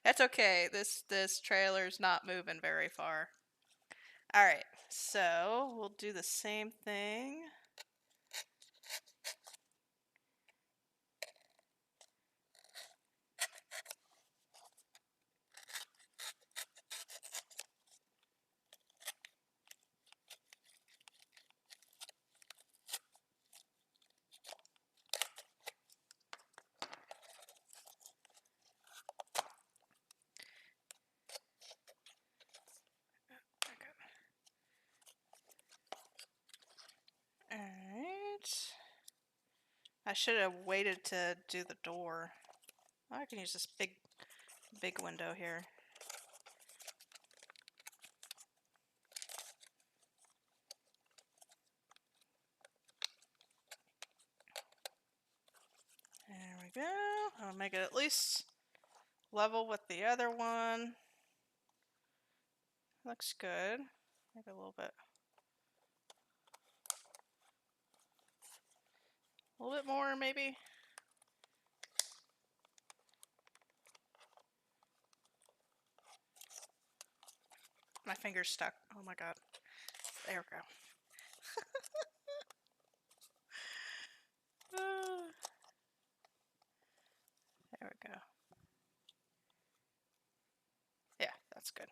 That's okay. This trailer's not moving very far. Alright, so we'll do the same thing. Alright. I should have waited to do the door. I can use this big window here. There we go. I'll make it at least level with the other one. Looks good. Maybe a little bit. A little bit more, maybe. My finger's stuck. Oh my god. There we go. There we go. Yeah, that's good.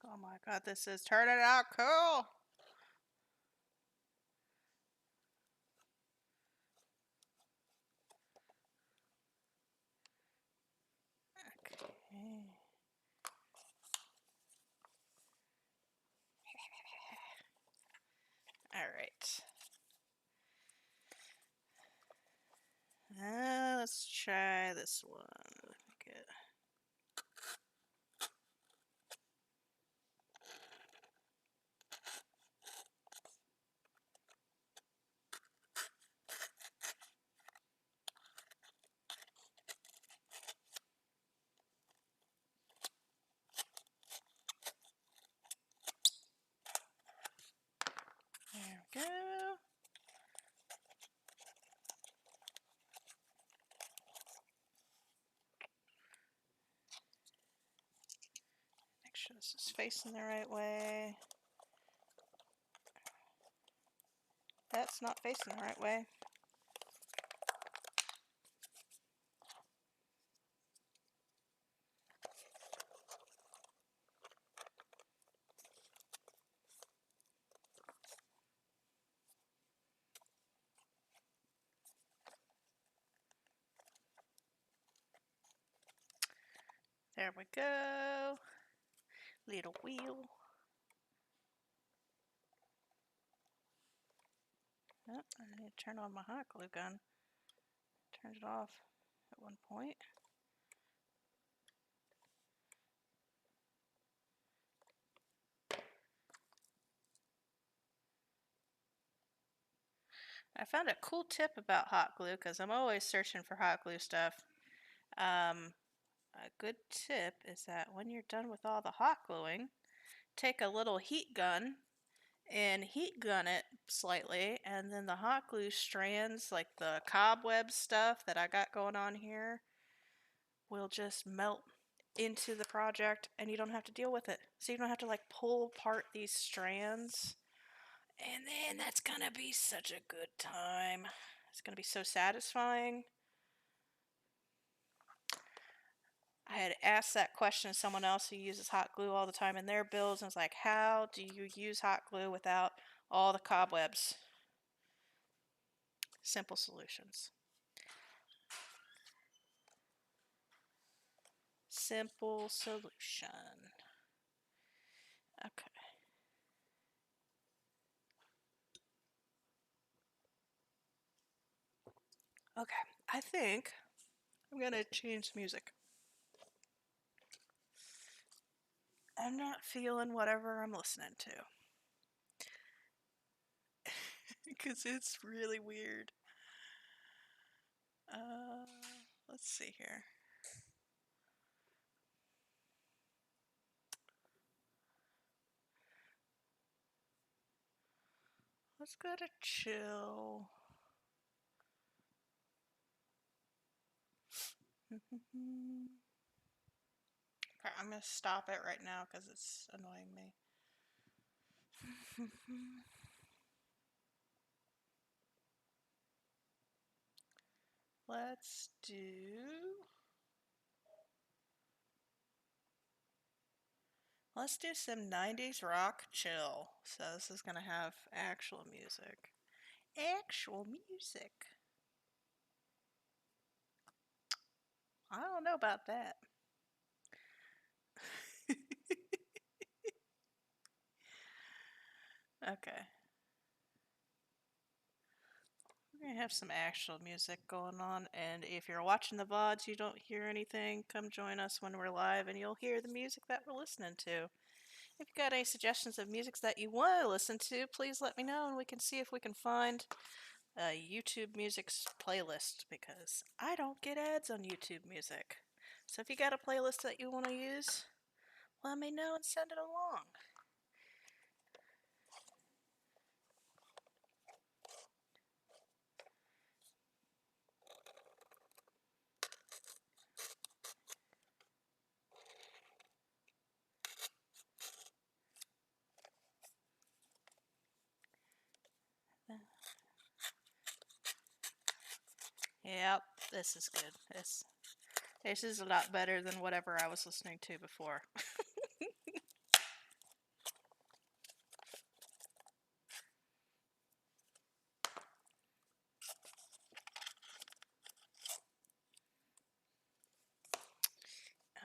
Oh my god, this is turning out cool. right. Let's try this one. Get There we go. Make sure this is facing the right way. That's not facing the right way. There we go. Little wheel. Oh, I need to turn on my hot glue gun. Turned it off at one point. I found a cool tip about hot glue because I'm always searching for hot glue stuff. A good tip is that when you're done with all the hot gluing, take a little heat gun and heat gun it slightly, and then the hot glue strands, like the cobweb stuff that I got going on here, will just melt into the project and you don't have to deal with it. So you don't have to like pull apart these strands. And then that's gonna be such a good time. It's gonna be so satisfying. I had asked that question to someone else who uses hot glue all the time in their builds, and I was like, how do you use hot glue without all the cobwebs? Simple solutions. Simple solution. Okay. Okay. I think I'm gonna change music. I'm not feeling whatever I'm listening to. Because it's really weird. Uh, let's see here. Let's go to chill. Okay, I'm gonna stop it right now because it's annoying me. Let's do some 90s rock chill. So this is gonna have actual music. Actual music. I don't know about that. Okay. We're gonna have some actual music going on, and if you're watching the VODs, you don't hear anything, come join us when we're live and you'll hear the music that we're listening to. If you've got any suggestions of music that you want to listen to, please let me know and we can see if we can find a YouTube music playlist because I don't get ads on YouTube music. So if you got a playlist that you want to use, let me know and send it along. Yep, this is good. This is a lot better than whatever I was listening to before.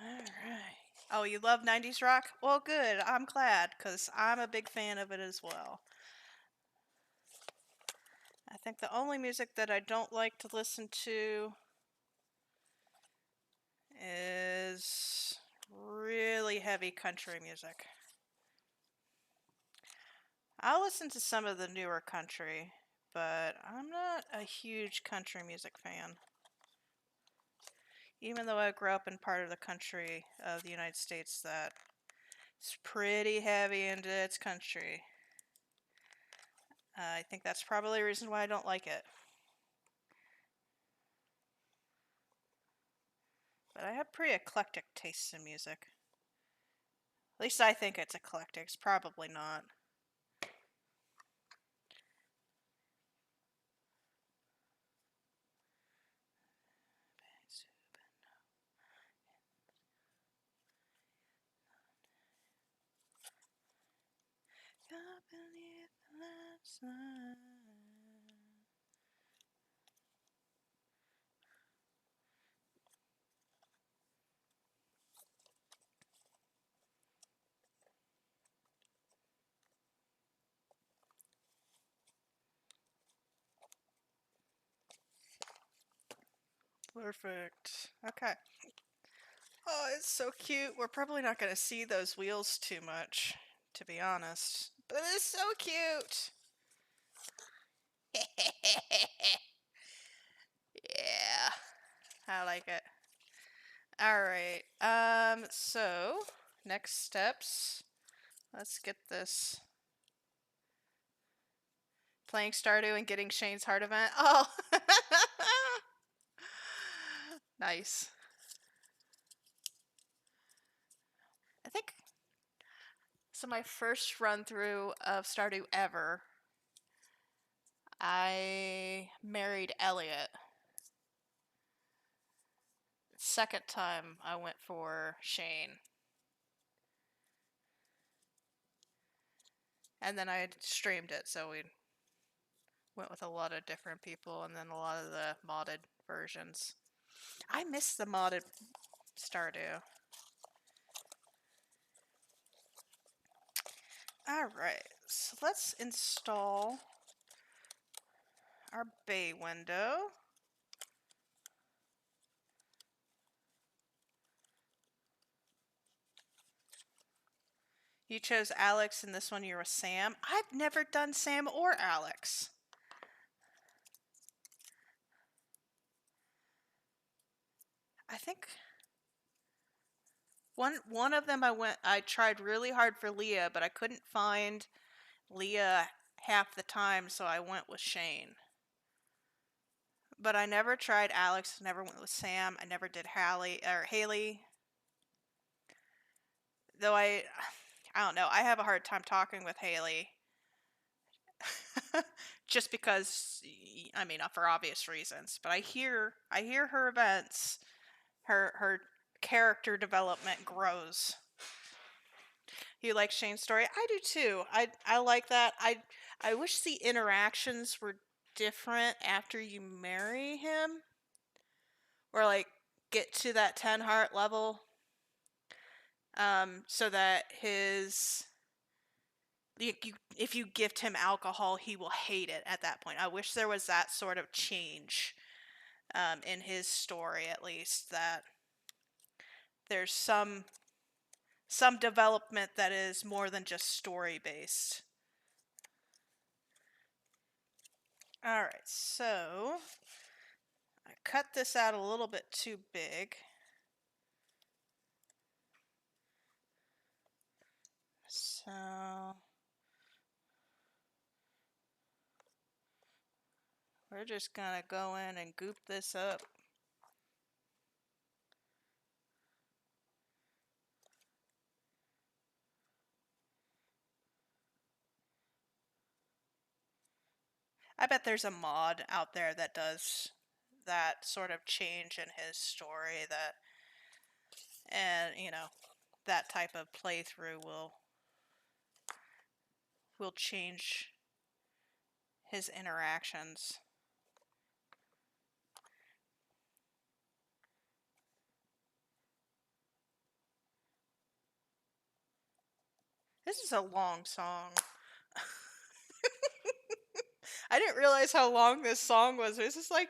Alright. Oh, you love 90s rock? Well, good. I'm glad, because I'm a big fan of it as well. I think the only music that I don't like to listen to is really heavy country music. I'll listen to some of the newer country, but I'm not a huge country music fan. Even though I grew up in part of the country of the United States that is pretty heavy into its country. I think that's probably the reason why I don't like it. But I have pretty eclectic tastes in music. At least I think it's eclectic. It's probably not. Perfect. Okay. Oh, it's so cute. We're probably not going to see those wheels too much, to be honest. But it's so cute. Yeah, I like it. All right. So next steps. Let's get this playing Stardew and getting Shane's heart event. Oh, nice. I think so. My first run through of Stardew ever, I married Elliot. Second time I went for Shane. And then I streamed it, so we went with a lot of different people and then a lot of the modded versions. I miss the modded Stardew. Alright, so let's install our bay window. You chose Alex, and this one you were Sam. I've never done Sam or Alex. I think one of them I tried really hard for Leah, but I couldn't find Leah half the time, so I went with Shane. But I never tried Alex, never went with Sam, I never did Haley. Though I don't know, I have a hard time talking with Haley. Just because, I mean, for obvious reasons. But I hear her events, her character development grows. You like Shane's story? I do too. I like that. I wish the interactions were different after you marry him, or like get to that 10 heart level, so that if you gift him alcohol, he will hate it at that point. I wish there was that sort of change, in his story, at least, that there's some development that is more than just story based. All right, so I cut this out a little bit too big. So we're just gonna go in and goop this up. I bet there's a mod out there that does that sort of change in his story, and that type of playthrough will change his interactions. This is a long song. I didn't realize how long this song was. It was just like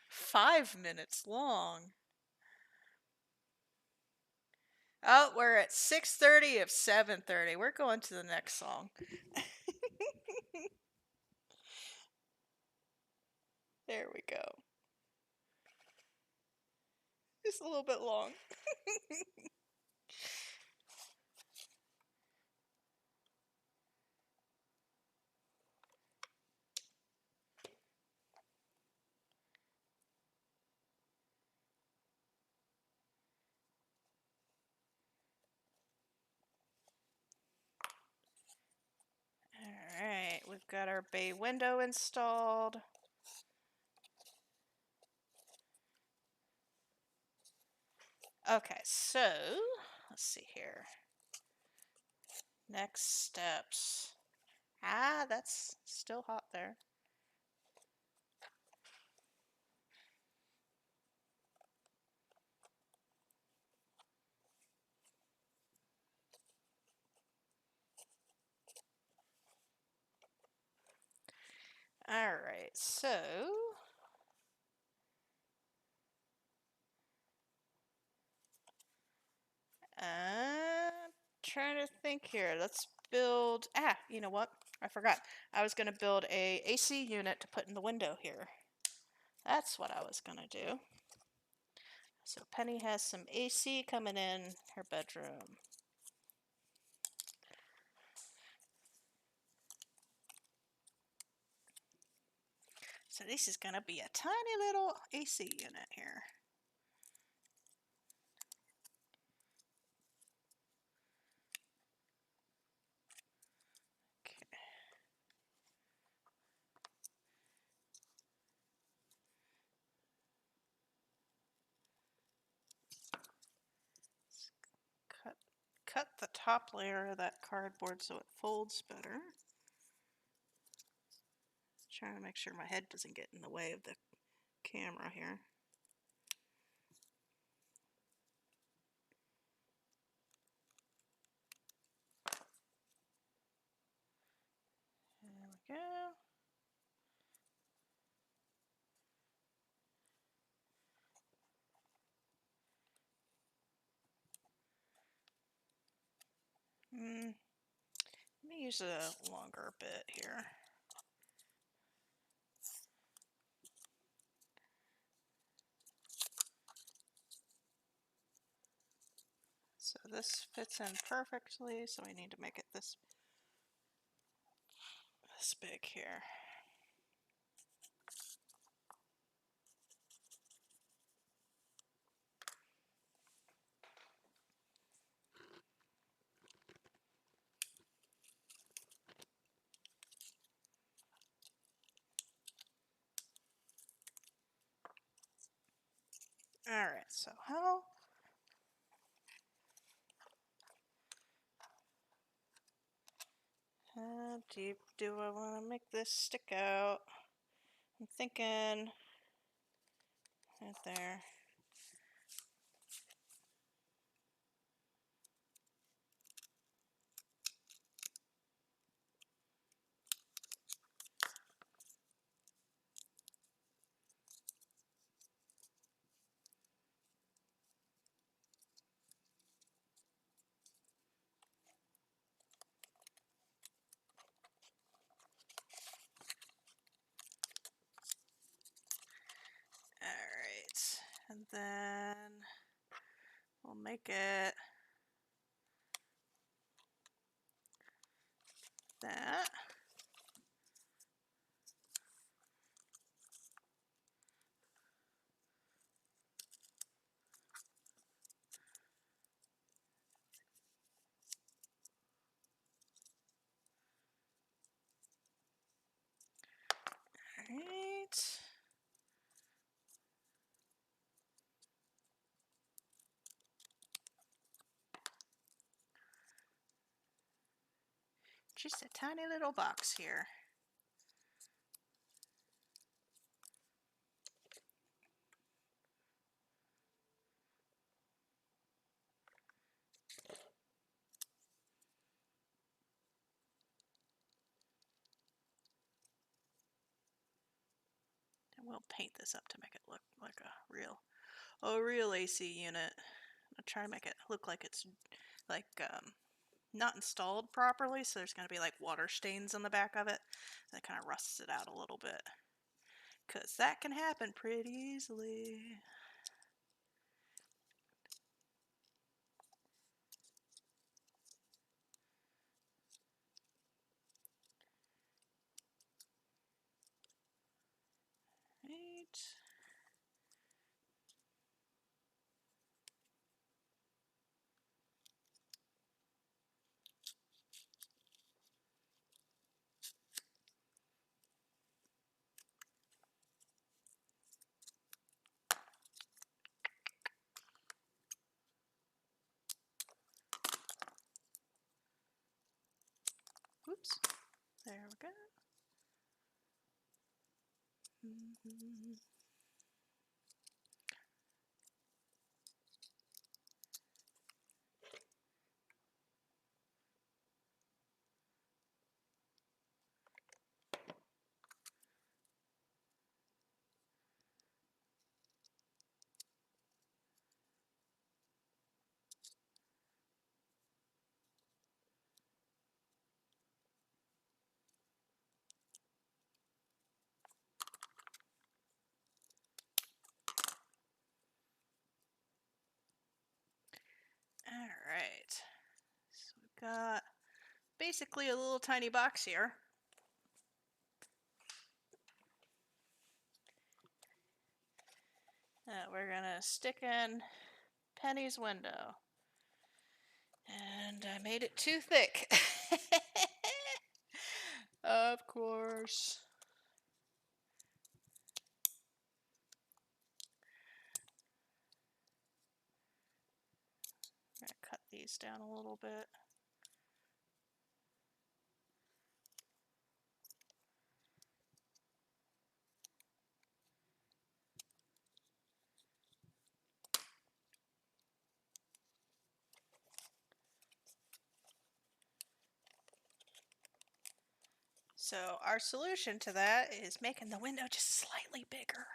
5 minutes long. Oh, we're at 6:30 of 7:30. We're going to the next song. There we go. Just a little bit long. Alright, we've got our bay window installed. Okay, so let's see here. Next steps. Ah, that's still hot there. Alright, so trying to think here. Let's build. Ah, you know what? I forgot. I was going to build a AC unit to put in the window here. That's what I was going to do. So Penny has some AC coming in her bedroom. So this is going to be a tiny little AC unit here. Okay. Cut the top layer of that cardboard so it folds better. Trying to make sure my head doesn't get in the way of the camera here. There we go. Let me use a longer bit here. So this fits in perfectly, so we need to make it this big here. Alright, so how deep do I want to make this stick out? I'm thinking right there. Alright, and then we'll make it that. Alright. Just a tiny little box here. We'll paint this up to make it look like a real AC unit. I'll try to make it look like it's like not installed properly, so there's going to be like water stains on the back of it. That kind of rusts it out a little bit, because that can happen pretty easily. Right. Oops. There we go. Alright. So we've got basically a little tiny box here. That we're gonna stick in Penny's window. And I made it too thick. Of course. I'm gonna cut these down a little bit. So our solution to that is making the window just slightly bigger.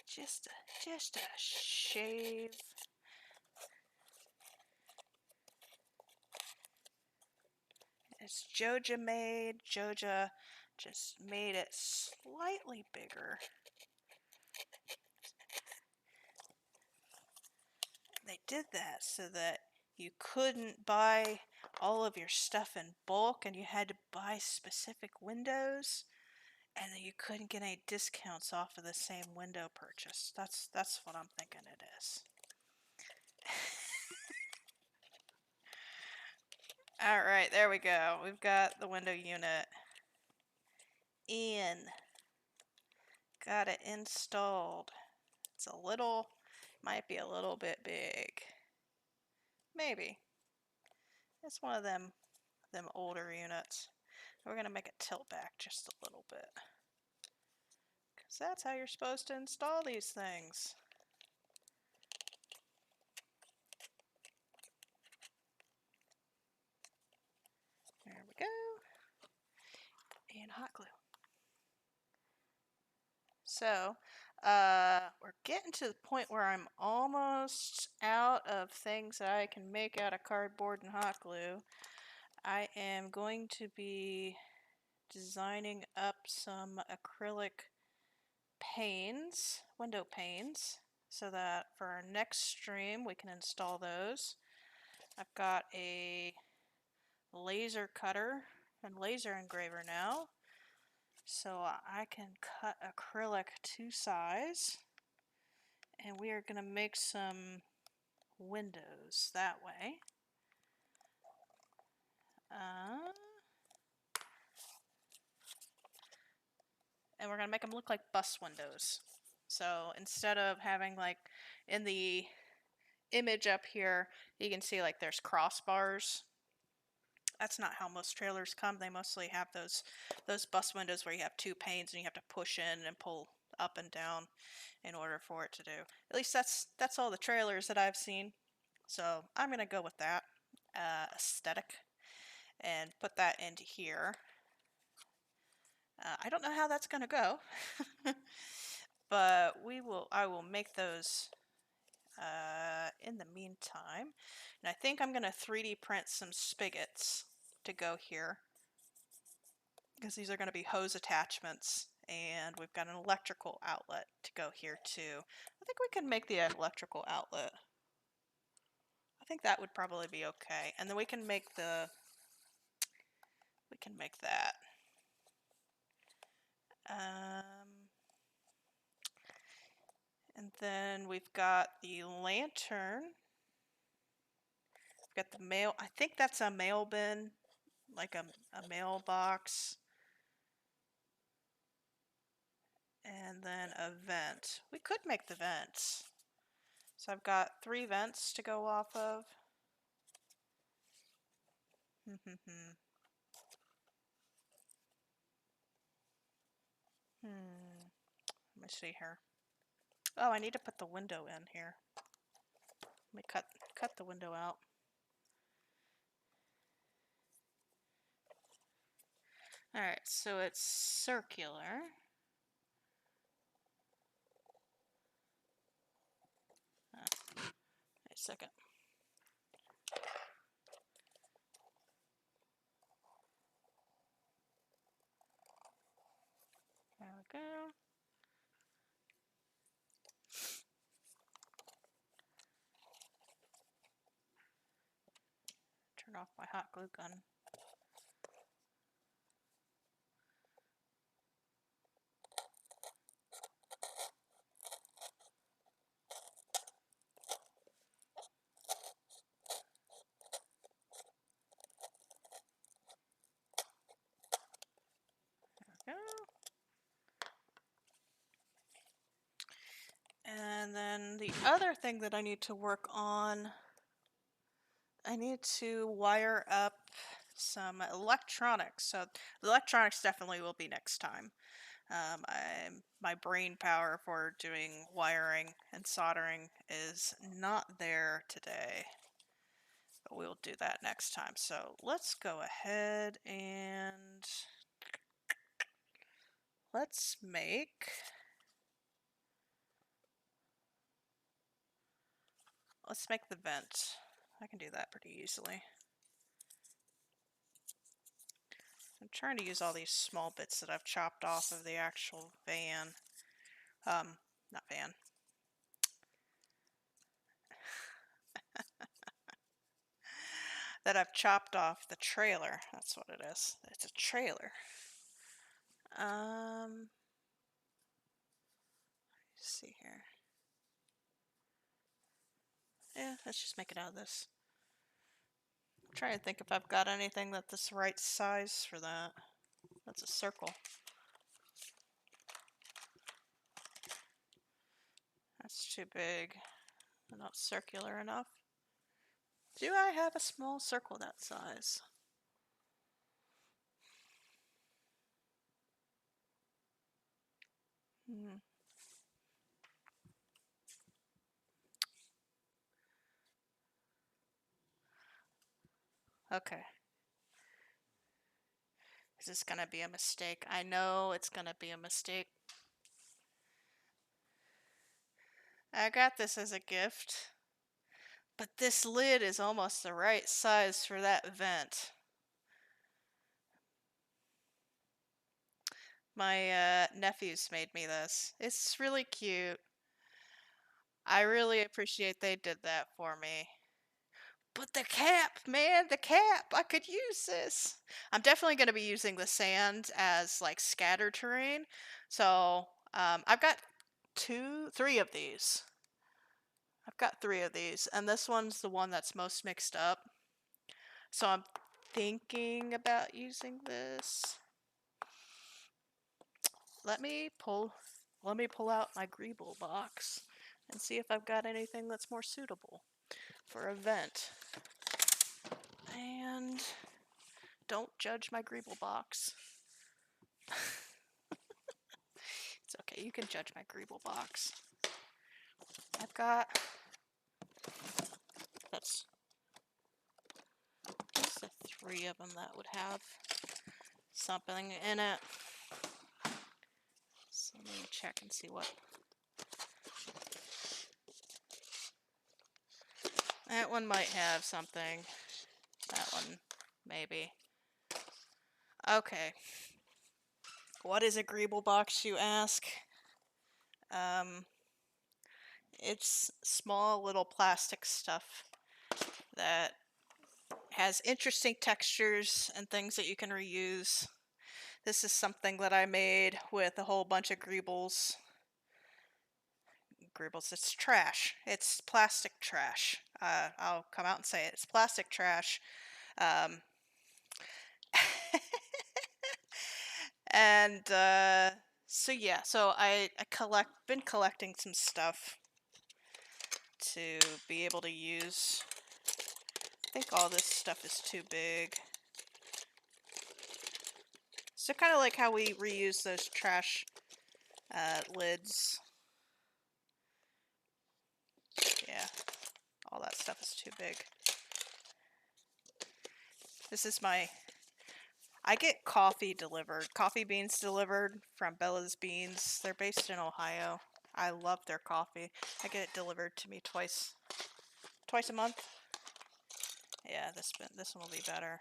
Just a shave. It's Joja made. Joja just made it slightly bigger. They did that so that you couldn't buy all of your stuff in bulk and you had to buy specific windows, and then you couldn't get any discounts off of the same window purchase. That's what I'm thinking it is. Alright, there we go. We've got the window unit in. Got it installed. It's might be a little bit big. Maybe. It's one of them older units. We're gonna make it tilt back just a little bit, because that's how you're supposed to install these things. There we go. And hot glue. So, we're getting to the point where I'm almost out of things that I can make out of cardboard and hot glue. I am going to be designing up some acrylic panes, window panes, so that for our next stream we can install those. I've got a laser cutter and laser engraver now, so I can cut acrylic to size, and we are going to make some windows that way. And we're going to make them look like bus windows. So instead of having, like, in the image up here, you can see like there's crossbars. That's not how most trailers come. They mostly have those bus windows where you have two panes and you have to push in and pull up and down in order for it to do. At least that's all the trailers that I've seen. So I'm gonna go with that aesthetic and put that into here. I don't know how that's gonna go, but I will make those in the meantime. And I think I'm gonna 3D print some spigots to go here, because these are gonna be hose attachments, and we've got an electrical outlet to go here too. I think we can make the electrical outlet. I think that would probably be okay. And then we can make that. And then we've got the lantern. We've got the mail. I think that's a mail bin, like a mailbox. And then a vent. We could make the vents. So I've got 3 vents to go off of. Let me see here. Oh, I need to put the window in here. Let me cut the window out. Alright, so it's circular. Wait a second. There we go. Turn off my hot glue gun. There we go. And then the other thing that I need to work on, I need to wire up some electronics. So the electronics definitely will be next time. My brain power for doing wiring and soldering is not there today, but we'll do that next time. So let's go ahead and let's make the vent. I can do that pretty easily. I'm trying to use all these small bits that I've chopped off of the actual van. Not van. That I've chopped off the trailer. That's what it is. It's a trailer. Let's see here. Yeah, let's just make it out of this. I'm trying to think if I've got anything that's the right size for that. That's a circle. That's too big. Not circular enough. Do I have a small circle that size? Okay. Is this gonna be a mistake? I know it's gonna be a mistake. I got this as a gift, but this lid is almost the right size for that vent. My nephews made me this. It's really cute. I really appreciate they did that for me. But the cap, man, the cap! I could use this. I'm definitely going to be using the sand as like scatter terrain. So I've got 3 of these. I've got 3 of these, and this one's the one that's most mixed up. So I'm thinking about using this. Let me pull out my Greeble box and see if I've got anything that's more suitable for a vent. And don't judge my Greeble box. It's okay, you can judge my Greeble box. I've got that's the 3 of them that would have something in it. Let me check and see what. That one might have something. That one, maybe. Okay. What is a greeble box, you ask? It's small little plastic stuff that has interesting textures and things that you can reuse. This is something that I made with a whole bunch of greebles. Greebles, it's trash. It's plastic trash. I'll come out and say it. It's plastic trash. Um, and so yeah, so I been collecting some stuff to be able to use. I think all this stuff is too big. So kind of like how we reuse those trash lids. Yeah, all that stuff is too big. This is I get coffee beans delivered from Bella's Beans. They're based in Ohio. I love their coffee. I get it delivered to me twice a month. Yeah, this one will be better.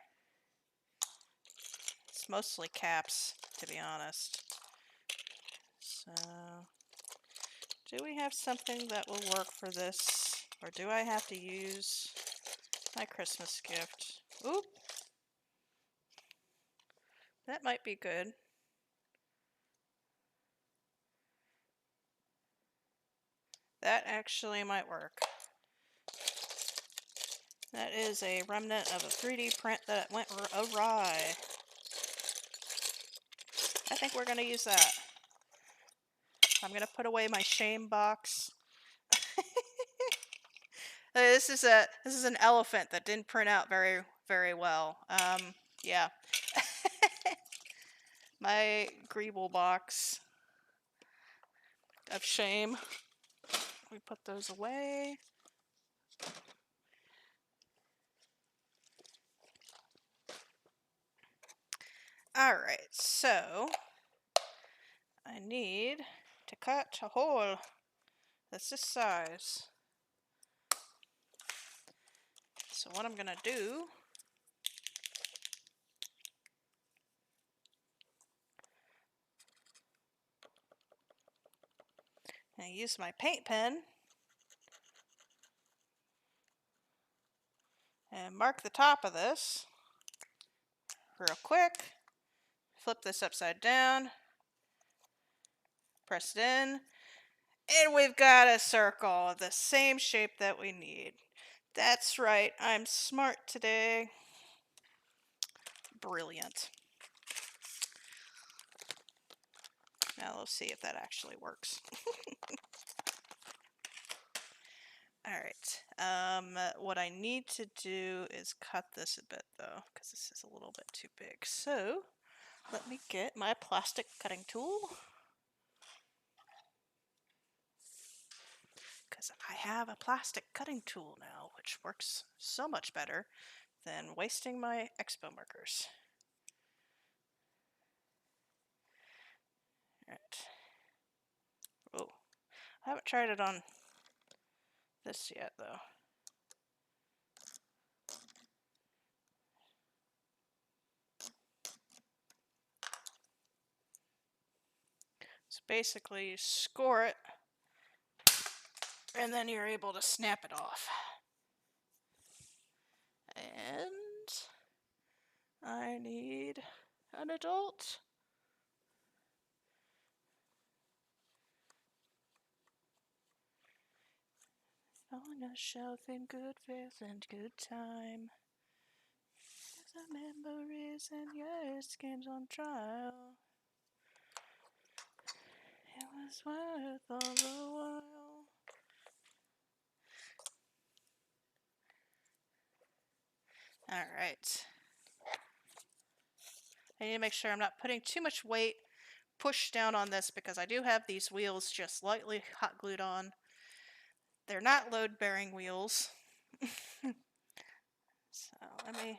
It's mostly caps, to be honest. So, do we have something that will work for this? Or do I have to use my Christmas gift? Oop! That might be good. That actually might work. That is a remnant of a 3D print that went awry. I think we're going to use that. I'm going to put away my shame box. This is an elephant that didn't print out very well. Yeah. My greeble box of shame. We put those away. Alright, so I need to cut a hole that's this size. So what I'm gonna do I use my paint pen and mark the top of this real quick. Flip this upside down, press it in, and we've got a circle, the same shape that we need. That's right, I'm smart today. Brilliant. Now let's see if that actually works. Alright, what I need to do is cut this a bit though, because this is a little bit too big. So, let me get my plastic cutting tool. Because I have a plastic cutting tool now, which works so much better than wasting my expo markers. Alright. Oh, I haven't tried it on this yet though. So basically you score it and then you're able to snap it off. And I need an adult. On a shelf in good faith and good time. The memories and your skin's on trial. It was worth all the while. Alright. I need to make sure I'm not putting too much weight pushed down on this because I do have these wheels just lightly hot glued on. They're not load-bearing wheels. So let me...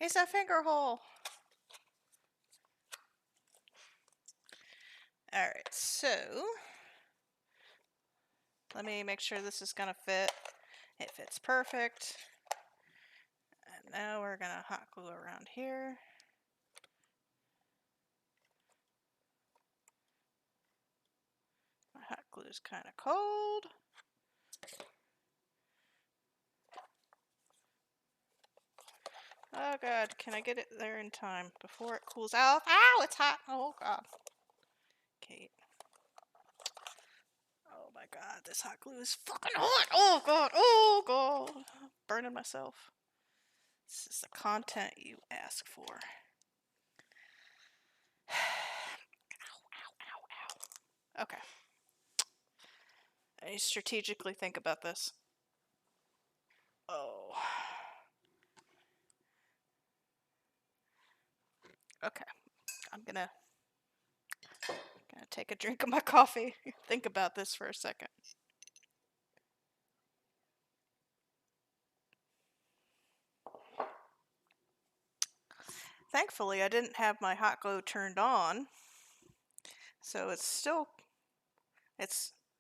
It's a finger hole. Alright, so let me make sure this is gonna fit. It fits perfect. And now we're gonna hot glue around here. My hot glue is kind of cold. Oh god, can I get it there in time before it cools off? Ow, it's hot! Oh god. Kate. Oh my god, this hot glue is fucking hot! Oh god, oh god. Burning myself. This is the content you ask for. Ow, ow, ow, ow. Okay. I strategically think about this. Oh. Okay. I'm gonna take a drink of my coffee. Think about this for a second. Thankfully, I didn't have my hot glue turned on, so it's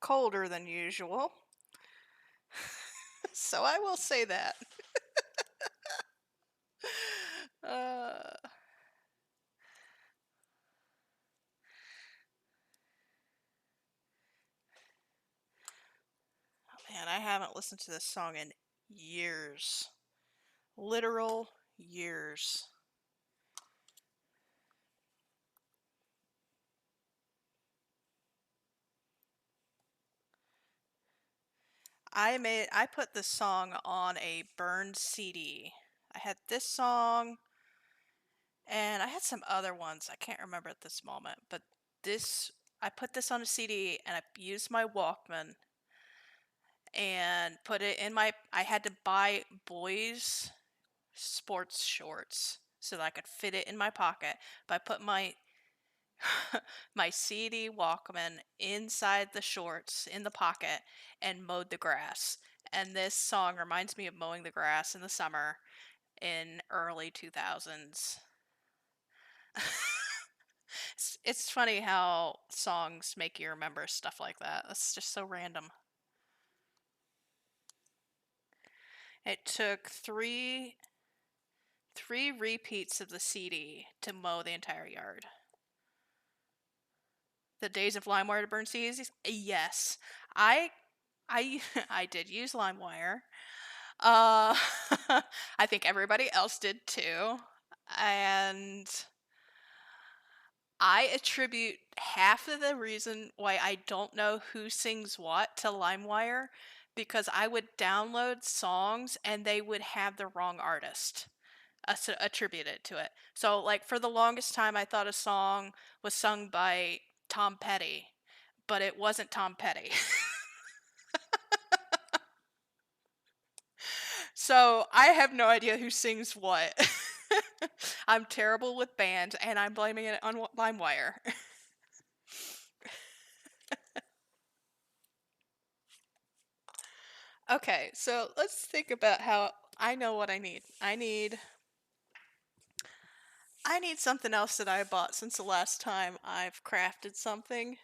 colder than usual. So I will say that. uh, oh man, I haven't listened to this song in years. Literal years. I put this song on a burned CD. I had this song and I had some other ones. I can't remember at this moment, but I put this on a CD and I used my Walkman and put it in I had to buy boys sports shorts so that I could fit it in my pocket. But I put my my CD Walkman inside the shorts in the pocket and mowed the grass. And this song reminds me of mowing the grass in the summer in early 2000s. It's funny how songs make you remember stuff like that. That's just so random. It took three repeats of the CD to mow the entire yard. The days of LimeWire to burn CDs? Yes. I I I did use LimeWire. Uh I think everybody else did too. And I attribute half of the reason why I don't know who sings what to LimeWire because I would download songs and they would have the wrong artist attributed to it. So, like, for the longest time, I thought a song was sung by Tom Petty, but it wasn't Tom Petty. So, I have no idea who sings what. I'm terrible with bands, and I'm blaming it on LimeWire. Okay, so let's think about how I know what I need. I need something else that I bought since the last time I've crafted something,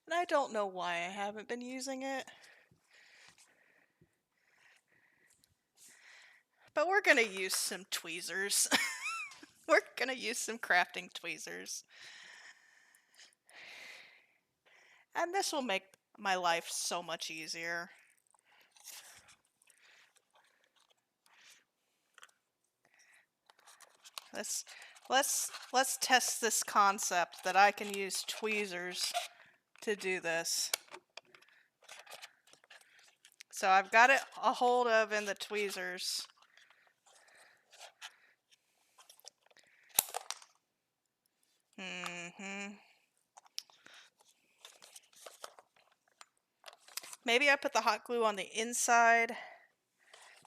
and I don't know why I haven't been using it. But we're gonna use some tweezers. We're gonna use some crafting tweezers. And this will make my life so much easier. Let's test this concept that I can use tweezers to do this. So I've got it a hold of in the tweezers. Maybe I put the hot glue on the inside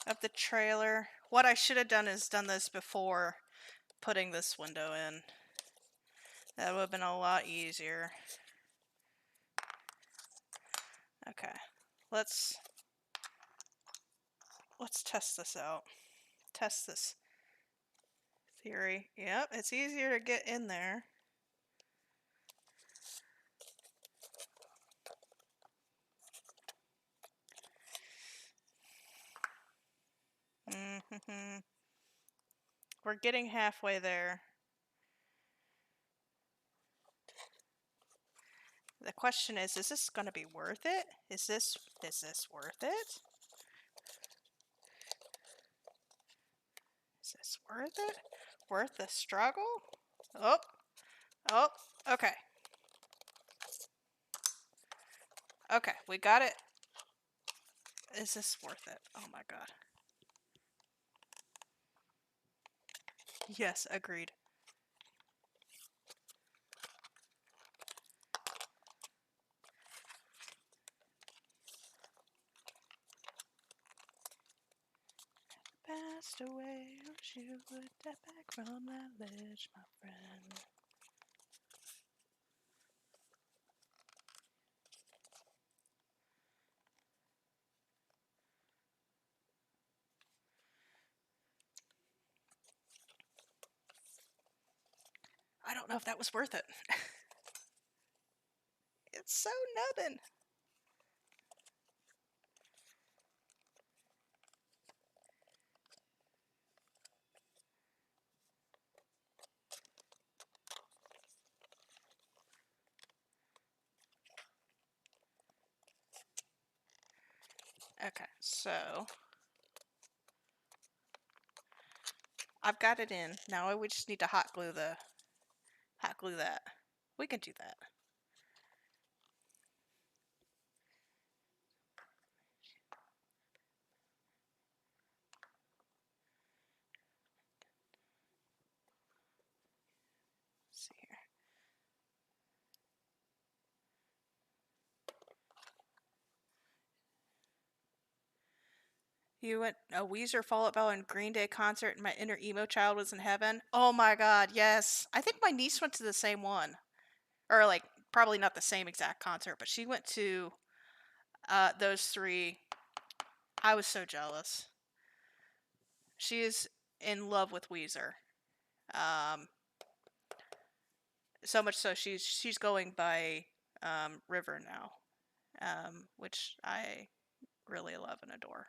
of the trailer. What I should have done is done this before putting this window in. That would have been a lot easier. Okay, let's test this out. Test this. theory. Yep, it's easier to get in there. Mm-hmm. We're getting halfway there. The question is this going to be worth it? Is this worth it? Is this worth it? Worth the struggle? Oh, oh, okay. Okay, we got it. Is this worth it? Oh my god. Yes, agreed. Passed away, wish you would step back from that ledge, my friend. I don't know if that was worth it. It's so nubbin. Okay, so I've got it in. Now we just need to hot glue that. We can do that. Let's see here. You went a Weezer, Fall Out Boy, and Green Day concert, and my inner emo child was in heaven. Oh my god, yes. I think my niece went to the same one, or like probably not the same exact concert, but she went to those three. I was so jealous. She is in love with Weezer. Um, so much so she's going by River now, which I really love and adore.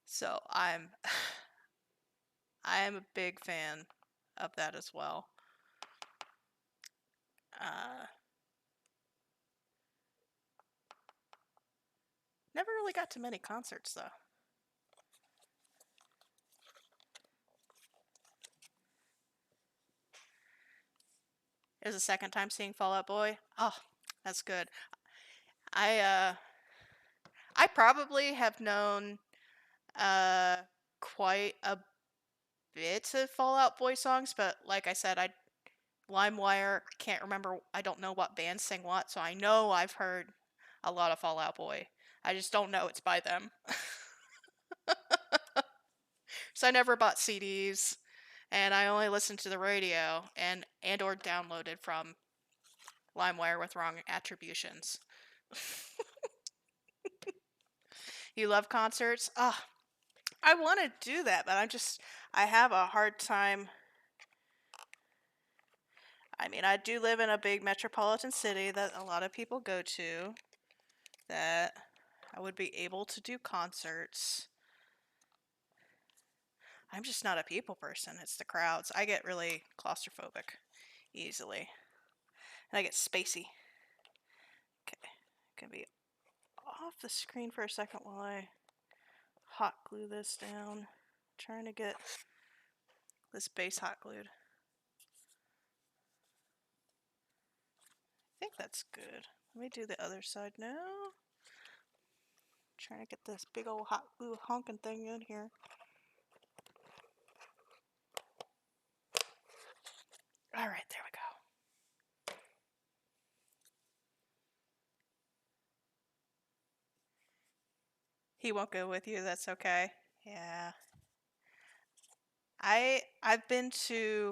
So I am a big fan of that as well. Uh, Never really got to many concerts though. It was the second time seeing Fall Out Boy. Oh, that's good. I uh I probably have known uh quite a bit of Fall Out Boy songs, but like I said, I LimeWire can't remember. I don't know what bands sing what, so I know I've heard a lot of Fall Out Boy. I just don't know it's by them. So I never bought CDs, and I only listened to the radio and or downloaded from LimeWire with wrong attributions. You love concerts? Ah, I want to do that, but I have a hard time. I mean, I do live in a big metropolitan city that a lot of people go to, that I would be able to do concerts. I'm just not a people person. It's the crowds. I get really claustrophobic easily. And I get spacey. Okay. Can be off the screen for a second while I hot glue this down. Trying to get this base hot glued. I think that's good. Let me do the other side now. Trying to get this big old hot glue honking thing in here. Alright, there we go. He won't go with you, that's okay. Yeah. I've been to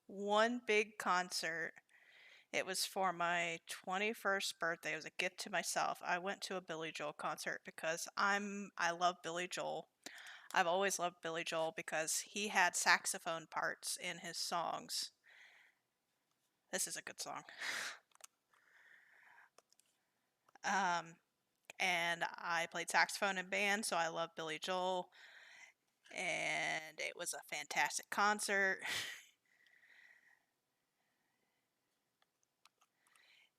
one big concert. It was for my 21st birthday. It was a gift to myself. I went to a Billy Joel concert because I love Billy Joel. I've always loved Billy Joel because he had saxophone parts in his songs. This is a good song. Um, and I played saxophone in band, so I love Billy Joel. And it was a fantastic concert.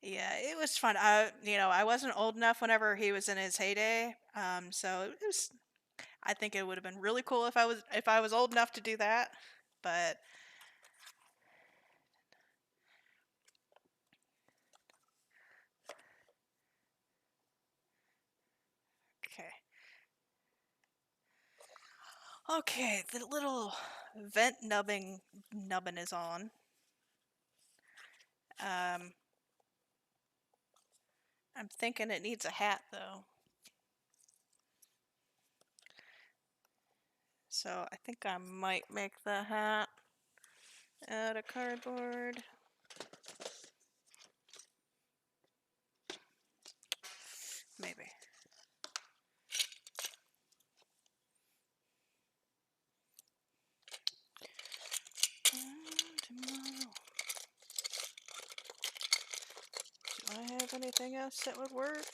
Yeah, it was fun. I wasn't old enough whenever he was in his heyday. So it was. I think it would have been really cool if I was old enough to do that. But okay, okay. The little vent nubbin is on. Um, I'm thinking it needs a hat though. So I think I might make the hat out of cardboard. Maybe. Tomorrow. Do I have anything else that would work?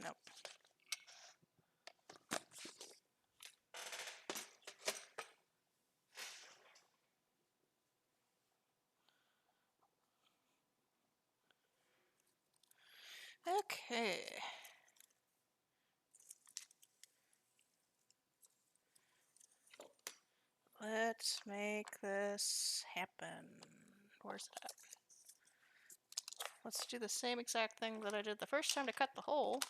Nope. Okay. Let's make this happen. Where's that? Let's do the same exact thing that I did the first time to cut the hole.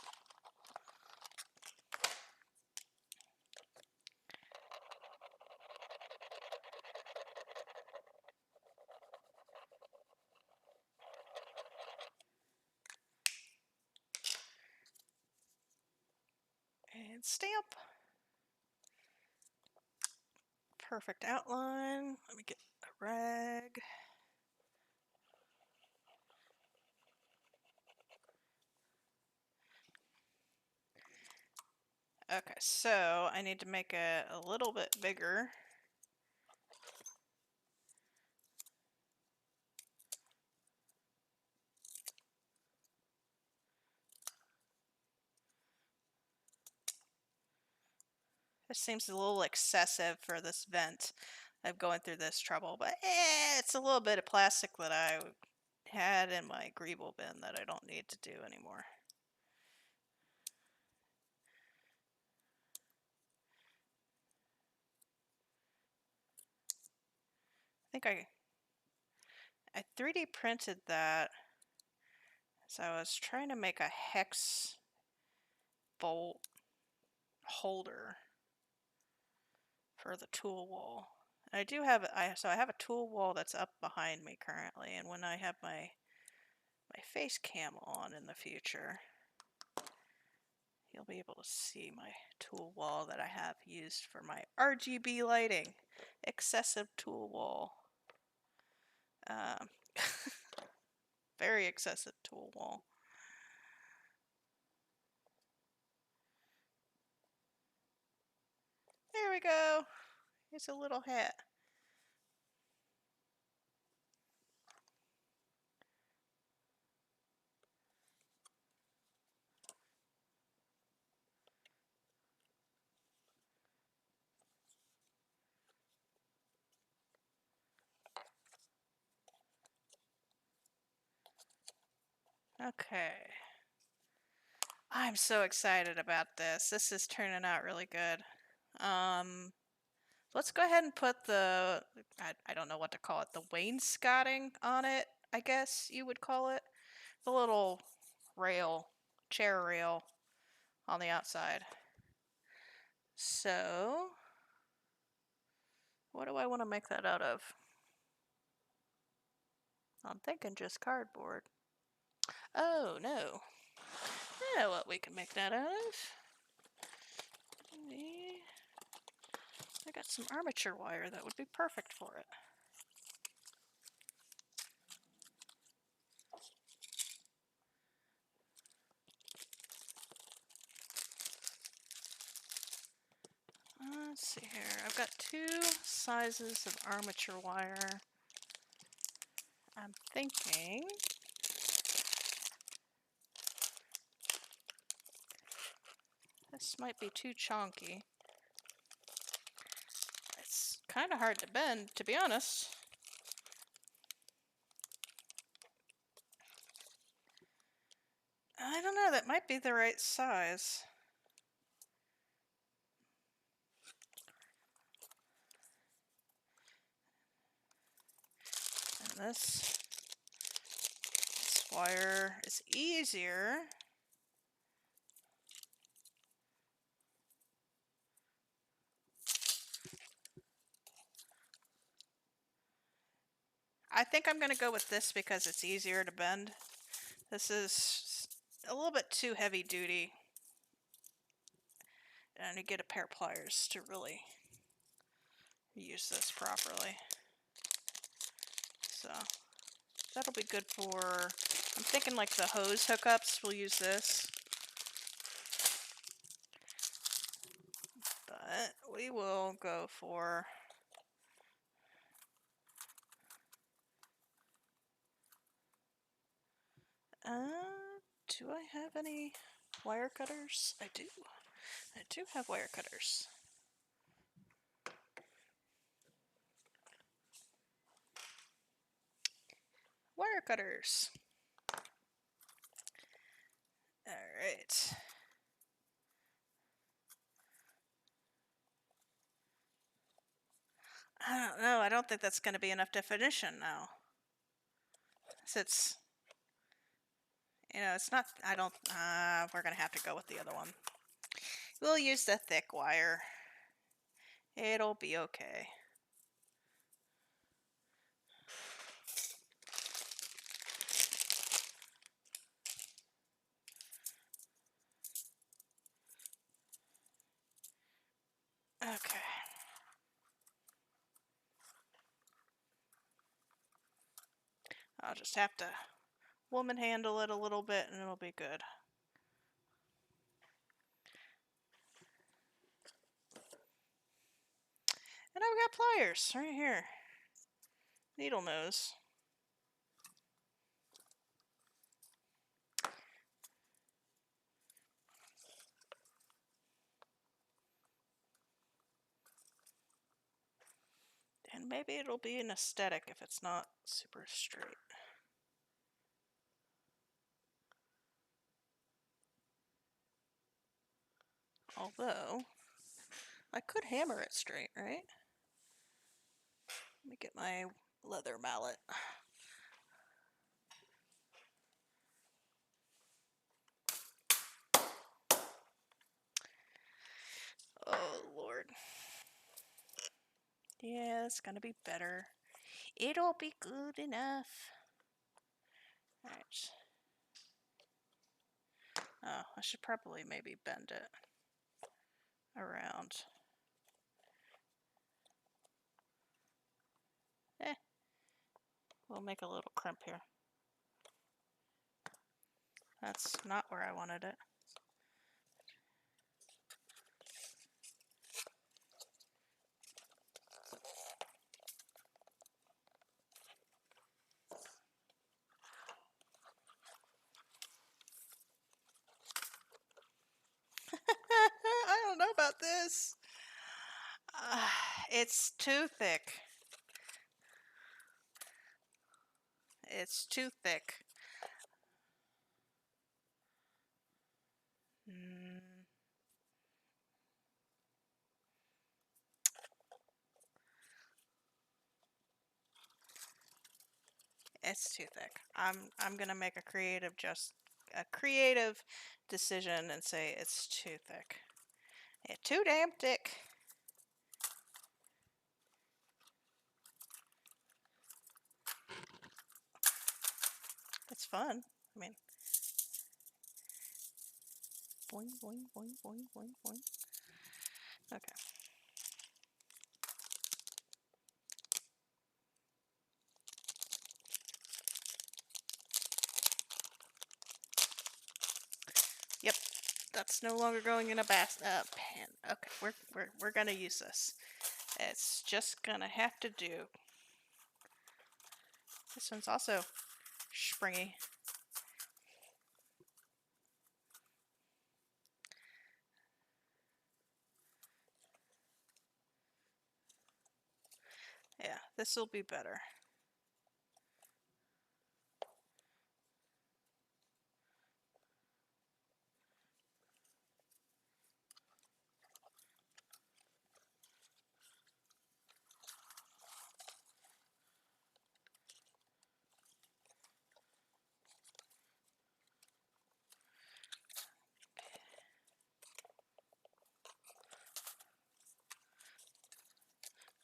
And stamp. Perfect outline. Let me get a rag. Okay, so I need to make it a little bit bigger. This seems a little excessive for this vent of going through this trouble, but it's a little bit of plastic that I had in my Greeble bin that I don't need to do anymore. I think I 3D printed that, so I was trying to make a hex bolt holder for the tool wall. I do have so I have a tool wall that's up behind me currently, and when I have my face cam on in the future, you'll be able to see my tool wall that I have used for my RGB lighting. Excessive tool wall. Um, very excessive tool wall. There we go. It's a little hat. Okay. I'm so excited about this. This is turning out really good. Let's go ahead and put I don't know what to call it, the wainscoting on it, I guess you would call it. The little rail, chair rail on the outside. So, what do I want to make that out of? I'm thinking just cardboard. Oh, no. I know what we can make that out of. I got some armature wire that would be perfect for it. see here. I've got 2 sizes of armature wire. I'm thinking this might be too chonky. It's kind of hard to bend, to be honest. I don't know, that might be the right size. And this wire is easier. I think I'm going to go with this because it's easier to bend. This is a little bit too heavy duty. And I need to get a pair of pliers to really use this properly. So that'll be good for, I'm thinking like the hose hookups, we'll use this. But we will go for do I have any wire cutters? I do. I do have wire cutters. Wire cutters. Alright. I don't know. I don't think that's going to be enough definition now. Since, you know, it's not, I don't, we're going to have to go with the other one. We'll use the thick wire. It'll be okay. Okay. I'll just have to woman handle it a little bit and it'll be good. And I've got pliers right here. Needle nose. And maybe it'll be an aesthetic if it's not super straight. Although, I could hammer it straight, right? Let me get my leather mallet. Oh, Lord. Yeah, it's gonna be better. It'll be good enough. Alright. Oh, I should probably maybe bend it around. We'll make a little crimp here. That's not where I wanted it. I don't know about this. It's too thick. It's too thick. It's too thick. I'm gonna make a creative decision and say it's too thick. It's too damn thick. It's fun. I mean, boing, boing, boing, boing, boing, boing. Okay. Yep. That's no longer going in a pan. Okay, we're gonna use this. It's just gonna have to do. This one's also springy. Yeah, this will be better.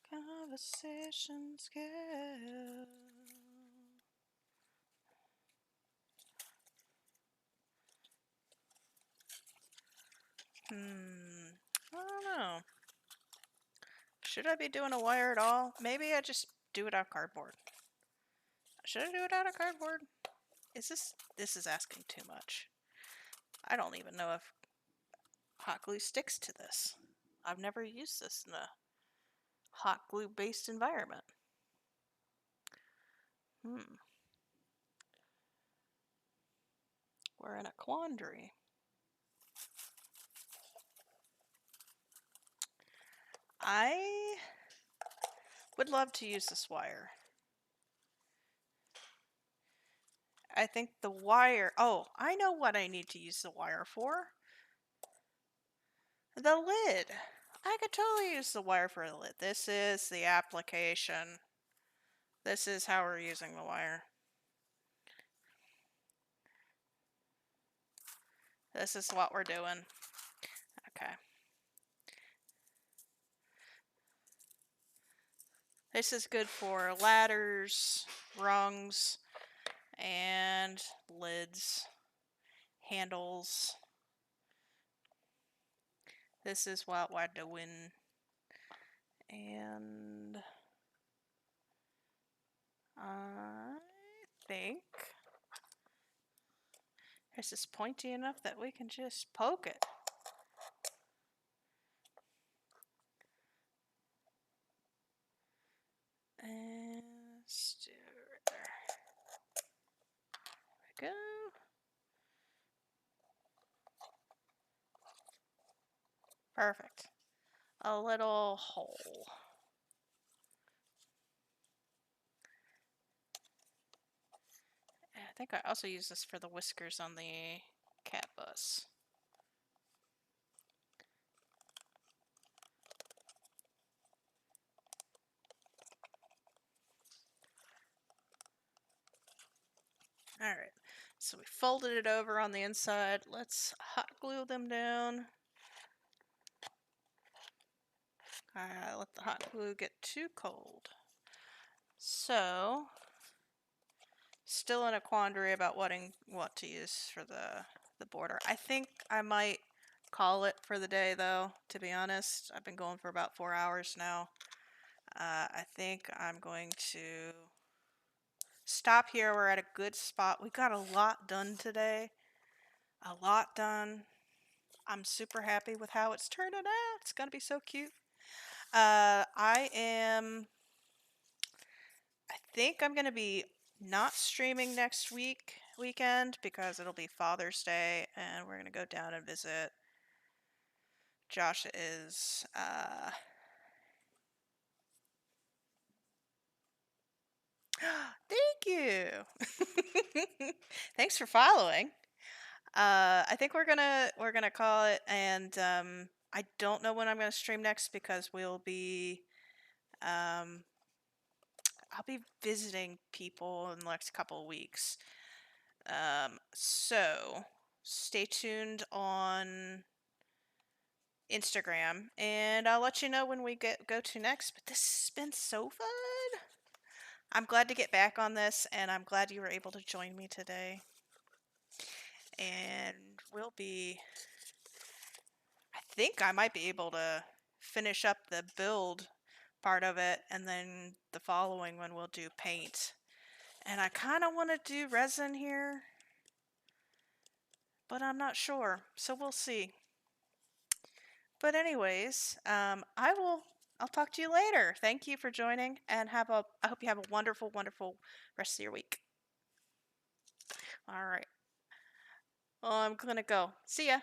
Conversations go. I don't know. Should I be doing a wire at all? Maybe I just do it out of cardboard. Should I do it out of cardboard? This is asking too much. I don't even know if hot glue sticks to this. I've never used this in a hot glue based environment. We're in a quandary. I would love to use this wire. I think the wire... Oh, I know what I need to use the wire for. The lid. I could totally use the wire for the lid. This is the application. This is how we're using the wire. This is what we're doing. Okay. This is good for ladders, rungs, and lids, handles. This is what we're doing. And I think this is pointy enough that we can just poke it. And let's do it right there. There we go. Perfect. A little hole. I think I also use this for the whiskers on the cat bus. Alright, so we folded it over on the inside. Let's hot glue them down. Let the hot glue get too cold. So, still in a quandary about what to use for the border. I think I might call it for the day though, to be honest. I've been going for about 4 hours now. I think I'm going to stop here. We're at a good spot. We got a lot done today. A lot done. I'm super happy with how it's turning out. It's gonna be so cute. I think I'm gonna be not streaming next weekend because it'll be Father's Day and we're gonna go down and visit. Josh is thank you. Thanks for following. I think we're gonna call it, and I don't know when I'm gonna stream next because we'll be I'll be visiting people in the next couple of weeks. So stay tuned on Instagram, and I'll let you know when we go to next. But this has been so fun. I'm glad to get back on this, and I'm glad you were able to join me today. And we'll be... I think I might be able to finish up the build part of it, and then the following one we'll do paint. And I kind of want to do resin here, but I'm not sure. So we'll see. But anyways, I'll talk to you later. Thank you for joining and I hope you have a wonderful, wonderful rest of your week. All right. Well, I'm gonna go. See ya.